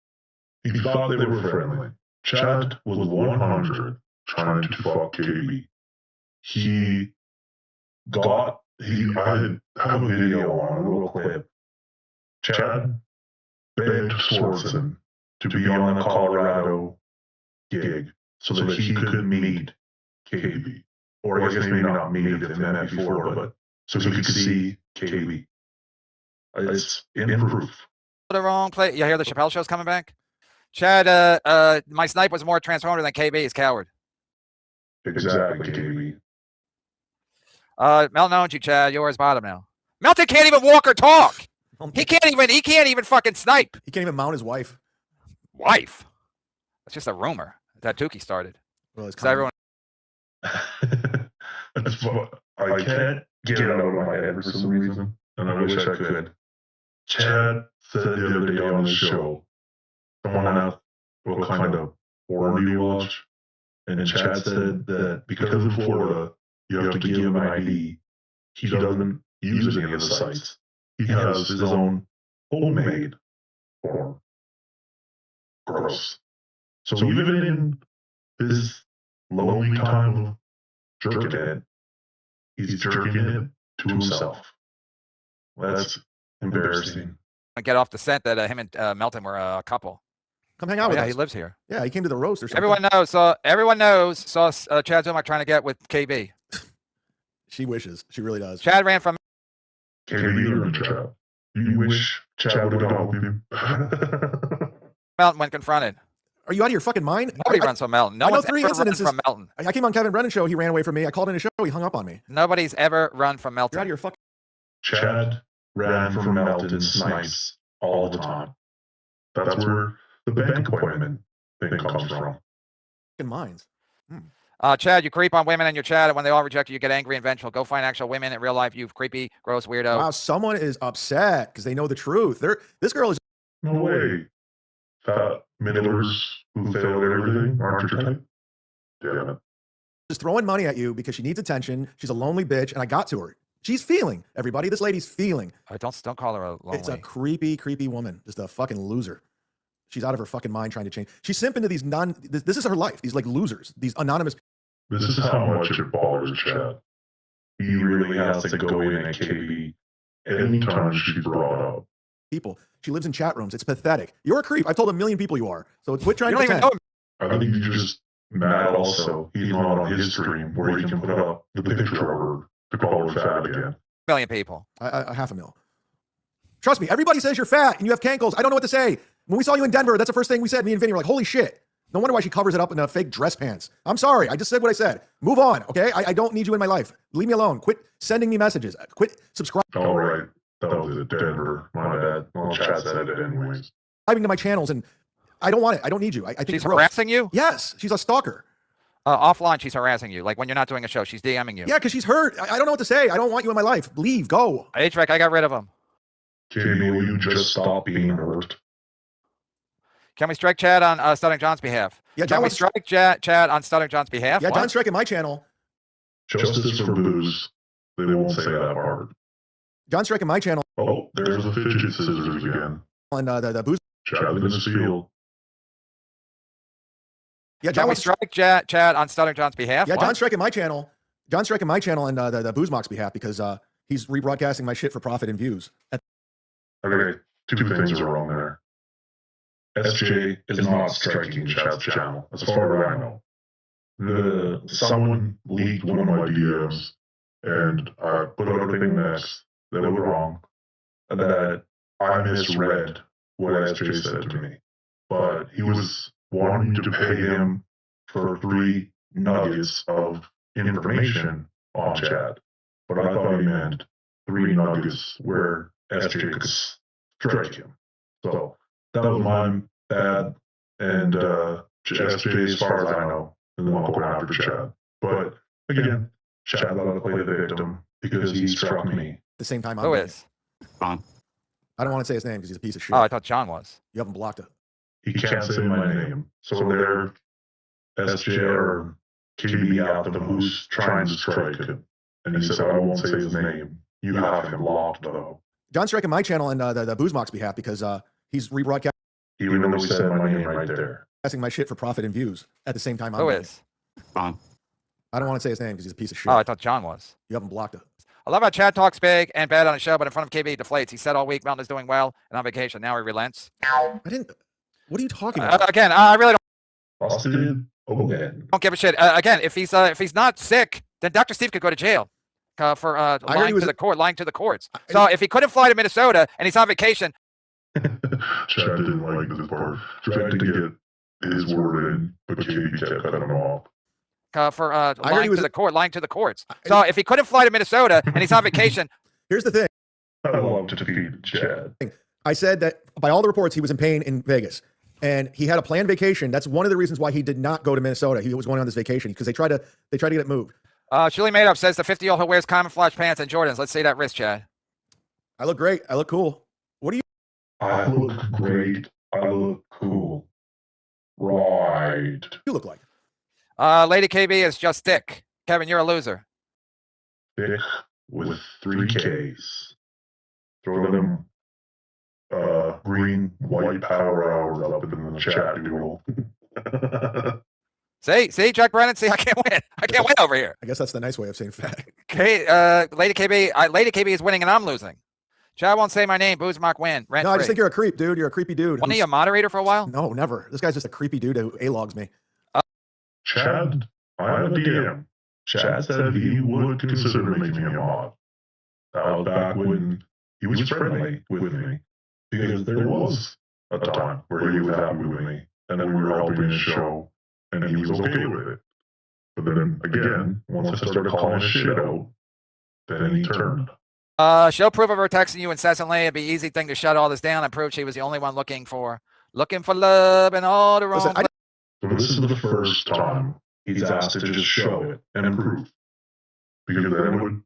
S3: He thought they were friendly. Chad was 100 trying to fuck KB. I have a video on a little clip. Chad begged Swartzen to be on the Colorado gig so that he could meet KB. Or I guess maybe not meet if they met before, but so he could see KB. It's in proof.
S8: The wrong place. You hear the Chappelle show's coming back? Chad, my snipe was more transformative than KB's coward.
S3: Exactly, KB.
S8: Melton owns you, Chad. Yours bottom now. Melton can't even walk or talk. He can't even fucking snipe.
S2: He can't even mount his wife.
S8: Wife? That's just a rumor that Tukey started.
S2: Well, it's
S8: everyone.
S3: I can't get it out of my head for some reason, and I wish I could. Chad said the other day on the show, someone asked what kind of porn do you watch? And Chad said that because in Florida, you have to give him an ID. He doesn't use any of the sites. He has his own homemade porn. Gross. So even in his lonely time of jerking it, he's jerking it to himself. That's embarrassing.
S8: I get off the scent that him and Melton were a couple.
S2: Come hang out with us.
S8: Yeah, he lives here.
S2: Yeah, he came to the roast or something.
S8: Everyone knows. Saw Chad Zumock trying to get with KB.
S2: She wishes. She really does.
S8: Chad ran from.
S3: KB or Chad? You wish Chad would have gone with you.
S8: Melton when confronted.
S2: Are you out of your fucking mind?
S8: Nobody runs from Melton. No one's ever run from Melton.
S2: I came on Kevin Brennan's show. He ran away from me. I called in a show. He hung up on me.
S8: Nobody's ever run from Melton.
S2: You're out of your fucking.
S3: Chad ran from Melton snipes all the time. That's where the bank appointment thing comes from.
S2: Fucking minds.
S8: Chad, you creep on women in your chat, and when they all reject you, you get angry and vengeful. Go find actual women in real life, you creepy, gross weirdo.
S2: Wow, someone is upset because they know the truth. This girl is.
S3: No way. Fat middlers who failed everything aren't your type. Damn it.
S2: Just throwing money at you because she needs attention. She's a lonely bitch, and I got to her. She's feeling, everybody. This lady's feeling.
S8: Don't call her a lonely.
S2: It's a creepy, creepy woman. Just a fucking loser. She's out of her fucking mind trying to change. She's simping to these this is her life. These like losers. These anonymous.
S3: This is how much it bothers Chad. He really has to go in at KB anytime she's brought up.
S2: People. She lives in chat rooms. It's pathetic. You're a creep. I've told a million people you are. So quit trying to pretend.
S3: I think you're just mad also. He's not on his stream where he can put up the picture of her to call her fat again.
S8: Million people.
S2: 500,000. Trust me, everybody says you're fat and you have cankles. I don't know what to say. When we saw you in Denver, that's the first thing we said. Me and Vinny were like, holy shit. No wonder why she covers it up in a fake dress pants. I'm sorry. I just said what I said. Move on, okay? I don't need you in my life. Leave me alone. Quit sending me messages. Quit subscribing.
S3: All right. That was at Denver. My bad. Well, chat said it anyways.
S2: Subscribing to my channels, and I don't want it. I don't need you. I think
S8: she's harassing you?
S2: Yes. She's a stalker.
S8: Offline, she's harassing you. Like when you're not doing a show, she's DMing you.
S2: Yeah, because she's hurt. I don't know what to say. I don't want you in my life. Leave. Go.
S8: HVAC, I got rid of him.
S3: KB, will you just stop being hurt?
S8: Can we strike Chad on Stuttering John's behalf?
S2: Yeah,
S8: Can we strike Chad on Stuttering John's behalf?
S2: Yeah, John's striking my channel.
S3: Justice for booze. They won't say that part.
S2: John's striking my channel.
S3: Oh, there's the fidget scissors again.
S2: And the booze.
S3: Chad in this field.
S2: Yeah,
S8: Can
S2: John
S8: we
S2: wants
S8: strike Chad on Stuttering John's behalf?
S2: Yeah,
S8: What?
S2: John's striking my channel. John's striking my channel and the Boozemock's behalf because he's rebroadcasting my shit for profit and views.
S3: Okay, two things are wrong there. SJ is not striking Chad's channel, as far as I know. Someone leaked one of my DMs, and I put out a thing next that was wrong, that I misread what SJ said to me. But he was wanting to pay him for 3 nuggets of information on Chad. But I thought he meant 3 nuggets where SJ could strike him. So that was my bad, and SJ, as far as I know, is the one going after Chad. But again, Chad let us play the victim because he struck me.
S2: At the same time,
S8: Who is?
S2: I don't want to say his name because he's a piece of shit.
S8: Oh, I thought John was.
S2: You haven't blocked it.
S3: He can't say my name. So they're SJ or KB out them who's trying to strike him. And he said, I won't say his name. You have him blocked, though.
S2: John's striking my channel and the Boozemock's behalf because he's rebroadcasting
S3: Even though he said my name right there.
S2: my shit for profit and views. At the same time,
S8: Who is?
S2: I don't want to say his name because he's a piece of shit.
S8: Oh, I thought John was.
S2: You haven't blocked it.
S8: I love how Chad talks big and bad on the show, but in front of KB, he deflates. He said all week Mountain is doing well and on vacation. Now he relents.
S2: I didn't. What are you talking about?
S8: Again, I really
S3: Austin,
S8: don't give a shit. Again, if he's not sick, then Dr. Steve could go to jail for lying to the court, lying to the courts. So if he couldn't fly to Minnesota and he's on vacation,
S3: Chad didn't like this part. Tried to get his word in, but KB kept cutting him off.
S8: for lying to the court, lying to the courts. So if he couldn't fly to Minnesota and he's on vacation,
S2: here's the thing.
S3: I love to defeat Chad.
S2: I said that by all the reports, he was in pain in Vegas. And he had a planned vacation. That's one of the reasons why he did not go to Minnesota. He was going on this vacation because they tried to get it moved.
S8: Julie Made Up says the 50-year-old who wears camouflage pants and Jordans. Let's see that wrist, Chad.
S2: I look great. I look cool. What do you?
S3: I look great. I look cool. Right.
S2: You look like?
S8: Lady KB is just thick. Kevin, you're a loser.
S3: Thick with 3 Ks. Throw them green, white power hours up in the chat duel.
S8: See, Jack Brennan. See, I can't win. I can't win over here.
S2: I guess that's the nice way of saying fat.
S8: Okay, Lady KB. Lady KB is winning and I'm losing. Chad won't say my name. Boozemock win.
S2: No, I just think you're a creep, dude. You're a creepy dude.
S8: Wasn't he a moderator for a while?
S2: No, never. This guy's just a creepy dude who A-logs me.
S3: Chad, I have a DM. Chad said he would consider making me a mod. That was back when he was friendly with me. Because there was a time where he was happy with me, and then we were helping his show, and he was okay with it. But then again, once I started calling his shit out, then he turned.
S8: Show proof of her texting you incessantly. It'd be an easy thing to shut all this down and prove she was the only one looking for love in all the wrong places.
S3: So this is the first time he's asked to just show it and prove. Because then it would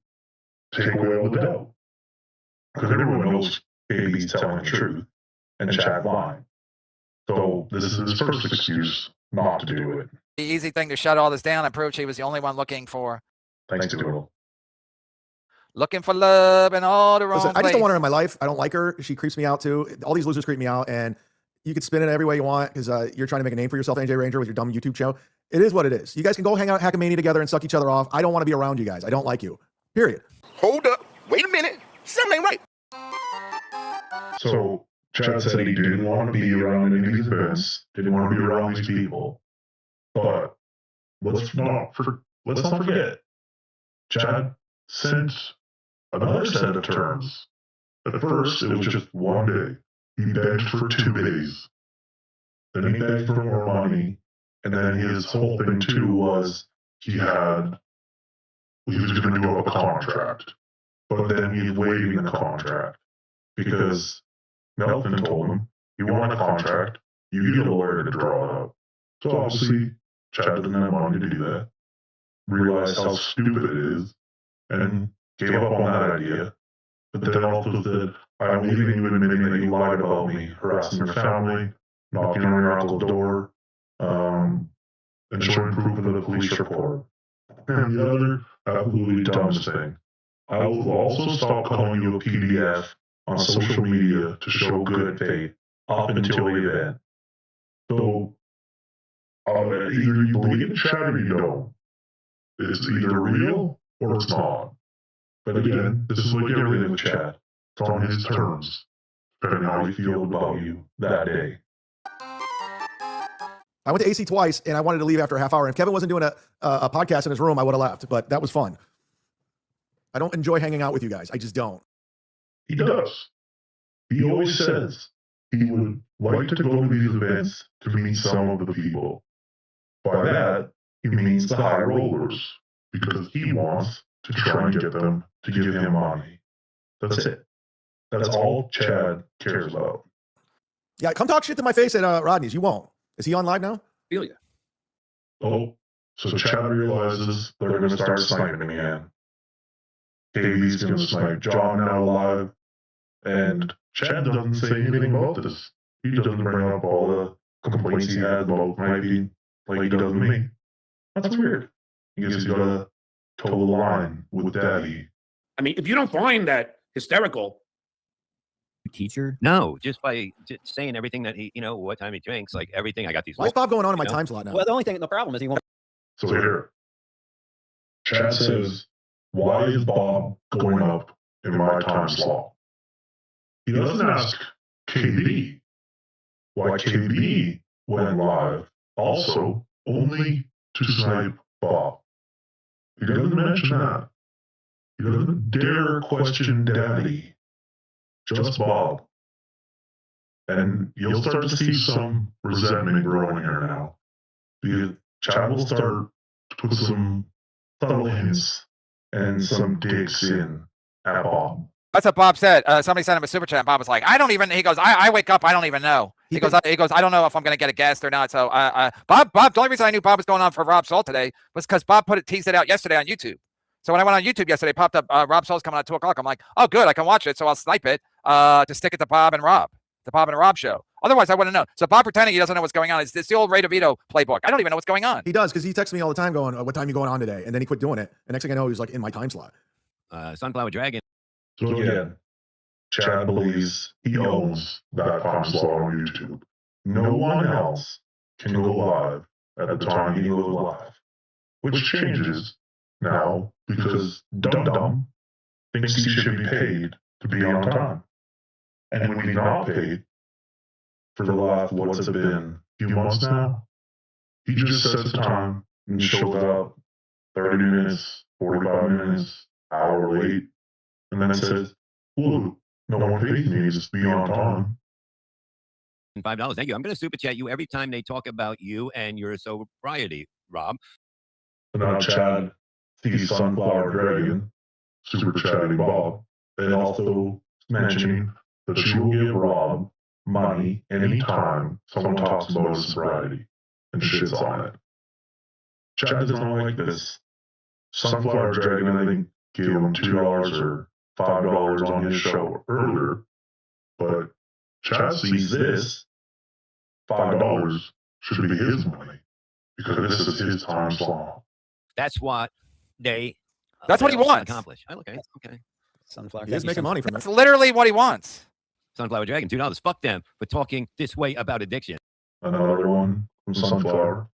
S3: take away all the doubt. Because everyone knows KB's telling the truth and Chad lying. So this is his first excuse not to do it.
S8: The easy thing to shut all this down and prove she was the only one looking for
S3: Thanks to Doodle.
S8: love in all the wrong
S2: Listen, I just
S8: places.
S2: don't want her in my life. I don't like her. She creeps me out too. All these losers creep me out, and you can spin it every way you want because you're trying to make a name for yourself, NJ Ranger, with your dumb YouTube show. It is what it is. You guys can go hang out Hackamania together and suck each other off. I don't want to be around you guys. I don't like you. Period.
S9: Hold up. Wait a minute. Something ain't right.
S3: So Chad said he didn't want to be around any of these events, didn't want to be around these people. But let's not forget, Chad sent another set of terms. At first, it was just 1 day. He begged for 2 days. Then he begged for more money. And then his whole thing too was he was going to do up a contract. But then he's waiving the contract because Melton told him, you want a contract, you get a lawyer to draw it up. So obviously, Chad didn't have money to do that. Realized how stupid it is, and gave up on that idea. But then also said, I'm leaving you admitting that you lied about me, harassing your family, knocking on your uncle's door, and showing proof of the police report. And the other absolutely dumbest thing, I will also stop calling you a PDF on social media to show good faith up until the event. So Either you believe in Chad or you don't. It's either real or it's not. But again, this is like everything with Chad. It's on his terms, depending on how he feels about you that day.
S2: I went to AC twice, and I wanted to leave after a half hour. And if Kevin wasn't doing a podcast in his room, I would have left. But that was fun. I don't enjoy hanging out with you guys. I just don't.
S3: He does. He always says he would like to go to these events to meet some of the people. By that, he means the high rollers, because he wants to try and get them to give him money. That's it. That's all Chad cares about.
S2: Yeah, come talk shit to my face at Rodney's. You won't. Is he on live now?
S9: Feel ya.
S3: Oh, so Chad realizes they're going to start sniping again. KB's going to snipe John now live, and Chad doesn't say anything about this. He doesn't bring up all the complaints he had about sniping like he does me. That's weird. I guess he's got to toe the line with Daddy.
S9: I mean, if you don't find that hysterical,
S13: teacher? No, just by just saying everything that he, what time he drinks, like everything. I got these.
S2: Why is Bob going on in my time slot now?
S15: Well, the problem is he won't.
S3: So here, Chad says, why is Bob going up in my time slot? He doesn't ask KB why KB went live also only to snipe Bob. He doesn't mention that. He doesn't dare question Daddy. Just Bob. And you'll start to see some resentment growing here now. Because Chad will start to put some subtle hints and some digs in at Bob.
S8: That's what Bob said. Somebody sent him a super chat. And Bob was like, he goes, I wake up, I don't even know. He goes, I don't know if I'm going to get a guest or not. So Bob, the only reason I knew Bob was going on for Rob Salt today was because Bob teased it out yesterday on YouTube. So when I went on YouTube yesterday, popped up Rob Salt's coming out at 2 o'clock. I'm like, oh, good, I can watch it. So I'll snipe it to stick it to Bob and Rob, the Bob and Rob show. Otherwise, I wouldn't know. So Bob pretending he doesn't know what's going on. It's the old Ray DeVito playbook. I don't even know what's going on.
S2: He does, because he texts me all the time going, what time are you going on today? And then he quit doing it. And next thing I know, he's like in my time slot.
S13: Sunflower Dragon.
S3: So again, Chad believes he owns that time slot on YouTube. No one else can go live at the time he goes live. Which changes now because Dum Dum thinks he should be paid to be on time. And when he's not paid for the last, what's it been, few months now, he just sets the time and shows up 30 minutes, 45 minutes, hour late, and then says, well, no one pays me just be on time.
S13: $5. Thank you. I'm going to super chat you every time they talk about you and your sobriety, Rob.
S3: So now Chad sees Sunflower Dragon, super chatting Bob, and also mentioning that she will give Rob money anytime someone talks about his sobriety and shits on it. Chad does not like this. Sunflower Dragon, I think, gave him $2 or $5 on his show earlier, but Chad sees this $5 should be his money because this is his time slot.
S13: That's what they.
S8: That's what he wants.
S13: Accomplish. Okay.
S15: Sunflower.
S2: He is making money from it.
S8: That's literally what he wants.
S13: Sunflower Dragon, $2. Fuck them for talking this way about addiction.
S3: Another one from Sunflower.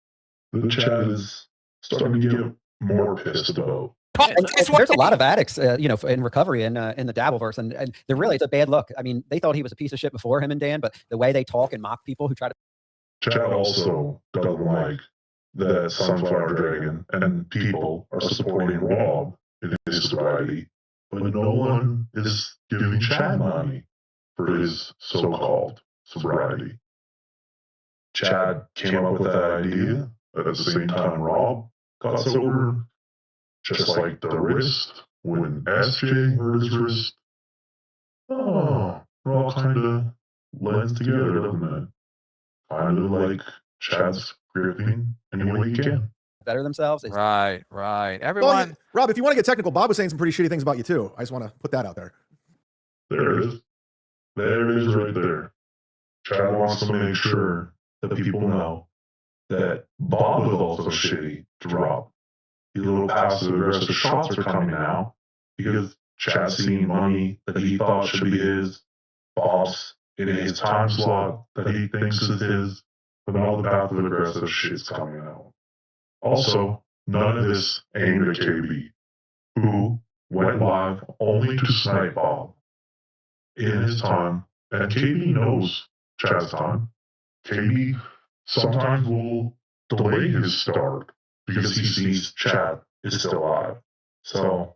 S3: The chat is starting to get more pissed about.
S15: There's a lot of addicts, in recovery in the Dabbleverse, and they're really, it's a bad look. I mean, they thought he was a piece of shit before, him and Dan, but the way they talk and mock people who try to.
S3: Chad also doesn't like that Sunflower Dragon and people are supporting Rob in his sobriety, but no one is giving Chad money for his so-called sobriety. Chad came up with that idea at the same time Rob got sober, just like the wrist when SJ hurt his wrist. Oh, it all kind of blends together, doesn't it? Kind of like Chad's gripping any way he can.
S15: Better themselves.
S8: Right. Everyone.
S2: Well, Rob, if you want to get technical, Bob was saying some pretty shitty things about you too. I just want to put that out there.
S3: There it is. There it is right there. Chad wants to make sure that people know that Bob was also shitty to Rob. These little passive-aggressive shots are coming now because Chad's seeing money that he thought should be his, Bob's in his time slot that he thinks is his, but all the passive aggressive shit's coming out. Also, none of this aimed at KB, who went live only to snipe Bob in his time, and KB knows Chad's time. KB sometimes will delay his start because he sees Chad is still alive. So,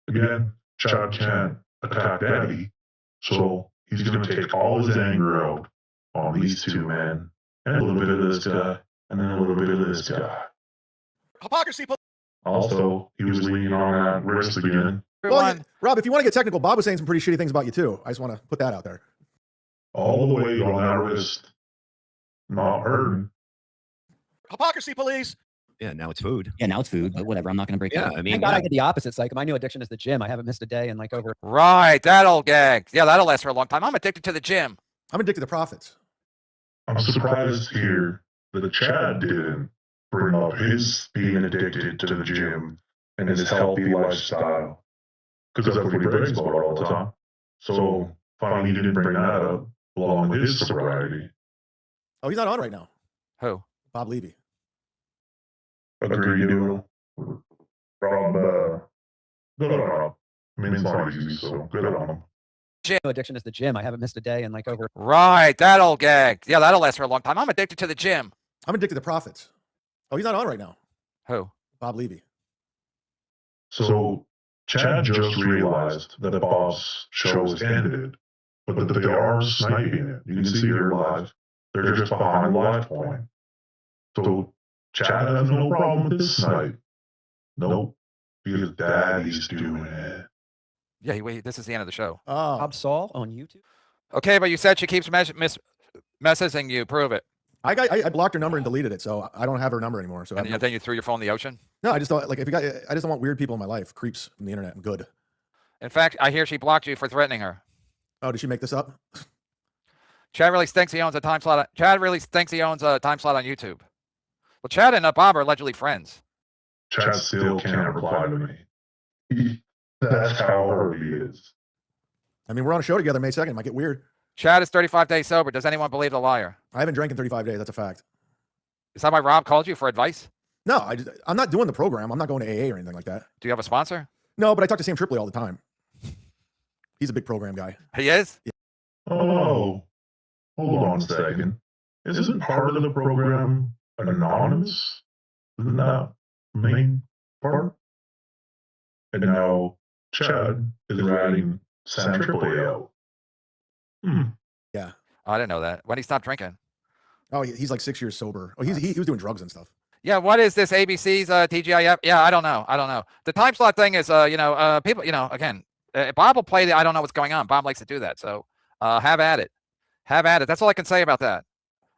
S3: again, Chad can't attack Daddy, so he's going to take all his anger out on these two men, and a little bit of this guy, and then a little bit of this guy.
S6: Hypocrisy.
S3: Also, he was leaning on that wrist again.
S2: Well, Rob, if you want to get technical, Bob was saying some pretty shitty things about you too. I just want to put that out there.
S3: All the way on that wrist, not hurting.
S6: Hypocrisy police.
S13: Yeah, now it's food.
S15: Yeah, now it's food, but whatever. I'm not going to break it.
S13: Yeah,
S15: up.
S13: I mean,
S15: Thank God I get the opposite. Like my new addiction is the gym. I haven't missed a day in like over.
S8: Right, that'll gag. Yeah, that'll last for a long time. I'm addicted to the gym.
S2: I'm addicted to profits.
S3: I'm surprised here that Chad didn't bring up his being addicted to the gym and his healthy lifestyle, because that's what he brags about all the time. So finally, he didn't bring that up along with his sobriety.
S2: Oh, he's not on right now.
S8: Who?
S2: Bob Levy.
S3: Agree, Doodle. Rob, good on Rob. I mean, it's not easy, so good on him.
S15: Gym addiction is the gym. I haven't missed a day in like over.
S8: Right, that'll gag. Yeah, that'll last for a long time. I'm addicted to the gym.
S2: I'm addicted to profits. Oh, he's not on right now.
S8: Who?
S2: Bob Levy.
S3: So Chad just realized that Bob's show is ended, but that they are sniping it. You can see they're live. They're just behind the live point. So Chad has no problem with this snipe. Nope. Because Daddy's doing it.
S8: Yeah, wait, this is the end of the show.
S2: Oh.
S15: Bob Saul on YouTube.
S8: Okay, but you said she keeps messaging you. Prove it.
S2: I blocked her number and deleted it, so I don't have her number anymore. So
S8: and then you threw your phone in the ocean?
S2: No, I just don't like if you got. I just don't want weird people in my life. Creeps from the internet. I'm good.
S8: In fact, I hear she blocked you for threatening her.
S2: Oh, did she make this up?
S8: Chad really thinks he owns a time slot. Chad really thinks he owns a time slot on YouTube. Well, Chad and Bob are allegedly friends.
S3: Chad still can't reply to me. That's how hurt he is.
S2: I mean, we're on a show together May 2nd. It might get weird.
S8: Chad is 35 days sober. Does anyone believe the liar?
S2: I haven't drank in 35 days. That's a fact.
S8: Is that why Rob called you for advice?
S2: No, I'm not doing the program. I'm not going to AA or anything like that.
S8: Do you have a sponsor?
S2: No, but I talk to Sam Tripoli all the time. He's a big program guy.
S8: He is?
S2: Yeah.
S3: Oh, hold on a second. Isn't part of the program anonymous? Isn't that the main part? And now Chad is ratting Sam Tripoli out.
S2: Yeah.
S8: I didn't know that. When he stopped drinking?
S2: Oh, he's like 6 years sober. Oh, he was doing drugs and stuff.
S8: Yeah, what is this ABC's TGIF? Yeah, I don't know. The time slot thing is, people, again, Bob will play I don't know what's going on. Bob likes to do that. So have at it. Have at it. That's all I can say about that.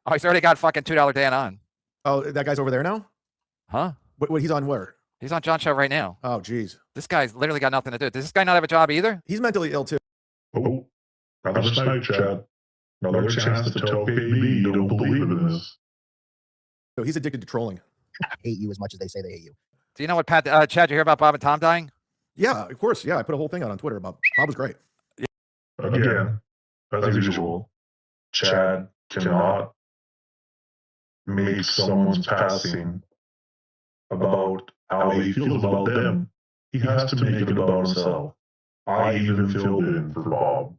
S8: Oh, he's already got fucking $2 Dan on.
S2: Oh, that guy's over there now?
S8: Huh?
S2: What he's on where?
S8: He's on John's show right now.
S2: Oh, geez.
S8: This guy's literally got nothing to do. Does this guy not have a job either?
S2: He's mentally ill too.
S3: Oh, another snipe, Chad. Another chance to tell KB you don't believe in this.
S2: So he's addicted to trolling.
S12: Hate you as much as they say they hate you.
S8: Do you know what, Chad, you hear about Bob and Tom dying?
S2: Yeah, of course. Yeah, I put a whole thing out on Twitter about Bob was great.
S3: Again, as usual, Chad cannot make someone's passing about how he feels about them. He has to make it about himself. I even filled in for Bob.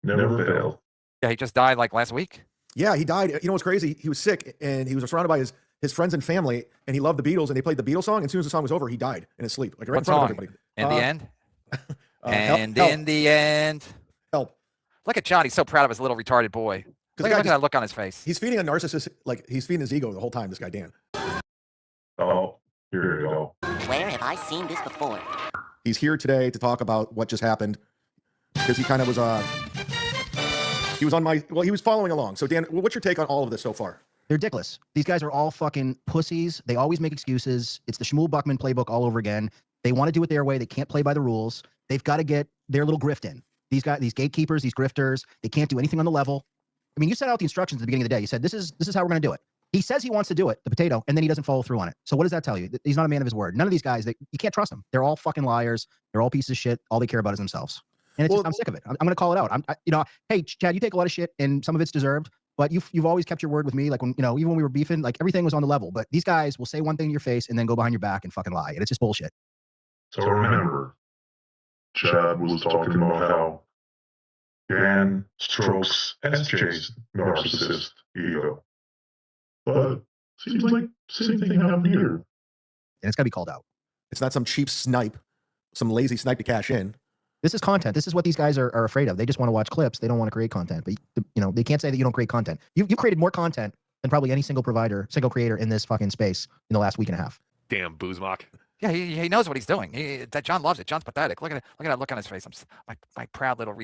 S3: Never failed.
S8: Yeah, he just died like last week.
S2: Yeah, he died. You know what's crazy? He was sick and he was surrounded by his friends and family, and he loved the Beatles, and they played the Beatles song. And as soon as the song was over, he died in his sleep, like right in front of everybody.
S8: In the end?
S2: And
S8: in the end.
S2: Help.
S8: Look at John. He's so proud of his little retarded boy. Look at that look on his face.
S2: He's feeding a narcissist, like he's feeding his ego the whole time, this guy Dan.
S3: Oh, here you go.
S14: Where have I seen this before?
S2: He's here today to talk about what just happened, because he kind of was he was following along. So Dan, what's your take on all of this so far?
S12: They're dickless. These guys are all fucking pussies. They always make excuses. It's the Shmuel Buckman playbook all over again. They want to do it their way. They can't play by the rules. They've got to get their little grift in. These guys, these gatekeepers, these grifters, they can't do anything on the level. I mean, you set out the instructions at the beginning of the day. You said, this is how we're going to do it. He says he wants to do it, the potato, and then he doesn't follow through on it. So what does that tell you? He's not a man of his word. None of these guys, you can't trust them. They're all fucking liars. They're all pieces of shit. All they care about is themselves. And I'm sick of it. I'm going to call it out. Hey, Chad, you take a lot of shit, and some of it's deserved. But you've always kept your word with me. Like when, you know, even when we were beefing, like everything was on the level. But these guys will say one thing to your face and then go behind your back and fucking lie. And it's just bullshit.
S3: So remember, Chad was talking about how Dan strokes SJ's narcissist ego. But seems like same thing happened here.
S12: And it's got to be called out.
S2: It's not some cheap snipe, some lazy snipe to cash in.
S12: This is content. This is what these guys are afraid of. They just want to watch clips. They don't want to create content. But, you know, they can't say that you don't create content. You've created more content than probably any single creator in this fucking space in the last week and a half.
S10: Damn, Boozemock.
S8: Yeah, he knows what he's doing. That John loves it. John's pathetic. Look at that look on his face. My proud little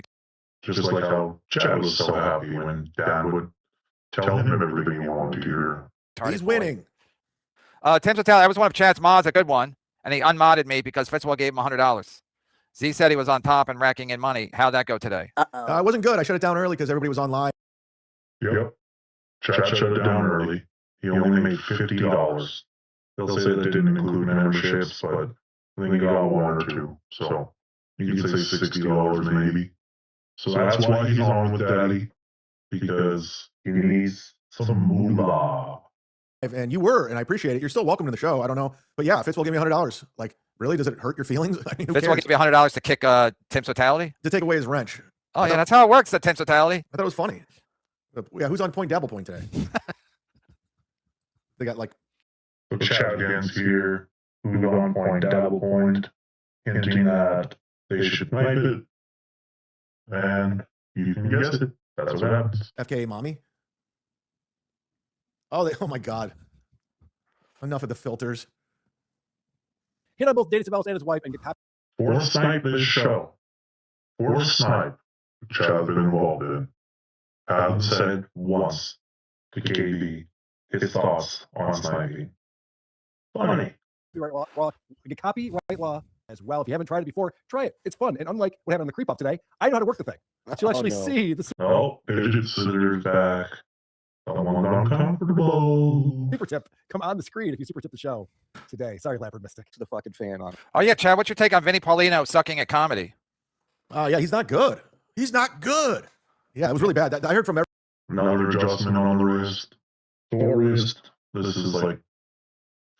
S3: Just like how Chad was so happy when Dan would tell him everything he wanted to hear.
S2: He's winning.
S8: Tim Sattel, I was one of Chad's mods, a good one, and he unmodded me because Fitzwell gave him $100. Z said he was on top and racking in money. How'd that go today?
S2: It wasn't good. I shut it down early because everybody was online.
S3: Yep. Chad shut it down early. He only made $50. They'll say that didn't include memberships, but I think he got one or two. So you can say $60 maybe. So that's why he's on with Daddy, because he needs some moolah.
S2: And you were, and I appreciate it. You're still welcome to the show. I don't know. But yeah, Fitzwell gave me $100. Like, really? Does it hurt your feelings? I mean,
S8: Fitzwell gave me $100 to kick Tim's totality?
S2: To take away his wrench.
S8: Oh, yeah, that's how it works, the Tim's totality.
S2: I thought it was funny. Yeah, who's on point dabble point today? They got like...
S3: So Chad again's here, who's on point dabble point, hinting that they should snipe it. And you can guess it. That's what happens.
S2: FKA mommy? Oh my God. Enough of the filters.
S16: Hit on both Dana Sabellis and his wife and get happy.
S3: For Snipe this show. For Snipe, which Chad's been involved in, hasn't said once to KB his thoughts on sniping. Funny.
S16: Copyright law. Get copyright law as well. If you haven't tried it before, try it. It's fun. And unlike what happened on the creep up today, I know how to work the thing. You'll actually see the
S3: fidget sitters back. Someone uncomfortable.
S16: super tip come on the screen if you super tip the show today. Sorry, Leopard Mystic.
S15: The fucking fan on.
S8: Oh yeah, Chad, what's your take on Vinny Paulino sucking at comedy?
S2: Yeah, he's not good. He's not good. Yeah, it was really bad. I heard from
S3: another adjustment on the wrist. Sore wrist. This is like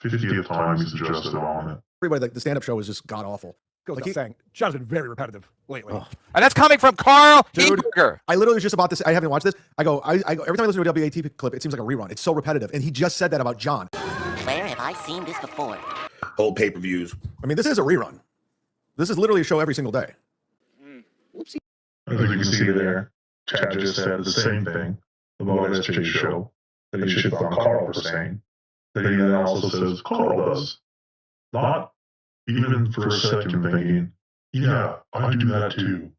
S3: 50th time he's adjusted on it.
S2: Everybody, like the stand-up show was just god awful.
S16: Goes without saying, John's been very repetitive lately.
S8: And that's coming from Carl
S2: Dude,
S8: Heberger.
S2: I literally was just about this. I haven't watched this. I go every time I listen to a WAT clip, it seems like a rerun. It's so repetitive. And he just said that about John.
S14: Where have I seen this before?
S9: Old pay-per-views.
S2: I mean, this is a rerun. This is literally a show every single day.
S3: Whoopsie. As you can see there, Chad just said the same thing about SJ's show that he shits on Carl for saying. That he then also says Carl does. Not even for a second thinking, yeah, I do that too.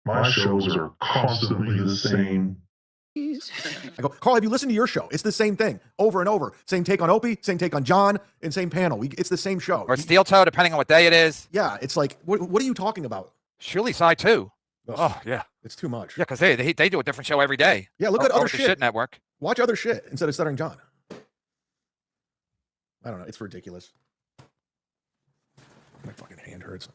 S3: My shows are constantly the same.
S2: I go, Carl, have you listened to your show? It's the same thing over and over. Same take on Opie, same take on John, and same panel. It's the same show.
S8: Or Steel Toe, depending on what day it is.
S2: Yeah, it's like, what are you talking about?
S8: Surely side too. Oh, yeah.
S2: It's too much.
S8: Yeah, because they do a different show every day.
S2: Yeah, look at other shit.
S8: Network.
S2: Watch other shit instead of stuttering John. I don't know. It's ridiculous. My fucking hand hurts.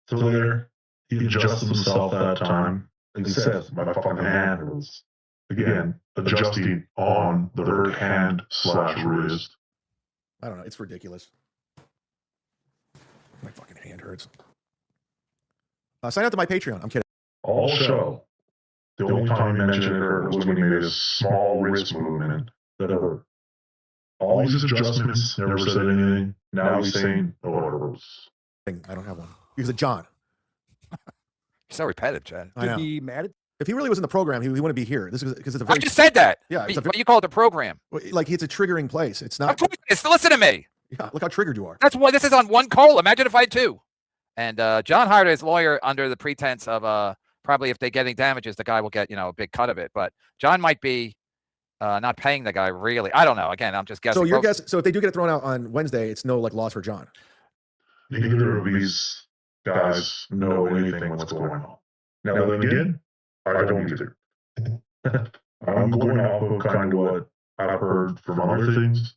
S3: So there, he adjusts himself that time. And he says, my fucking hand hurts. Again, adjusting on the hurt hand/wrist.
S2: I don't know. It's ridiculous. My fucking hand hurts. Sign up to my Patreon. I'm kidding.
S3: All show. The only time he mentioned it hurt was when he made a small wrist movement that hurt. All these adjustments, never said anything. Now he's saying, oh, it hurts.
S2: I don't have one. Because of John.
S8: You're so repetitive, Chad.
S2: I know.
S16: Be mad at
S2: if he really was in the program, he wouldn't be here. This is because it's a very.
S8: I just said that.
S2: Yeah, it's
S8: you call it the program.
S2: Like it's a triggering place. It's not.
S8: Of course it is. Listen to me.
S2: Yeah, look how triggered you are.
S8: That's why this is on one call. Imagine if I had two. And John hired his lawyer under the pretense of probably if they get any damages, the guy will get a big cut of it. But John might be not paying the guy really. I don't know. Again, I'm just guessing.
S2: So your guess. So if they do get it thrown out on Wednesday, it's no like loss for John.
S3: Neither of these guys know anything what's going on. Now then again, I don't either. I'm going off of kind of what I've heard from other things.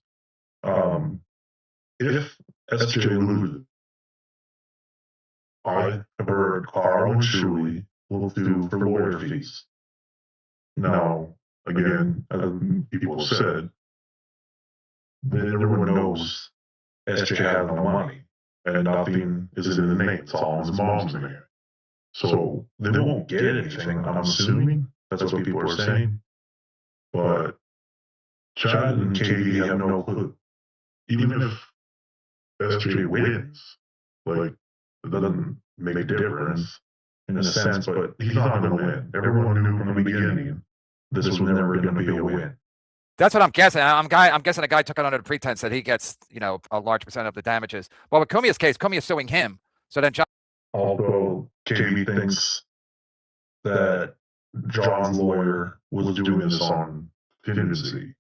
S3: If SJ loses, I have heard Carl and Shuli will sue for lawyer fees. Now, again, as people have said, everyone knows SJ has no money, and nothing is in the name. It's all in his mom's name. So they won't get anything, I'm assuming. That's what people are saying. But Chad and Katie have no clue. Even if SJ wins, like, it doesn't make a difference in a sense, but he's not going to win. Everyone knew from the beginning this was never going to be a win.
S8: That's what I'm guessing. I'm guessing a guy took it under the pretense that he gets, you know, a large percent of the damages. Well, with Kumiya's case, Kumiya's suing him. So then John.
S3: Although KB thinks that John's lawyer was doing this on contingency,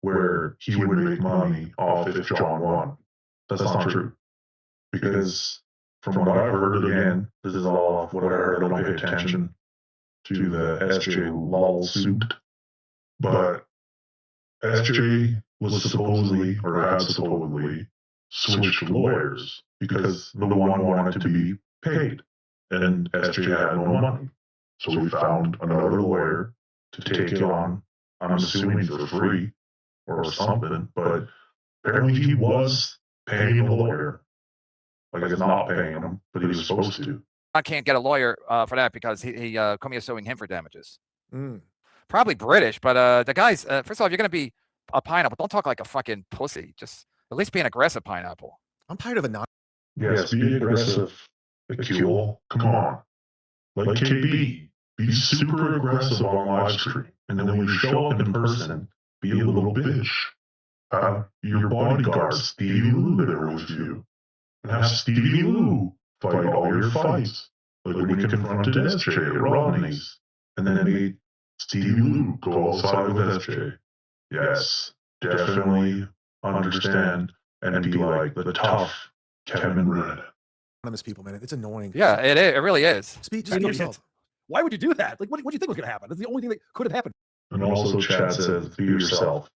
S3: where he would make money off if John won. That's not true. Because from what I've heard, again, this is all off what I heard. I don't pay attention to the SJ lawsuit. But SJ was supposedly, or had supposedly, switched lawyers because the one wanted to be paid, and SJ had no money. So we found another lawyer to take it on, I'm assuming for free or something, but apparently he was paying the lawyer. Like, it's not paying him, but he was supposed to.
S8: I can't get a lawyer for that because Kumiya's suing him for damages. Probably British, but the guys, first of all, if you're going to be a pineapple, don't talk like a fucking pussy. Just at least be an aggressive pineapple.
S2: I'm tired of a not.
S3: Yes, be aggressive. Cool. Come on. Like KB, be super aggressive on live stream. And then when you show up in person, be a little bitch. Have your bodyguard, Stevie Lou, there with you. And have Stevie Lou fight all your fights. Like when you confronted SJ at Rodney's. And then made Stevie Lou go outside with SJ. Yes, definitely understand and be like the tough Kevin Red.
S2: Anonymous people, man. It's annoying.
S8: Yeah, it really is.
S2: Just be yourself.
S16: Why would you do that? Like, what do you think was going to happen? That's the only thing that could have happened.
S3: And also, Chad says, be yourself.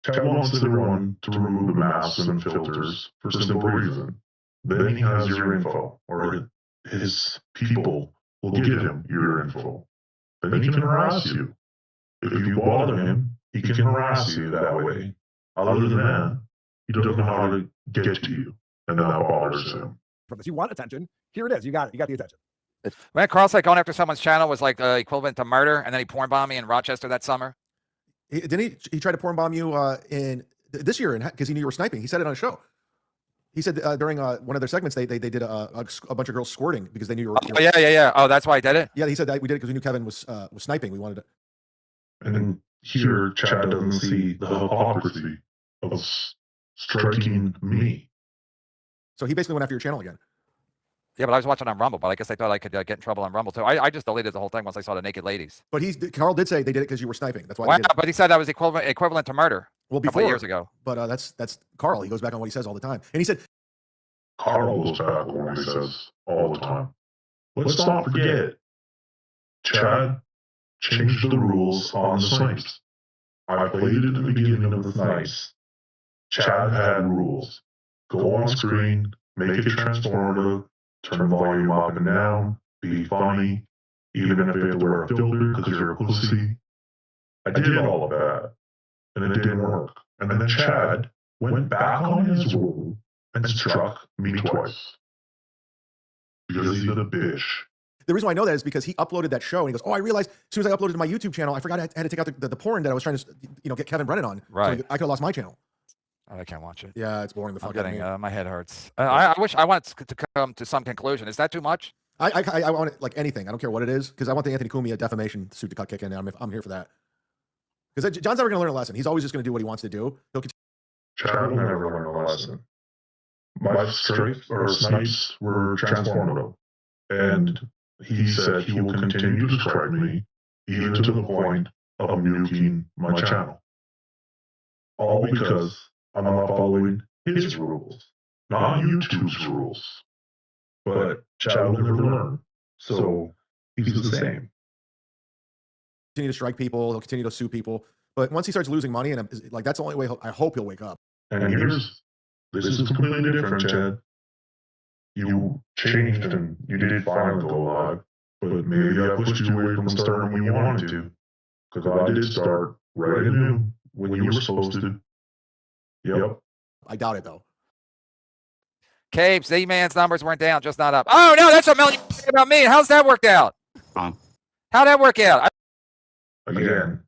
S3: Chad wants everyone to remove the masks and filters for a simple reason. Then he has your info, or his people will give him your info. Then he can harass you. If you bother him, he can harass you that way. Other than that, he doesn't know how to get to you, and that bothers him.
S16: From this, you want attention. Here it is. You got it. You got the attention.
S8: When Carl said going after someone's channel was like equivalent to murder, and then he porn bombed me in Rochester that summer.
S2: Didn't he tried to porn bomb you in this year because he knew you were sniping? He said it on a show. He said during one of their segments they did a bunch of girls squirting because they knew you were.
S8: Oh yeah. Oh, that's why I did it.
S2: Yeah, he said that we did it because we knew Kevin was sniping. We wanted to.
S3: And then here, Chad doesn't see the hypocrisy of striking me.
S2: So he basically went after your channel again.
S8: Yeah, but I was watching on Rumble, but I guess I thought I could get in trouble on Rumble too. I just deleted the whole thing once I saw the naked ladies.
S2: But Carl did say they did it because you were sniping. That's why.
S8: Well, but he said that was equivalent to murder.
S2: Well,
S8: before, a couple years ago.
S2: But that's Carl. He goes back on what he says all the time, and he said
S3: Carl goes back on what he says all the time. Let's not forget, Chad changed the rules on the snipes. I played it at the beginning of the snipes. Chad had rules. Go on screen, make it transformative, turn volume up and down, be funny, even if you have to wear a filter because you're a pussy. I did all of that, and it didn't work. And then Chad went back on his rule and struck me twice. Because he's a bitch.
S2: The reason why I know that is because he uploaded that show and he goes, "Oh, I realized as soon as I uploaded to my YouTube channel, I forgot I had to take out the porn that I was trying to, get Kevin Brennan on.
S8: Right.
S2: So I could have lost my channel."
S8: I can't watch it.
S2: Yeah, it's boring. The fuck.
S8: I'm getting my head hurts. I wish I want to come to some conclusion. Is that too much?
S2: I want it like anything. I don't care what it is because I want the Anthony Cumia defamation suit to cut kick in. I'm here for that. Because John's never going to learn a lesson. He's always just going to do what he wants to do. He'll continue.
S3: Chad will never learn a lesson. My snipes were transformative, and he said he will continue to strike me even to the point of nuking my channel. All because I'm not following his rules, not YouTube's rules. But Chad will never learn, so he's the same.
S2: Continue to strike people. He'll continue to sue people. But once he starts losing money, and like that's the only way I hope he'll wake up.
S3: And this is completely different, Chad. You changed and you did finally go live, but maybe I pushed you away from starting when you wanted to. Because I did start right at noon when you were supposed to. Yep.
S2: I doubt it though.
S8: Cape, Z-Man's numbers weren't down, just not up. Oh no, that's what Mel said about me. How's that worked out? How'd that work out?
S3: Again,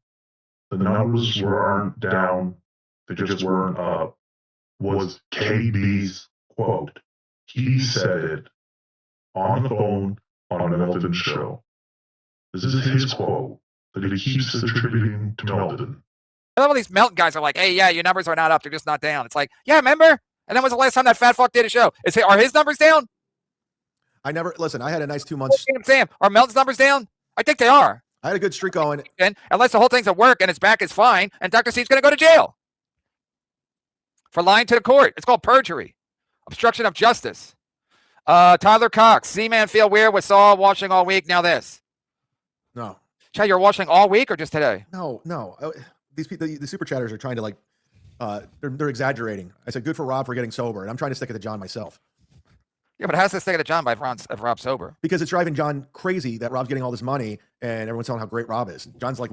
S3: the numbers weren't down, they just weren't up. Was KB's quote. He said it on the phone on Melton's show. This is his quote that he keeps attributing to Melton.
S8: I love all these Melton guys are like, hey, yeah, your numbers are not up, they're just not down. It's like, yeah, remember? And then was the last time that fat fuck did a show? Are his numbers down?
S2: I had a nice 2 months.
S8: Sam, are Melton's numbers down? I think they are.
S2: I had a good streak going.
S8: And unless the whole thing's at work and his back is fine, and Dr. C's going to go to jail for lying to the court. It's called perjury, obstruction of justice. Tyler Cox, Z-Man feel weird with Saul watching all week. Now this.
S2: No.
S8: Chad, you're watching all week or just today?
S2: No. These people, the super chatters are trying to they're exaggerating. I said good for Rob for getting sober, and I'm trying to stick it to John myself.
S8: Yeah, but it has to stick it to John by if Rob's sober.
S2: Because it's driving John crazy that Rob's getting all this money and everyone's telling how great Rob is. John's like,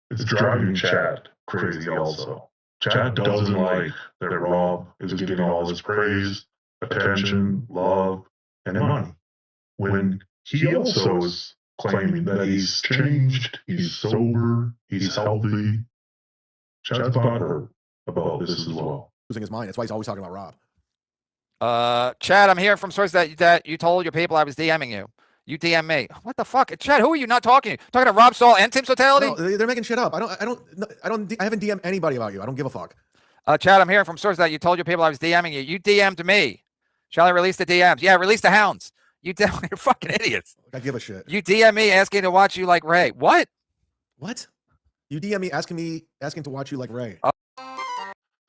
S3: it's driving Chad crazy also. Chad doesn't like that Rob is getting all this praise, attention, love, and money. When he also is claiming that he's changed, he's sober, he's healthy. Chad's butthurt about this as well.
S2: Losing his mind. That's why he's always talking about Rob.
S8: Chad, I'm hearing from sources that you told your people I was DMing you. You DM me. What the fuck? Chad, who are you not talking to? Talking to Rob Saul and Tim's Totality?
S2: No, they're making shit up. I haven't DM'd anybody about you. I don't give a fuck.
S8: Chad, I'm hearing from sources that you told your people I was DMing you. You DM'd me. Shall I release the DMs? Yeah, release the hounds. You're fucking idiots.
S2: I give a shit.
S8: You DM me asking to watch you like Ray. What?
S2: What? You DM me asking to watch you like Ray.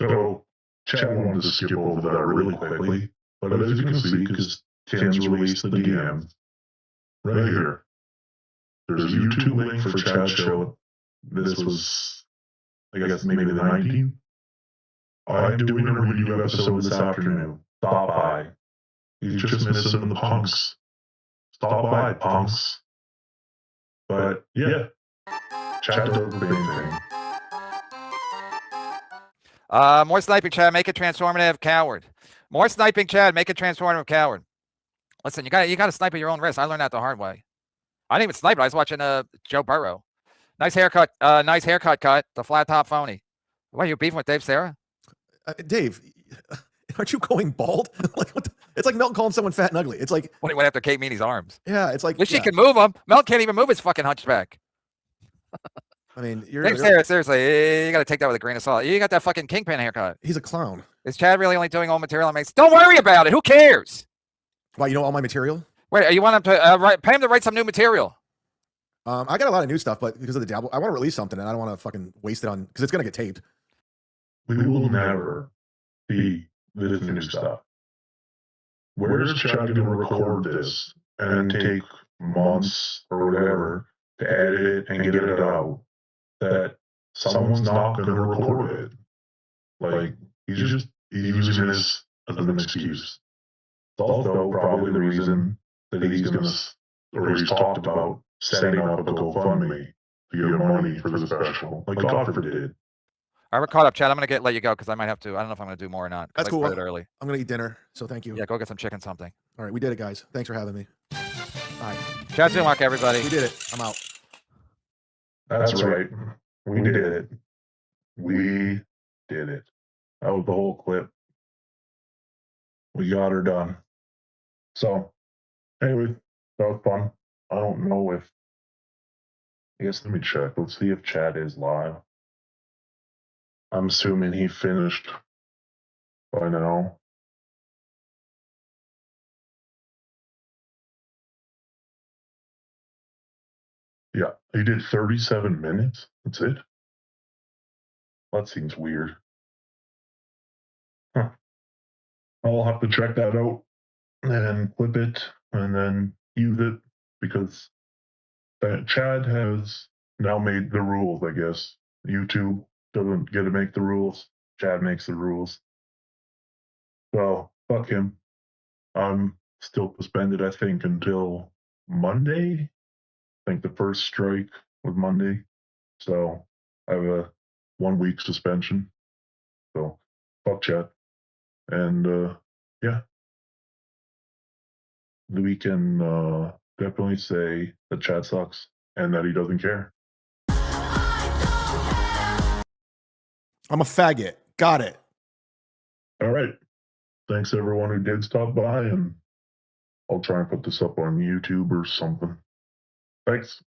S3: So Chad wanted to skip over that really quickly, but as you can see, because Tim's released the DM right here. There's a YouTube link for Chad's show. This was, I guess, maybe the 19th. I'm doing a review episode this afternoon. Stop by. He's just missing the punks. Stop by, punks. But yeah, Chad does the same thing.
S8: More sniping, Chad. Make it transformative, coward. More sniping, Chad. Make it transformative, coward. Listen, you got to snipe at your own risk. I learned that the hard way. I didn't even snipe it. I was watching Joe Burrow. Nice haircut. Nice haircut cut. The flat top phony. What are you beefing with Dave Sarah?
S2: Dave, aren't you going bald? It's like Melton calling someone fat and ugly. It's like
S8: when he went after Kate Meany's arms.
S2: Yeah, it's like
S8: she can move him. Melton can't even move his fucking hunchback.
S2: I mean,
S8: Dave Sarah, seriously, you got to take that with a grain of salt. You got that fucking kingpin haircut.
S2: He's a clown.
S8: Is Chad really only doing all material on mates? Don't worry about it. Who cares?
S2: Why, you know all my material?
S8: Wait, you want him to pay him to write some new material?
S2: I got a lot of new stuff, but because of the dabble, I want to release something, and I don't want to fucking waste it on because it's gonna get taped.
S3: We will never see this new stuff. Where's Chad going to record this and take months or whatever to edit it and get it out? That someone's not going to record it. Like, he's using this as an excuse. It's also probably the reason that he's talked about setting up a GoFundMe to get money for the special. Like God forbid.
S8: All right, we're caught up, Chad. I'm going to let you go because I might have to. I don't know if I'm going to do more or not.
S2: That's cool.
S8: Early.
S2: I'm going to eat dinner, so thank you.
S8: Yeah, go get some chicken something.
S2: All right, we did it, guys. Thanks for having me. All right.
S8: Chad Zumock, everybody.
S2: We did it. I'm out.
S3: That's right. We did it. We did it. That was the whole clip. We got her done. So, anyway, that was fun. I don't know if... I guess let me check. Let's see if Chad is live. I'm assuming he finished by now. Yeah, he did 37 minutes. That's it. That seems weird. Huh. I'll have to check that out and clip it and then use it because Chad has now made the rules, I guess. YouTube doesn't get to make the rules. Chad makes the rules. So, fuck him. I'm still suspended, I think, until Monday. I think the first strike was Monday. So, I have a 1 week suspension. So fuck Chad. And yeah. We can definitely say that Chad sucks and that he doesn't care.
S2: I'm a faggot. Got it.
S3: All right. Thanks everyone who did stop by, and I'll try and put this up on YouTube or something. Thanks.